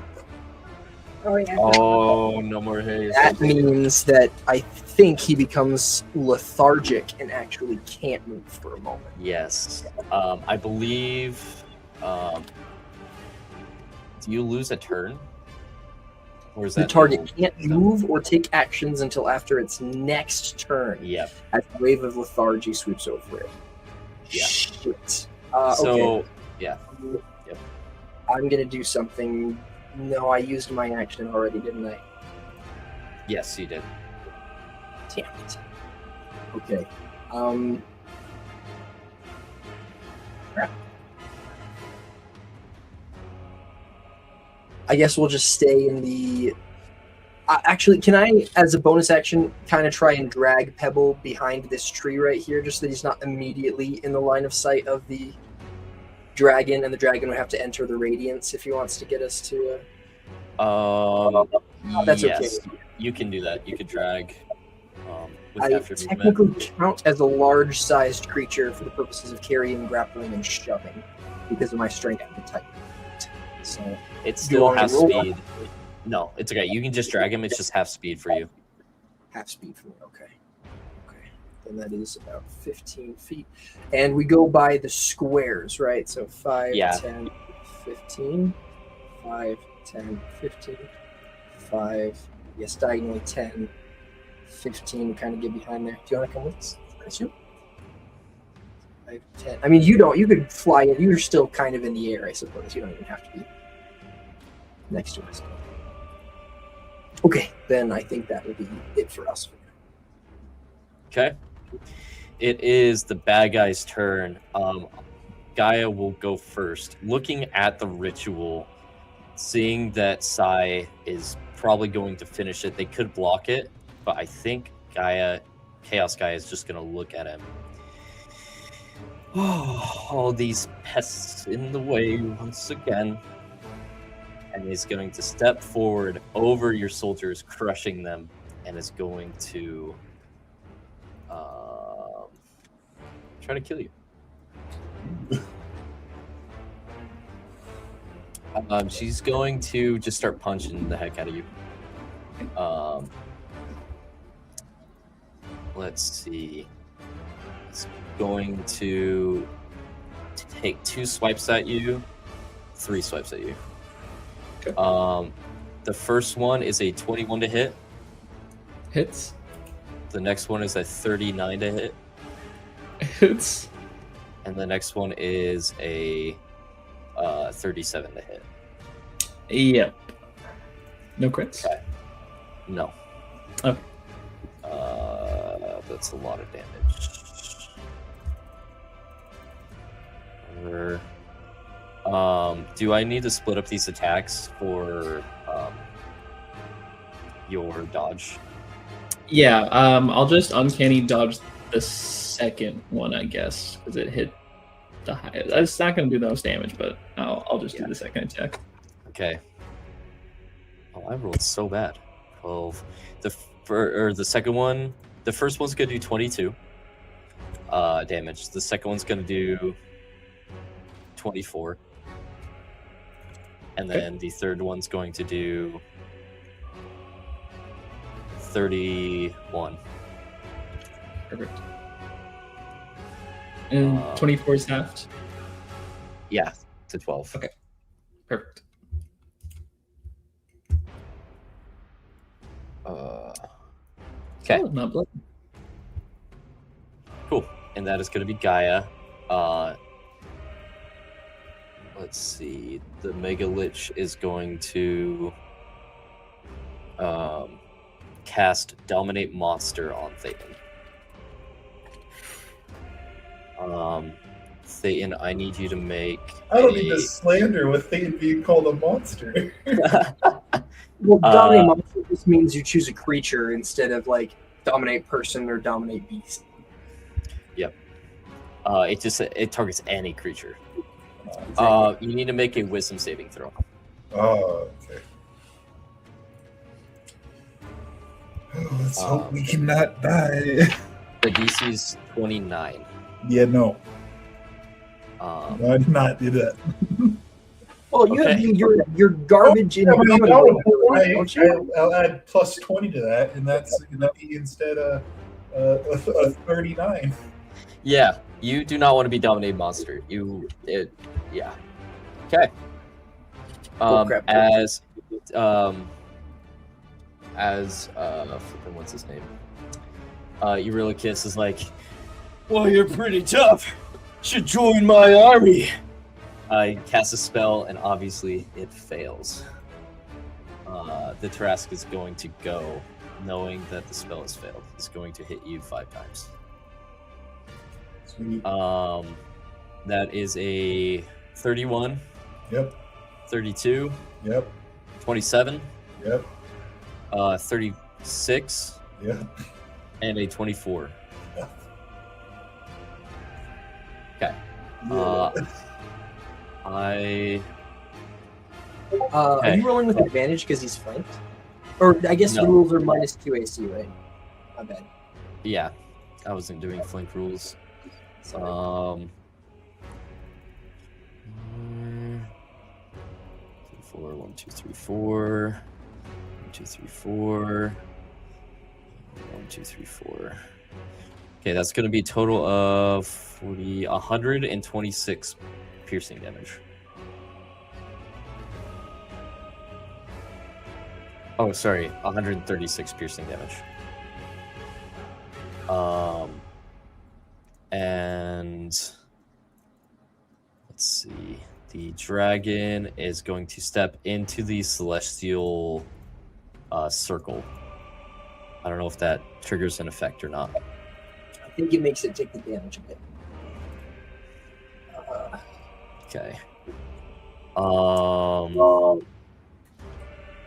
Oh, yeah. Oh, no more haste. That means that I think he becomes lethargic and actually can't move for a moment. Yes. I believe. Do you lose a turn? Or is The that target can't move or take actions until after its next turn. Yep. As a wave of lethargy sweeps over it. Yeah. Shit. So, Okay. yeah. Yep. I'm gonna do something. No, I used my action already, didn't I? Yes, you did. Damn it. Okay. Crap. I guess we'll just stay in the. Actually, can I, as a bonus action, kind of try and drag Pebble behind this tree right here, just so that he's not immediately in the line of sight of the dragon, and the dragon would have to enter the radiance if he wants to get us to. That's yes, okay. you can do that. You could drag. With I half your movement. technically count as a large-sized creature for the purposes of carrying, grappling, and shoving, because of my strength and type. So It you still want me has to roll? speed. No, it's okay. You can just drag him. It's just half speed for you. Half speed for me. Okay. Then that is about 15 feet. And we go by the squares, right? So 5, Yeah. 10, 15. 5, 10, 15. 5, yes, diagonally 10, 15. We kind of get behind there. Do you want to come with us, Christian? 5, 10. I mean, you don't. You could fly in. You're still kind of in the air, I suppose. You don't even have to be next to us. Okay, then I think that will be it for us. Okay. It is the bad guy's turn. Gaia will go first. Looking at the ritual, seeing that Sai is probably going to finish it, they could block it, but I think Chaos Gaia is just going to look at him. Oh, all these pests in the way once again. And he's going to step forward over your soldiers, crushing them, and is going to try to kill you. She's going to just start punching the heck out of you. Let's see. It's going to take 2 swipes at you, 3 swipes at you. Okay. The first one is a 21 to hit. Hits. The next one is a 39 to hit. Hits. And the next one is a 37 to hit. Yep. No crits? Okay. No. Okay. That's a lot of damage. Do I need to split up these attacks for your dodge? Yeah, I'll just uncanny dodge the second one, I guess, because it hit the highest. It's not going to do the most damage, but I'll just do the second attack. Okay. Oh, I rolled so bad. 12. The second one, the first one's going to do 22 damage. The second one's going to do 24. And then the third one's going to do 31. Perfect. And 24 is halved? Yeah, to 12. Okay. Perfect. Okay. Oh, not blood. Cool. And that is going to be Gaia. Let's see. The Mega Lich is going to cast Dominate Monster on Thayton. Thayton, I need you to make. I don't need to slander with Thayton being called a monster. Well, dominate monster just means you choose a creature instead of like dominate person or dominate beast. Yep. It targets any creature. You need to make a wisdom saving throw. Oh, okay. Let's hope we cannot die. The DC is 29. Yeah, no. I did not do that. Oh, you're garbage in I'll add plus 20 to that, and that's going to be instead of a 39. Yeah, you do not want to be dominated monster. Okay. What's his name? Eurylochus is like, well, you're pretty tough. Should join my army. He casts a spell, and obviously it fails. The Tarrasque is going to go, knowing that the spell has failed. It's going to hit you 5 times. Sweet. That is a 31. Yep. 32. Yep. 27. Yep. 36. Yep. And a 24. Yep. Okay. Are you rolling with advantage because he's flanked? Or I guess the rules are -2 AC, right? My bad. Yeah, I wasn't doing flank rules. 4, 1, 2, 3, 4. 1, 2, 3, 4. 1, 2, 3, 4. Okay, that's going to be a total of 126 piercing damage. Oh, sorry, 136 piercing damage. And let's see. The dragon is going to step into the celestial circle. I don't know if that triggers an effect or not. I think it makes it take the damage a bit. Okay.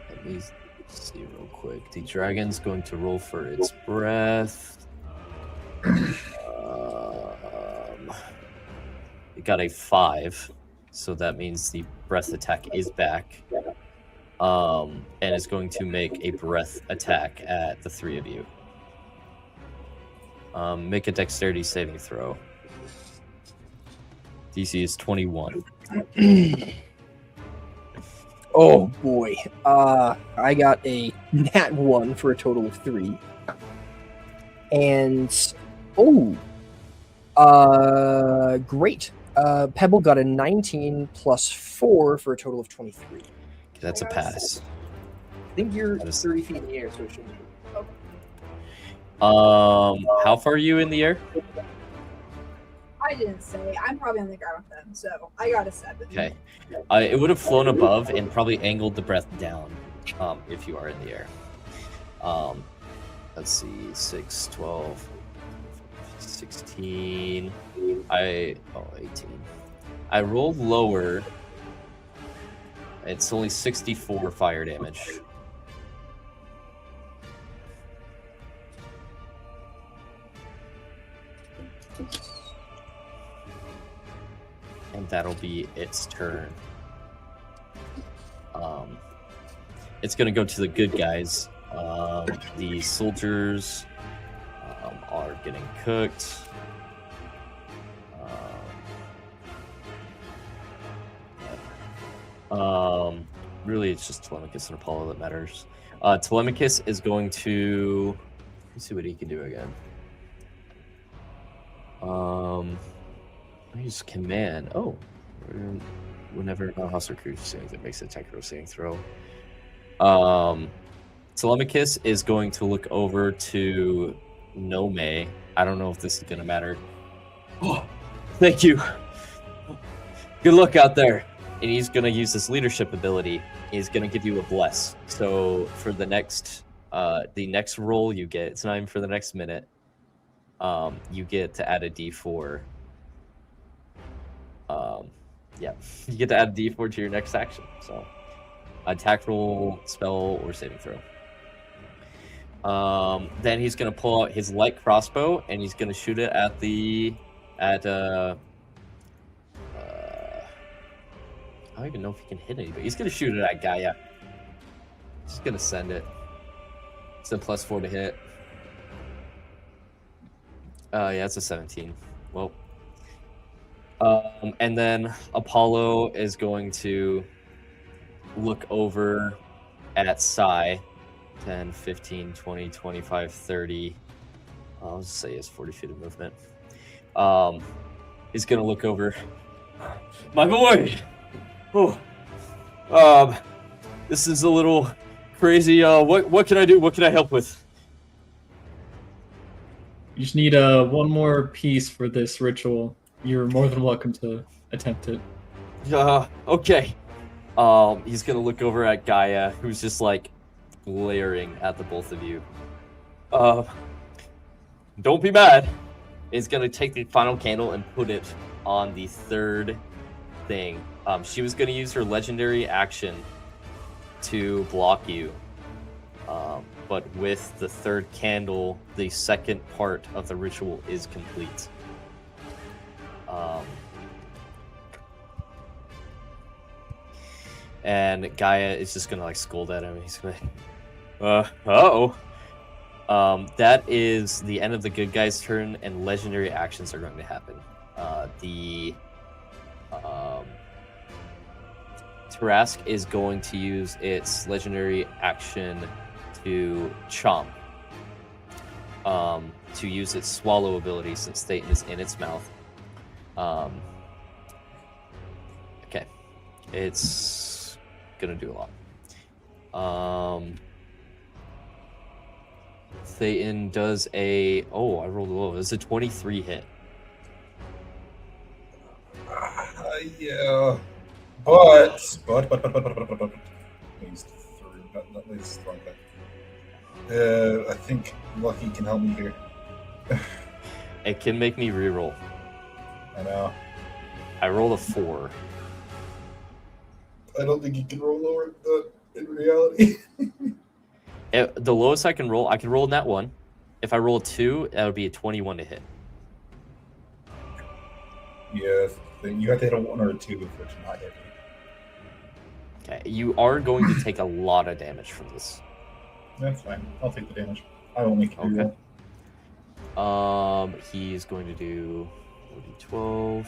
Let me see real quick. The dragon's going to roll for its breath. It got a 5, so that means the breath attack is back. And it's going to make a breath attack at the 3 of you. Make a dexterity saving throw. DC is 21. Oh boy. I got a nat 1 for a total of 3. And great. Pebble got a 19 plus 4 for a total of 23. That's a pass. I think you're 30 feet in the air, so it shouldn't be. How far are you in the air? I didn't say. I'm probably on the ground with them, so I got a 7. Okay. It would have flown above and probably angled the breath down if you are in the air. Let's see, 6, 12, 16. 18. I rolled lower. It's only 64 fire damage. And that'll be its turn. It's gonna go to the good guys. The soldiers are getting cooked. Really, it's just Telemachus and Apollo that matters. Telemachus is going to... Let's see what he can do again. Use command. Oh, whenever a hostile creature sings, it makes a technical saving throw. Telemachus is going to look over to Nomei. I don't know if this is going to matter. Oh, thank you. Good luck out there. And he's going to use his leadership ability. He's going to give you a bless. So for the next roll you get, it's not even for the next minute. You get to add a D4 Yeah, you get to add D4 to your next action. So, attack roll, spell, or saving throw. Then he's gonna pull out his light crossbow and he's gonna shoot it at I don't even know if he can hit anybody. He's gonna shoot it at Gaia. He's gonna send it. It's a +4 to hit. Yeah, it's a 17. Well, and then Apollo is going to look over at Sai. 10, 15, 20, 25, 30. I'll just say he has 40 feet of movement. He's gonna look over. My boy! Oh. This is a little crazy. What can I do? What can I help with? You just need one more piece for this ritual. You're more than welcome to attempt it. Okay. He's gonna look over at Gaia, who's just like glaring at the both of you. Don't be mad. He's gonna take the final candle and put it on the third thing. She was gonna use her legendary action to block you. But with the third candle, the second part of the ritual is complete. And Gaia is just gonna like scold at him. He's gonna, that is the end of the good guy's turn, and legendary actions are going to happen. Tarask is going to use its legendary action to chomp. To use its swallow ability since Thayton is in its mouth. Okay. It's gonna do a lot. Thayton does I rolled low. It's a 23 hit. Yeah. But. He's through. Not least like that. I think Lucky can help me here. It can make me reroll. I know. I rolled a 4. I don't think you can roll lower in reality. The lowest I can roll in that one. If I roll a 2, that would be a 21 to hit. Yeah, you have to hit a 1 or a 2 before it's not hitting. Okay, you are going to take a lot of damage from this. That's fine. I'll take the damage. I will make it reroll. He's going to do 12.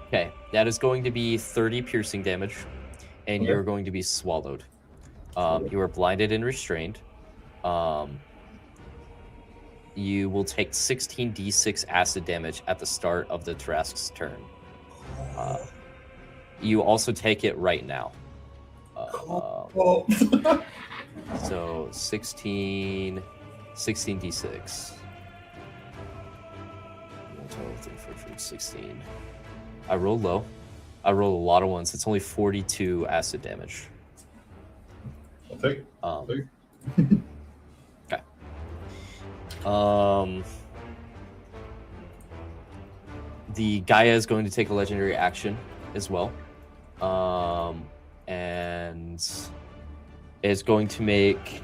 Okay, that is going to be 30 piercing damage, and you're going to be swallowed. You are blinded and restrained. You will take 16d6 acid damage at the start of the Tarask's turn. You also take it right now. So 16d6. 16. I rolled low. I rolled a lot of ones. It's only 42 acid damage. I'll take. Okay. The Gaia is going to take a legendary action as well. And is going to make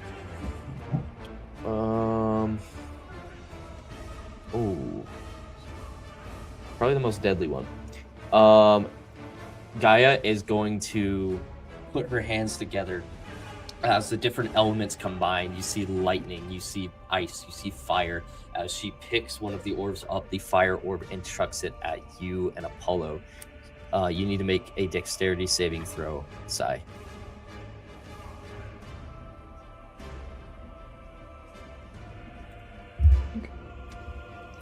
probably the most deadly one. Gaia is going to put her hands together as the different elements combine. You see lightning, you see ice, you see fire. As she picks one of the orbs up, the fire orb, and chucks it at you and Apollo. You need to make a dexterity saving throw, Sai.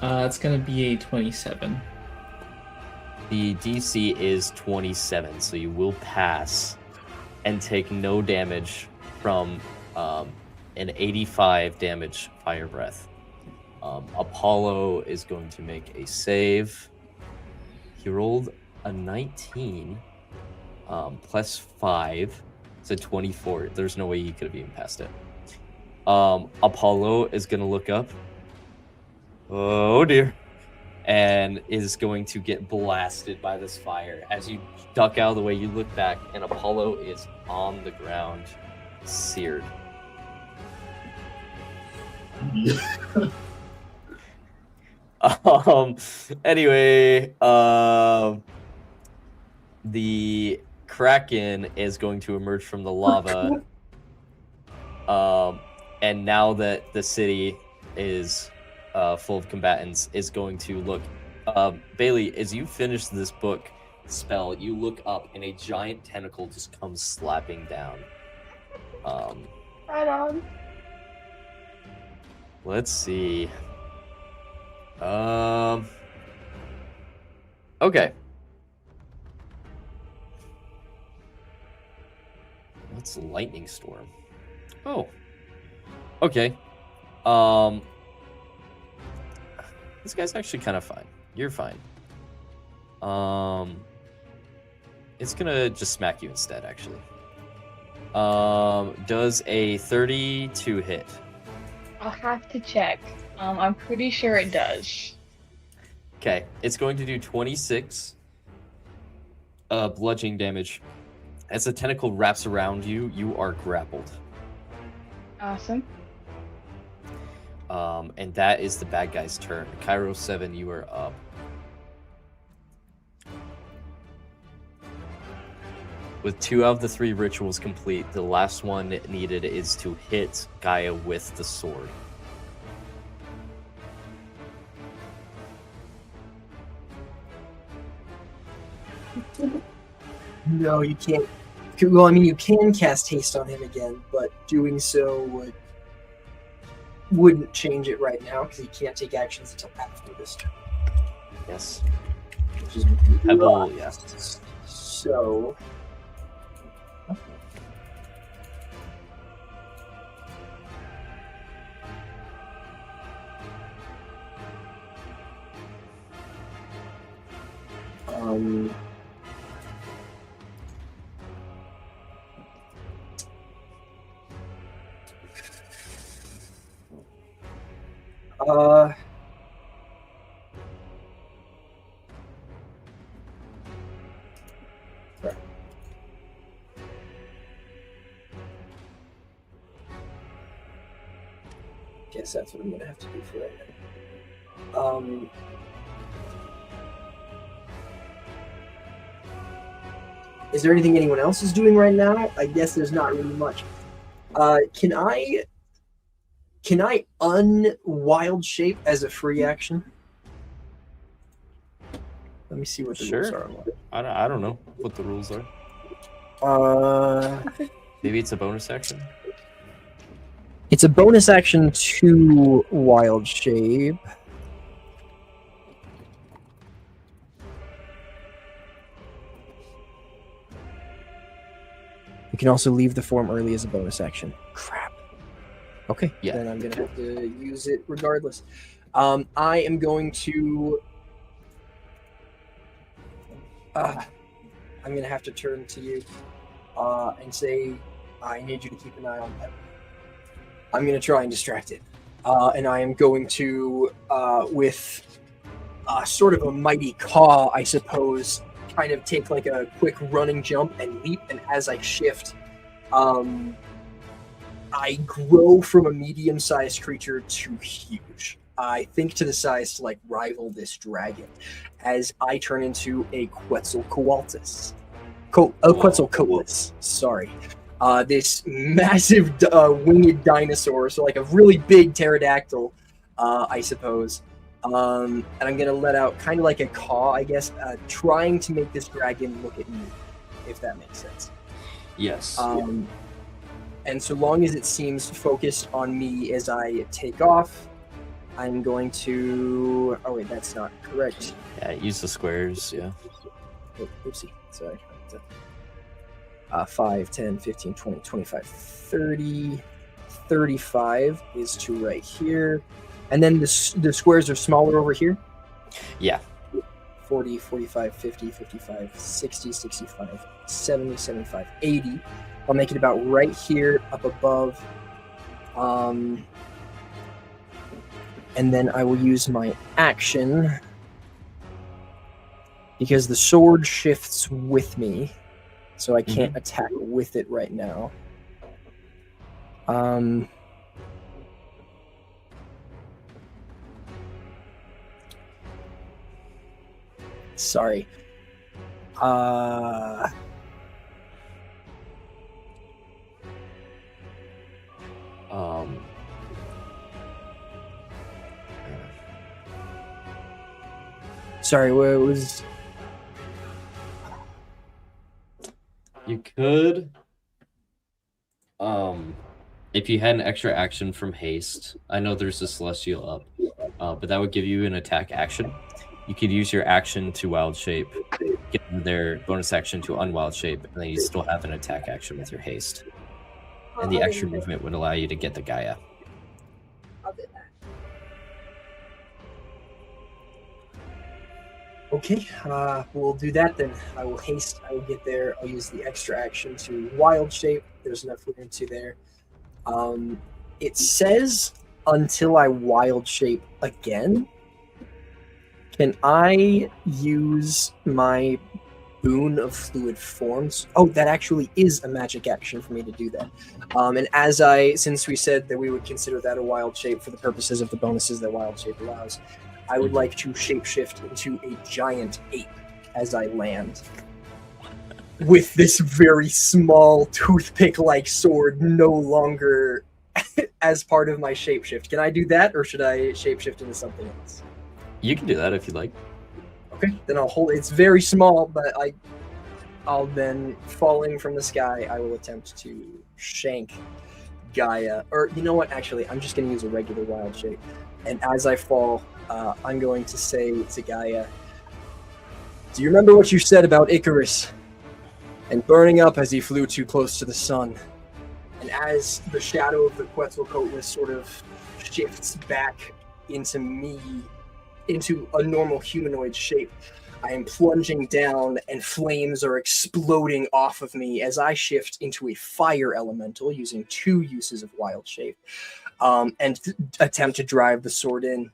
It's gonna be a 27. The DC is 27, so you will pass and take no damage from an 85 damage fire breath. Apollo is going to make a save. He rolled a 19 plus 5. It's a 24. There's no way he could have even passed it. Apollo is going to look up. Oh dear. and is going to get blasted by this fire. As you duck out of the way, you look back, and Apollo is on the ground, seared. Anyway, the Kraken is going to emerge from the lava. And now that the city is full of combatants, is going to look. Bailee, as you finish this book spell, you look up and a giant tentacle just comes slapping down. Right on. Let's see. Okay. What's lightning storm? Oh. Okay. This guy's actually kind of fine. You're fine. It's gonna just smack you instead, actually. Does a 32 hit? I'll have to check. I'm pretty sure it does. Okay, it's going to do 26 bludgeoning damage. As the tentacle wraps around you, you are grappled. Awesome. And that is the bad guy's turn. Kairos 7, you are up. With 2 out of the 3 rituals complete, the last one needed is to hit Gaia with the sword. No, you can't. Well, I mean, you can cast haste on him again, but doing so wouldn't change it right now because he can't take actions until after this turn. Yes. Which is Pebble, yes. So. Sorry. Guess that's what I'm gonna have to do for right now. Is there anything anyone else is doing right now? I guess there's not really much. Can I unwild shape as a free action? Let me see what the rules are. I don't know what the rules are. Maybe it's a bonus action? It's a bonus action to wild shape. You can also leave the form early as a bonus action. Crap. Okay, yeah. Then I'm going to have to use it regardless. I am going to... I'm going to have to turn to you and say, I need you to keep an eye on that. I'm going to try and distract it. And I am going to, with sort of a mighty caw, I suppose, kind of take like a quick running jump and leap, and as I shift, I grow from a medium-sized creature to huge. I think to the size to like rival this dragon, as I turn into a Quetzalcoatlus. Quetzalcoatlus, sorry. This massive winged dinosaur, so like a really big pterodactyl, I suppose. And I'm gonna let out kind of like a caw, I guess, trying to make this dragon look at me, if that makes sense. Yes. And so long as it seems focused on me as I take off, I'm going to... Oh wait, that's not correct. Yeah, use the squares, yeah. Oh, oopsie, sorry. 5, 10, 15, 20, 25, 30, 35 is to right here. And then the squares are smaller over here? Yeah. 40, 45, 50, 55, 60, 65, 70, 75, 80. I'll make it about right here, up above. And then I will use my action because the sword shifts with me, so I can't attack with it right now. Sorry. Sorry, what was... You could, if you had an extra action from haste, I know there's a celestial up, but that would give you an attack action. You could use your action to wild shape, get their bonus action to unwild shape, and then you still have an attack action with your haste. And the extra movement would allow you to get the Gaia. I'll do that. Okay, we'll do that then. I will haste, I will get there, I'll use the extra action to wild shape. There's enough room to there. It says until I wild shape again. Can I use my boon of fluid forms? Oh, that actually is a magic action for me to do that. And since we said that we would consider that a wild shape for the purposes of the bonuses that wild shape allows, I would like to shapeshift into a giant ape as I land. With this very small toothpick-like sword no longer as part of my shapeshift. Can I do that, or should I shapeshift into something else? You can do that if you like. Okay, then I'll hold it. It's very small, but I'll then, falling from the sky, I will attempt to shank Gaia. Or, you know what, actually, I'm just going to use a regular wild shape. And as I fall, I'm going to say to Gaia, do you remember what you said about Icarus and burning up as he flew too close to the sun? And as the shadow of the Quetzalcoatlus sort of shifts back into me, into a normal humanoid shape, I am plunging down and flames are exploding off of me as I shift into a fire elemental using 2 uses of wild shape, and attempt to drive the sword in.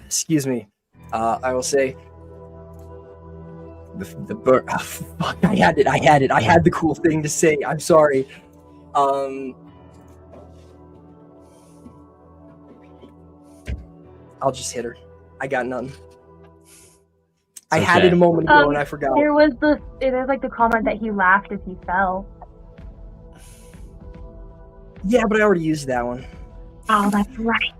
Excuse me. I will say the bird. Oh, fuck! I had it. I had the cool thing to say. I'm sorry. I'll just hit her. I got none. I had it a moment ago and I forgot. There's like the comment that he laughed as he fell. Yeah, but I already used that one. Oh, that's right.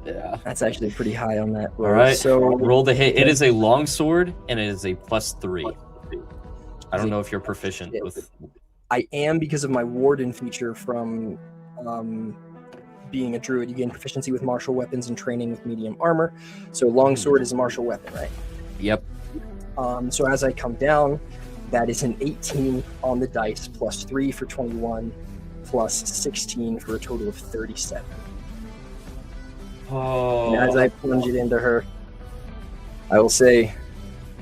Yeah. That's actually pretty high on that. All right. So roll the hit. It is a long sword and it is a +3. I don't know if you're proficient with. I am, because of my warden feature from being a druid. You gain proficiency with martial weapons and training with medium armor. So longsword is a martial weapon, right? Yep. So as I come down, that is an 18 on the dice, +3 for 21, +16 for a total of 37. Oh. And as I plunge it into her, I will say,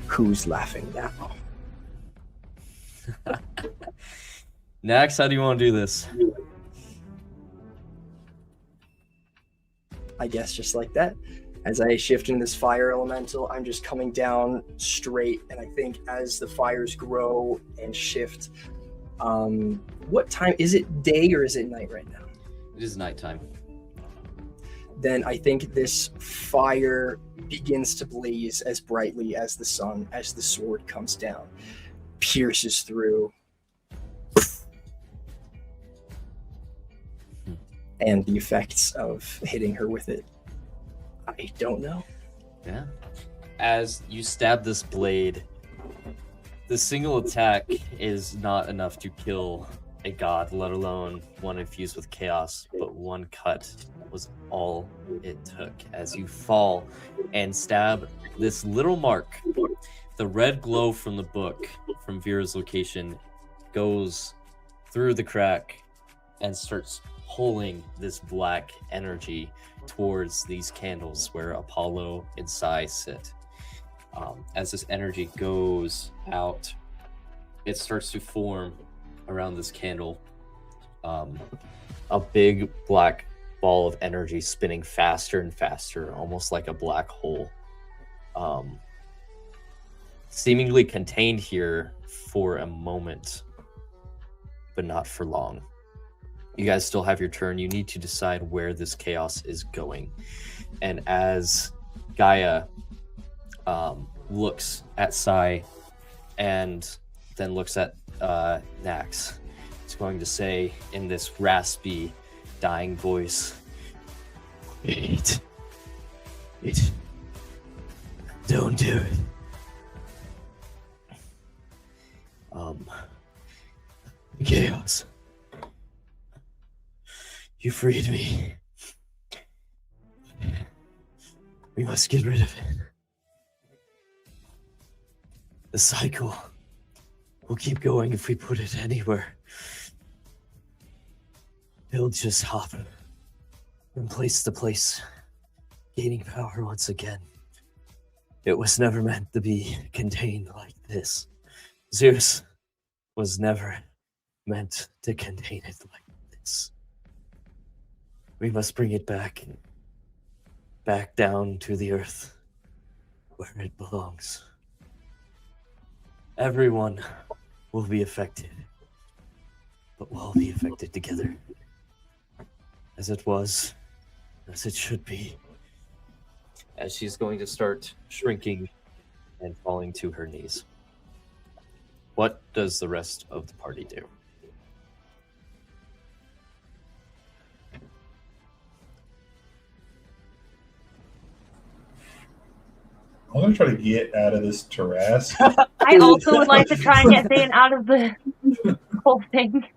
who's laughing now? Nax, how do you want to do this? I guess just like that. As I shift into this fire elemental, I'm just coming down straight, and I think as the fires grow and shift, what time is it? Day or is it night right now? It is nighttime. Then I think this fire begins to blaze as brightly as the sun, as the sword comes down, pierces through, and the effects of hitting her with it, I don't know. Yeah. As you stab this blade, the single attack is not enough to kill a god, let alone one infused with chaos, but one cut was all it took as you fall and stab this little mark. The red glow from the book, from Veera's location, goes through the crack and starts pulling this black energy towards these candles where Apollo and Sai sit. As this energy goes out, it starts to form around this candle a big black ball of energy spinning faster and faster, almost like a black hole. Seemingly contained here for a moment, but not for long. You guys still have your turn. You need to decide where this chaos is going. And as Gaia looks at Sai and then looks at Nax, it's going to say in this raspy, dying voice, Wait. Don't do it. Chaos. You freed me. We must get rid of it. The cycle will keep going if we put it anywhere. It'll just hop from place to place, gaining power once again. It was never meant to be contained like this. Zeus was never meant to contain it like this. We must bring it back down to the earth, where it belongs. Everyone will be affected, but we'll all be affected together. As it was, as it should be. As she's going to start shrinking and falling to her knees. What does the rest of the party do? I'm gonna try to get out of this terrace. I also would like to try and get Thayton out of the whole thing.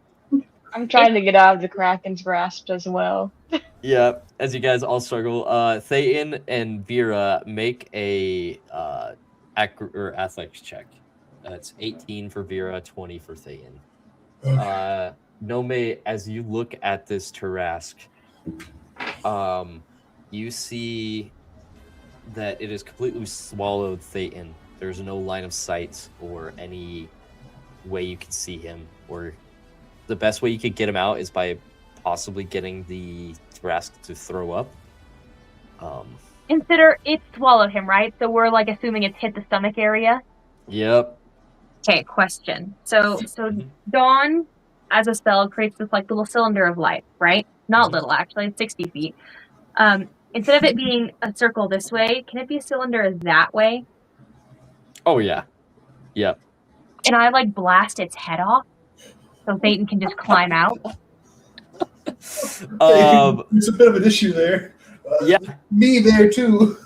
I'm trying to get out of the Kraken's grasp as well. Yeah, as you guys all struggle, Thayton and Veera make a athletics check. It's 18 for Veera, 20 for Thayton. Nomei, as you look at this Tarrasque, you see that it has completely swallowed Thayton. There's no line of sight or any way you can see him. Or the best way you could get him out is by possibly getting the Tarrasque to throw up. Consider it swallowed him, right? So we're like assuming it's hit the stomach area. Yep. Okay, question. So Dawn, as a spell, creates this like little cylinder of light, right? Not little, actually. It's 60 feet. Instead of it being a circle this way, can it be a cylinder that way? Oh, yeah. Yep. And I like blast its head off so Thayton can just climb out. There's a bit of an issue there. Yeah. Me there too.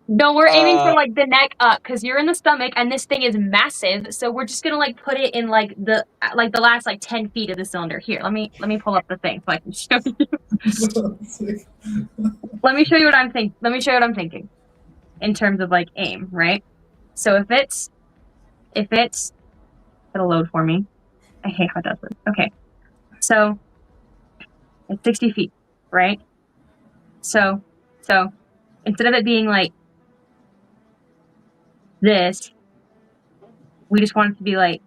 No, we're aiming for like the neck up because you're in the stomach and this thing is massive. So we're just gonna like put it in like the last like 10 feet of the cylinder. Here, let me pull up the thing so I can show you. Let me show you what I'm thinking. Let me show you what I'm thinking in terms of like aim, right? So if it's it'll load for me. I hate how it does this. Okay, so it's 60 feet, right? So instead of it being like this, we just want it to be like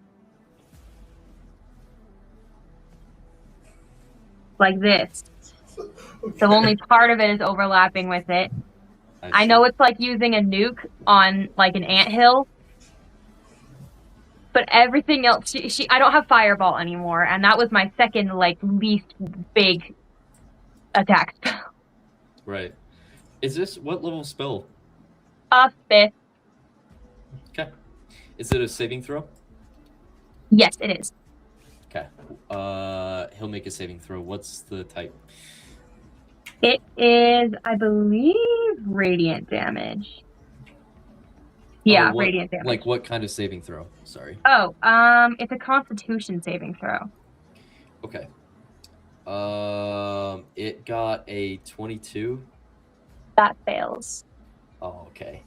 this. Okay. So only part of it is overlapping with it. I know it's like using a nuke on like an anthill, but everything else, I don't have fireball anymore, and that was my second like least big attack spell. Right. Is this what level spell? 5th. Okay. Is it a saving throw? Yes, it is. Okay. He'll make a saving throw. What's the type? It is, I believe, radiant damage. Yeah, radiant damage. Like what kind of saving throw? Sorry. Oh, it's a Constitution saving throw. Okay. It got a 22. That fails. Oh, okay.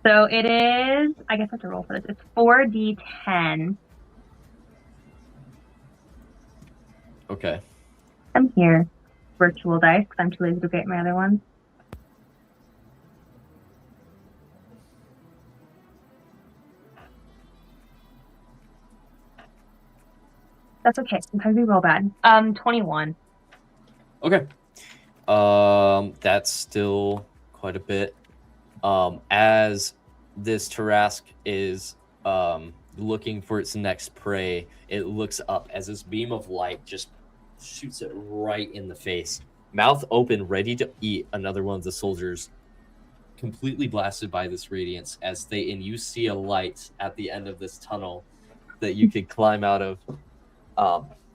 So it is, I guess I have to roll for this. It's 4d10. Okay. I'm here. Virtual dice, because I'm too lazy to get my other ones. That's okay. Sometimes we roll bad. 21. Okay. That's still quite a bit. As this Tarask is looking for its next prey, it looks up as this beam of light just shoots it right in the face. Mouth open, ready to eat another one of the soldiers, completely blasted by this radiance. As Thayton, you see a light at the end of this tunnel that you could climb out of.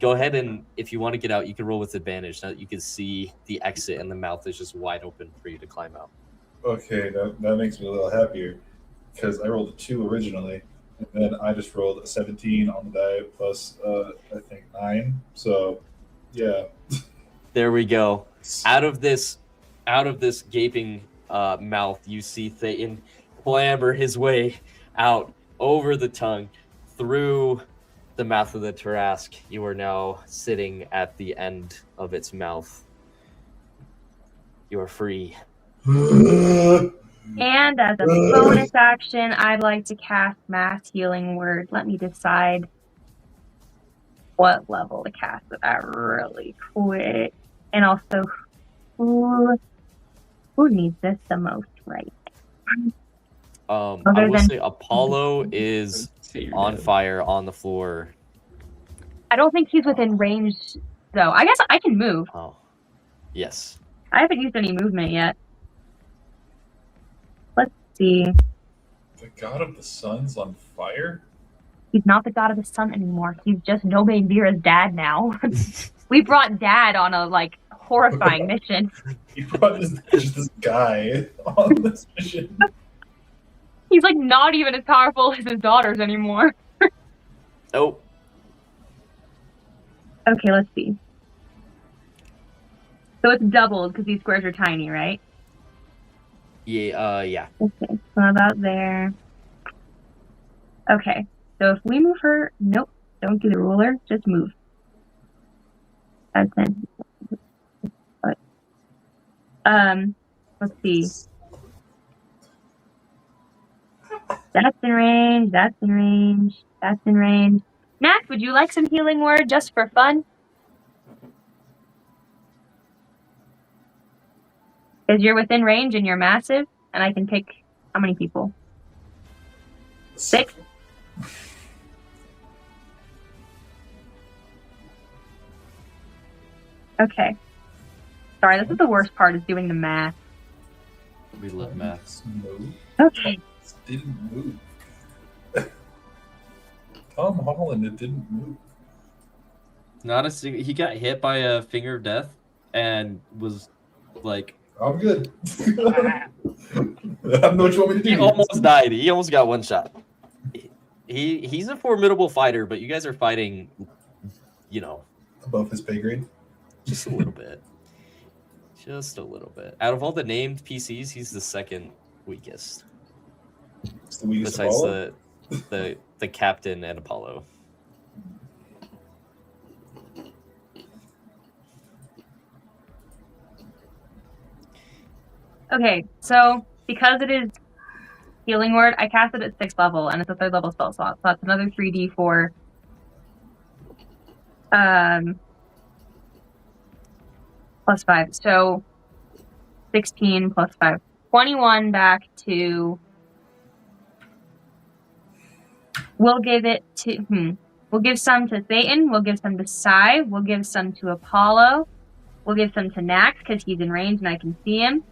Go ahead and, if you want to get out, you can roll with advantage. Now that you can see the exit and the mouth is just wide open for you to climb out. Okay, that makes me a little happier because I rolled a 2 originally, and then I just rolled a 17 on the die plus I think 9. So, yeah. There we go. Out of this gaping mouth, you see Thayton clamber his way out over the tongue through the mouth of the Tarask. You are now sitting at the end of its mouth. You are free. And as a bonus action, I'd like to cast Mass Healing Word. Let me decide what level to cast it at really quick. And also, who needs this the most right now? I will say Apollo is on fire on the floor. I don't think he's within range, though. I guess I can move. Oh, yes. I haven't used any movement yet. Let's see. The god of the sun's on fire? He's not the god of the sun anymore. He's just Nomei and Veera's dad now. We brought Dad on a, horrifying mission. You brought this guy on this mission. He's, not even as powerful as his daughters anymore. Oh. Okay, let's see. So it's doubled because these squares are tiny, right? Yeah. Okay, so about there. Okay, so if we move her... Nope, don't do the ruler, just move. That's it. Let's see. That's in range, that's in range, that's in range. Nat, would you like some healing word just for fun? Because you're within range and you're massive, and I can pick how many people? 6? Okay. Sorry, this is the worst part, is doing the math. We love maths. Okay. It didn't move. Tom Holland, it didn't move. Not a single. He got hit by a finger of death and was like, I'm good. I don't know what you want me to do. He almost died. He almost got one shot. He's a formidable fighter, but you guys are fighting, above his pay grade? Just a little bit. Just a little bit. Out of all the named PCs, he's the second weakest. It's the weakest besides the captain and Apollo. Okay, so because it is healing word, I cast it at 6th level, and it's a 3rd level spell slot, so that's another 3d4. Plus 5, so 16 plus 5. 21 back to... We'll give it to... We'll give some to Thayton, we'll give some to Sai, we'll give some to Apollo, we'll give some to Nax, because he's in range and I can see him.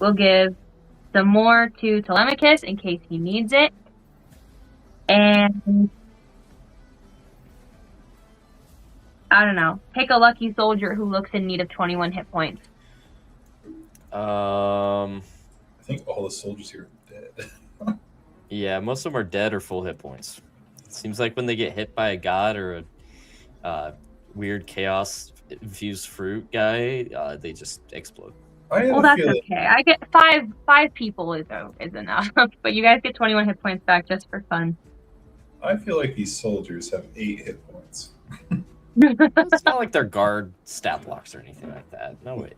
We'll give some more to Telemachus in case he needs it. And I don't know. Pick a lucky soldier who looks in need of 21 hit points. I think all the soldiers here are dead. Yeah, most of them are dead or full hit points. It seems like when they get hit by a god or a weird chaos infused fruit guy, they just explode. Well, that's okay. I get five people is enough. But you guys get 21 hit points back just for fun. I feel like these soldiers have 8 hit points. It's not like they're guard stat blocks or anything like that. No way.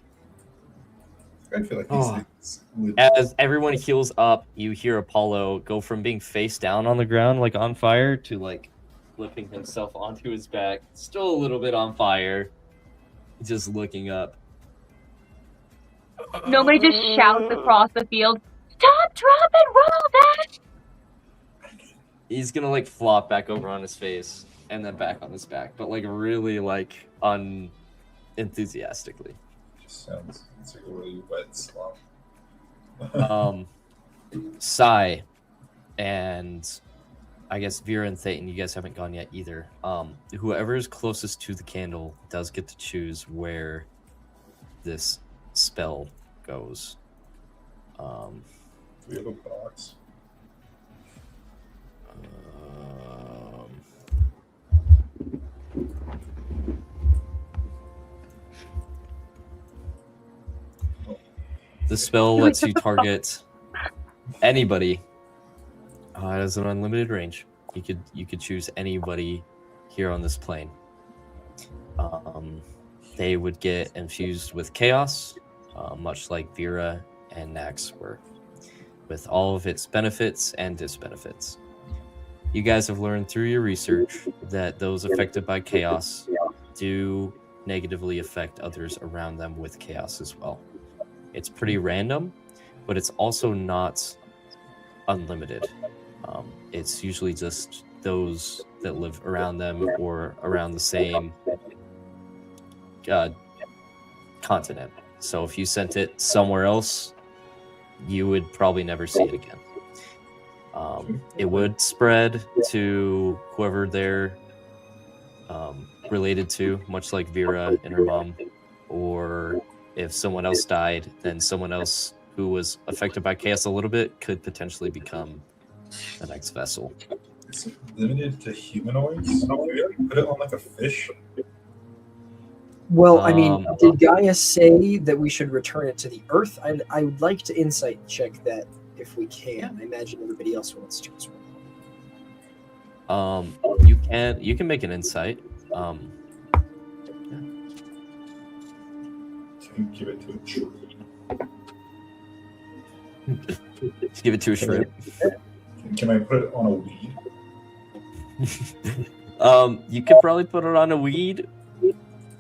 I feel like these things would... As everyone heals up, you hear Apollo go from being face down on the ground, like on fire, to like flipping himself onto his back, still a little bit on fire, just looking up. Nobody just shouts across the field, "Stop, drop, and roll that!" He's gonna like flop back over on his face and then back on his back, but like really like unenthusiastically. Sounds it's like a really wet slop. Sai and I guess Veera and Thayton, you guys haven't gone yet either. Whoever is closest to the candle does get to choose where this spell goes. We have a box. The spell lets you target anybody. It has an unlimited range. You could choose anybody here on this plane. They would get infused with chaos, much like Veera and Nax were, with all of its benefits and disbenefits. You guys have learned through your research that those affected by chaos do negatively affect others around them with chaos as well. It's pretty random, but it's also not unlimited. It's usually just those that live around them or around the same continent. So if you sent it somewhere else, you would probably never see it again. It would spread to whoever they're related to, much like Veera and her mom, or if someone else died, then someone else who was affected by chaos a little bit could potentially become the next vessel. Is it limited to humanoids? Can we put it on like a fish? Well, I mean, did Gaia say that we should return it to the Earth? I would like to insight check that if we can. I imagine everybody else wants to as well. You can make an insight. Can give it to a tree. Give it to a shrimp. Can I put it on a weed? You could probably put it on a weed.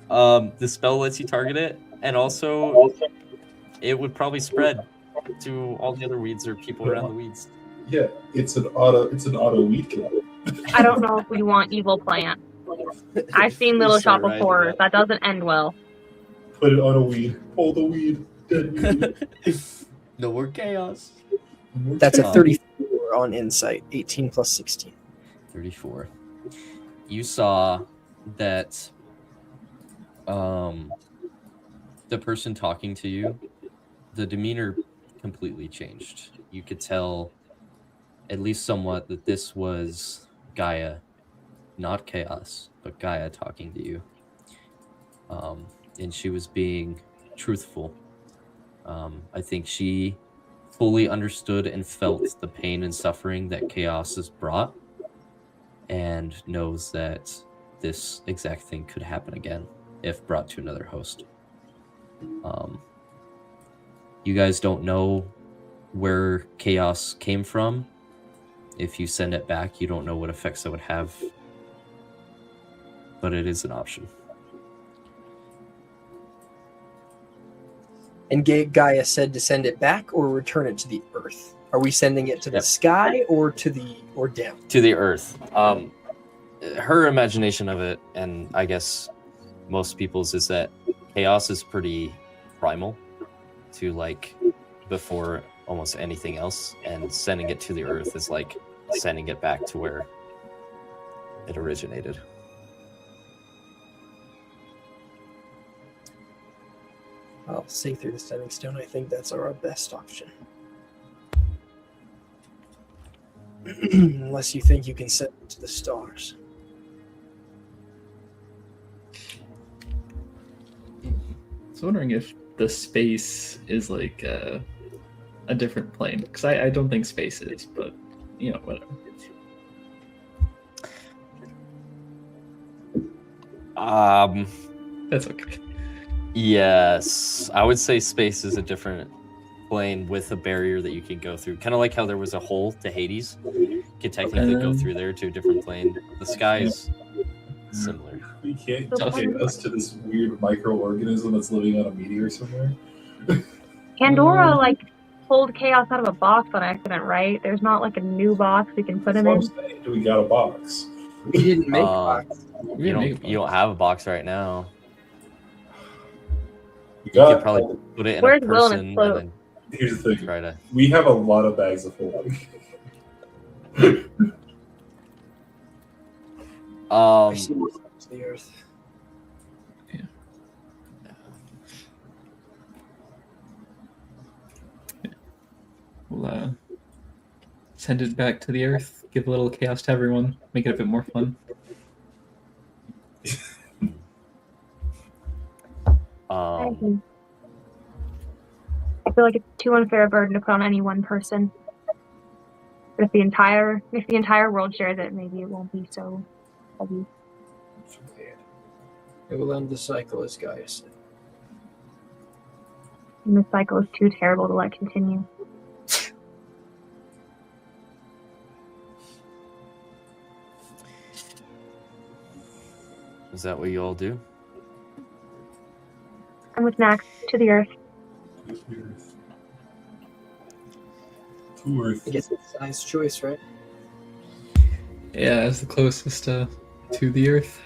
The spell lets you target it, and also it would probably spread to all the other weeds or people around the weeds. Yeah, it's an auto weed killer. I don't know if we want evil plant. I've seen Little Shop of Horrors. That doesn't end well. Put it on a weed. Pull the weed. Dead weed. No more chaos. That's a 34 on insight. 18 plus 16. 34. You saw that the person talking to you, the demeanor completely changed. You could tell, at least somewhat, that this was Gaia, not chaos, but Gaia talking to you. And she was being truthful. I think she fully understood and felt the pain and suffering that chaos has brought, and knows that this exact thing could happen again if brought to another host. You guys don't know where chaos came from. If you send it back, you don't know what effects it would have, but it is an option. And Gaia said to send it back or return it to the Earth. Are we sending it to the sky or down? To the Earth. Her imagination of it, and I guess most people's, is that chaos is pretty primal to like before almost anything else, and sending it to the Earth is like sending it back to where it originated. I'll see through the Sending Stone. I think that's our best option. Unless you think you can send it to the stars. I was wondering if the space is like a different plane, because I don't think space is, but you know, whatever. That's okay. Yes, I would say space is a different plane with a barrier that you can go through. Kind of like how there was a hole to Hades. could technically go through there to a different plane. The sky is similar. We can't take us to this weird microorganism that's living on a meteor somewhere. Pandora like pulled Chaos out of a box on accident, right? There's not like a new box we can put him in. Do we got a box? We didn't make a box. You don't have a box right now. You could probably put it in Where's a Will and person his float? and then Here's the thing. try to. We have a lot of bags of holding. I see what's up to the earth. We'll send it back to the earth, give a little chaos to everyone, make it a bit more fun. I feel like it's too unfair a burden to put on any one person. But if the entire world shares it, maybe it won't be so heavy. It will end the cycle, as Gaia said. And the cycle is too terrible to let continue. Is that what you all do? I'm with Max to the earth. To earth. I guess it's Gaia's choice, right? Yeah, it's the closest to the earth.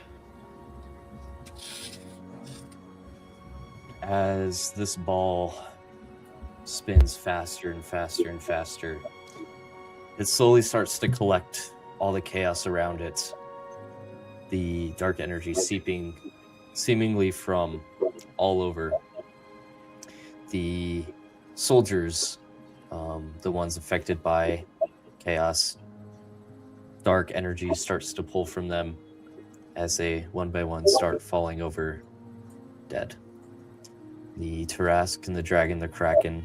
As this ball spins faster and faster and faster, it slowly starts to collect all the chaos around it. The dark energy seeping seemingly from all over. The soldiers, the ones affected by chaos, dark energy starts to pull from them as they one by one start falling over dead. The Tarask and the Dragon, the Kraken,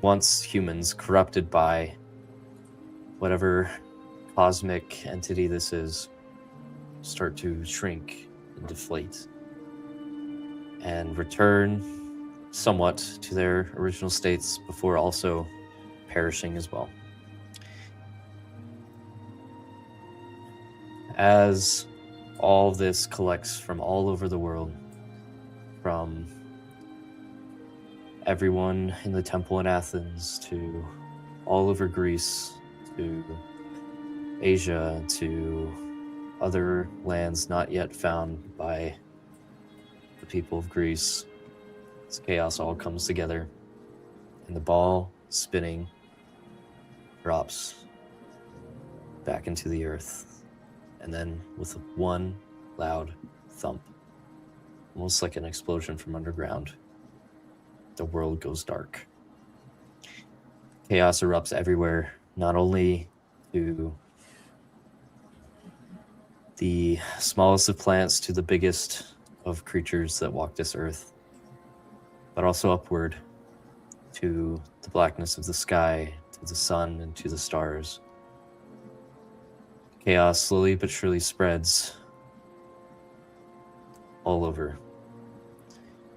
once humans corrupted by whatever cosmic entity this is, start to shrink and deflate and return somewhat to their original states before also perishing as well. As all this collects from all over the world, from everyone in the temple in Athens to all over Greece to Asia to other lands not yet found by the people of Greece, this chaos all comes together, and the ball spinning drops back into the earth, and then with one loud thump, almost like an explosion from underground, the world goes dark. Chaos erupts everywhere, not only to the smallest of plants to the biggest of creatures that walk this earth, but also upward to the blackness of the sky, to the sun, and to the stars. Chaos slowly but surely spreads all over.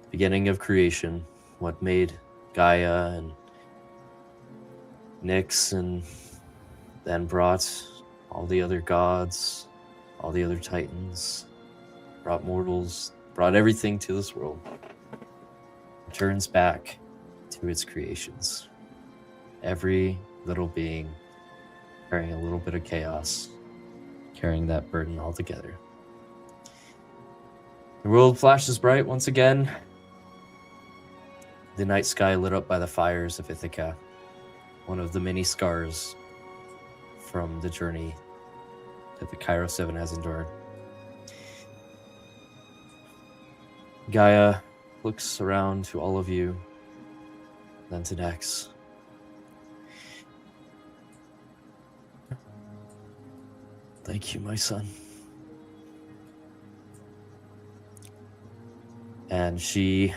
The beginning of creation, what made Gaia and Nyx, and then brought all the other gods, all the other titans, brought mortals, brought everything to this world, returns back to its creations. Every little being carrying a little bit of chaos, carrying that burden all together. The world flashes bright once again. The night sky lit up by the fires of Ithaca, one of the many scars from the journey that the Kairos Seven has endured. Gaia looks around to all of you, then to Nex. Thank you, my son. And she...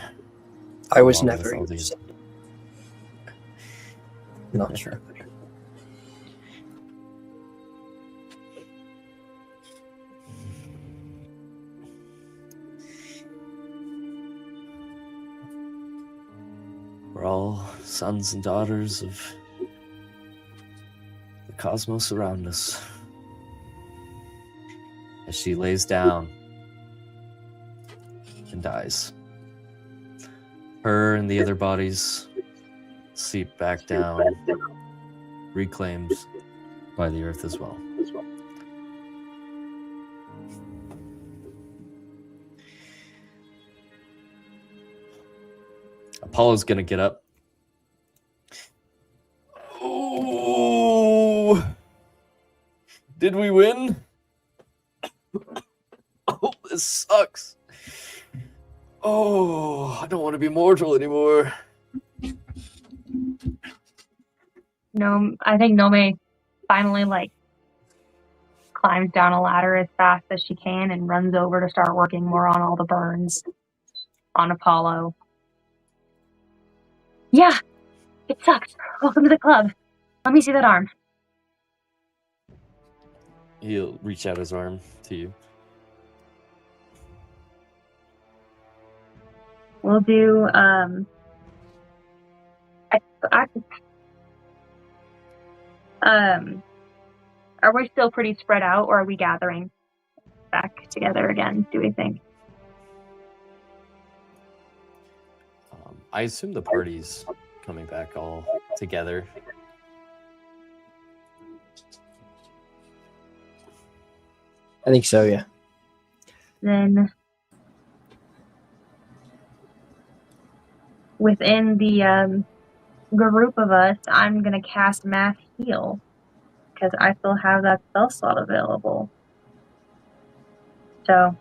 I was along with never all your these- son. Not sure. We're all sons and daughters of the cosmos around us. As she lays down and dies. Her and the other bodies seep back down, reclaimed by the earth as well. Apollo's gonna get up. Oh, did we win? Oh, this sucks. Oh, I don't want to be mortal anymore. No, I think Nomei finally climbs down a ladder as fast as she can and runs over to start working more on all the burns on Apollo. Yeah, it sucks. Welcome to the club. Let me see that arm. He'll reach out his arm to you. We'll do, are we still pretty spread out, or are we gathering back together again, do we think? I assume the party's coming back all together. I think so, yeah. Then within the group of us, I'm going to cast Mass Heal because I still have that spell slot available. So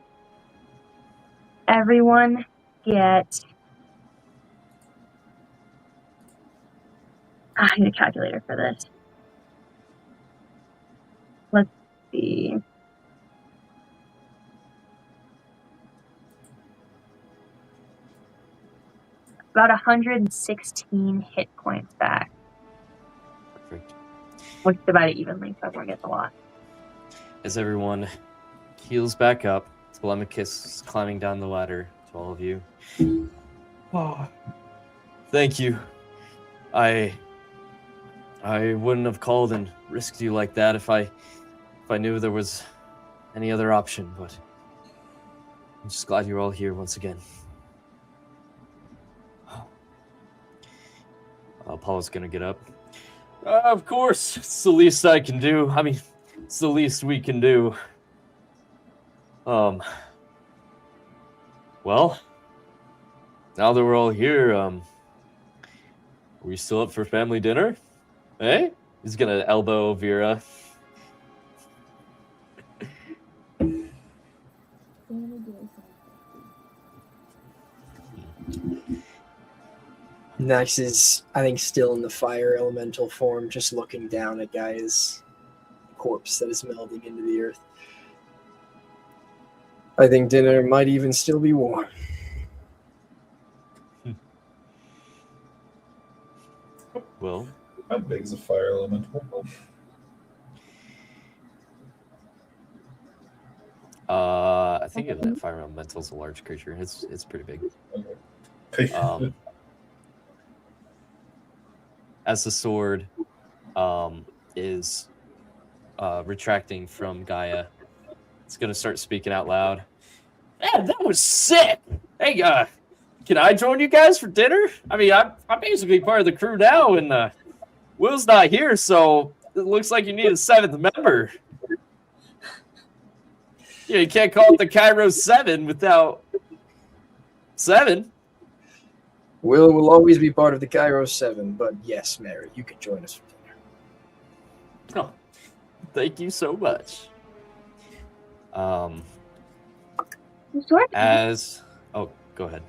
everyone get... I need a calculator for this. Let's see. About 116 hit points back. Perfect. We'll divide it evenly so everyone gets a lot. As everyone heals back up, Telemachus is climbing down the ladder to all of you. Oh, thank you. I wouldn't have called and risked you like that if I knew there was any other option, but I'm just glad you're all here once again. Apollo's gonna get up. Of course, it's the least I can do. I mean, it's the least we can do. Well, now that we're all here, are we still up for family dinner? Hey? He's gonna elbow Veera. Nax is, I think, still in the fire elemental form, just looking down at Gaia's corpse that is melding into the earth. I think dinner might even still be warm. Well, how big is a fire elemental? I think a fire elemental is a large creature. It's pretty big. Okay. As the sword is retracting from Gaia, it's gonna start speaking out loud. Man, that was sick! Hey, can I join you guys for dinner? I mean, I'm basically part of the crew now, and Will's not here, so it looks like you need a 7th member. Yeah, you can't call it the Kairos 7 without 7. Will always be part of the Kairos 7, but yes, Mary, you can join us for dinner. Oh, thank you so much. Go ahead.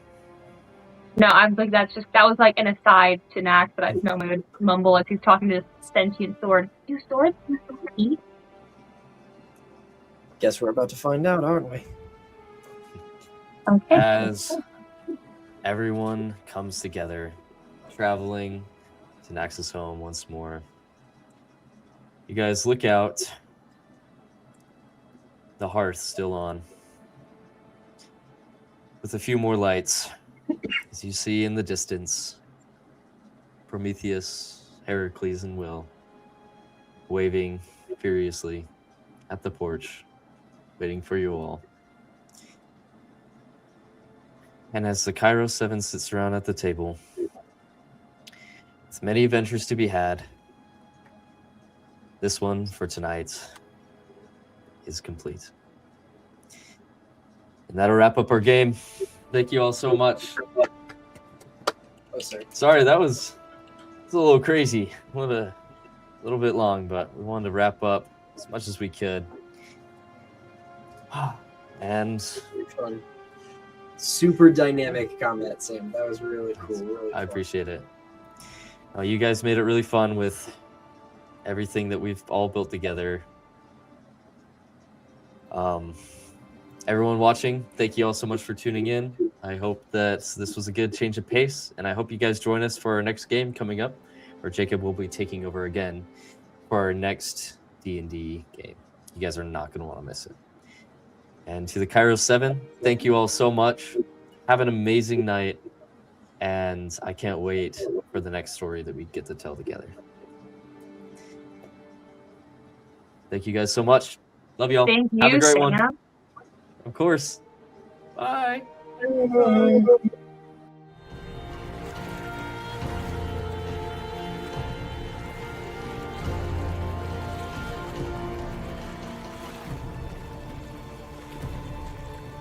No, I'm like that was like an aside to Nax, but I know would mumble as he's talking to this sentient sword. Do swords eat? Guess we're about to find out, aren't we? Okay. As everyone comes together, traveling to Nax's home once more, you guys look out. The hearth still on, with a few more lights, as you see in the distance Prometheus, Heracles, and Will waving furiously at the porch, waiting for you all. And as the Kairos Seven sits around at the table, with many adventures to be had, this one for tonight is complete. And that'll wrap up our game. Thank you all so much. Oh, sorry. Sorry, that was a little crazy. A little bit long, but we wanted to wrap up as much as we could. And Fun. Super dynamic combat, Sam. That was really cool. Really I fun. appreciate it. You guys made it really fun with everything that we've all built together. Everyone watching, thank you all so much for tuning in. I hope that this was a good change of pace, and I hope you guys join us for our next game coming up, where Jacob will be taking over again for our next D&D game. You guys are not going to want to miss it. And to the Kairos 7, thank you all so much. Have an amazing night, and I can't wait for the next story that we get to tell together. Thank you guys so much. Love y'all. Thank you, Have a great one. Sam. Of course. Bye. Bye.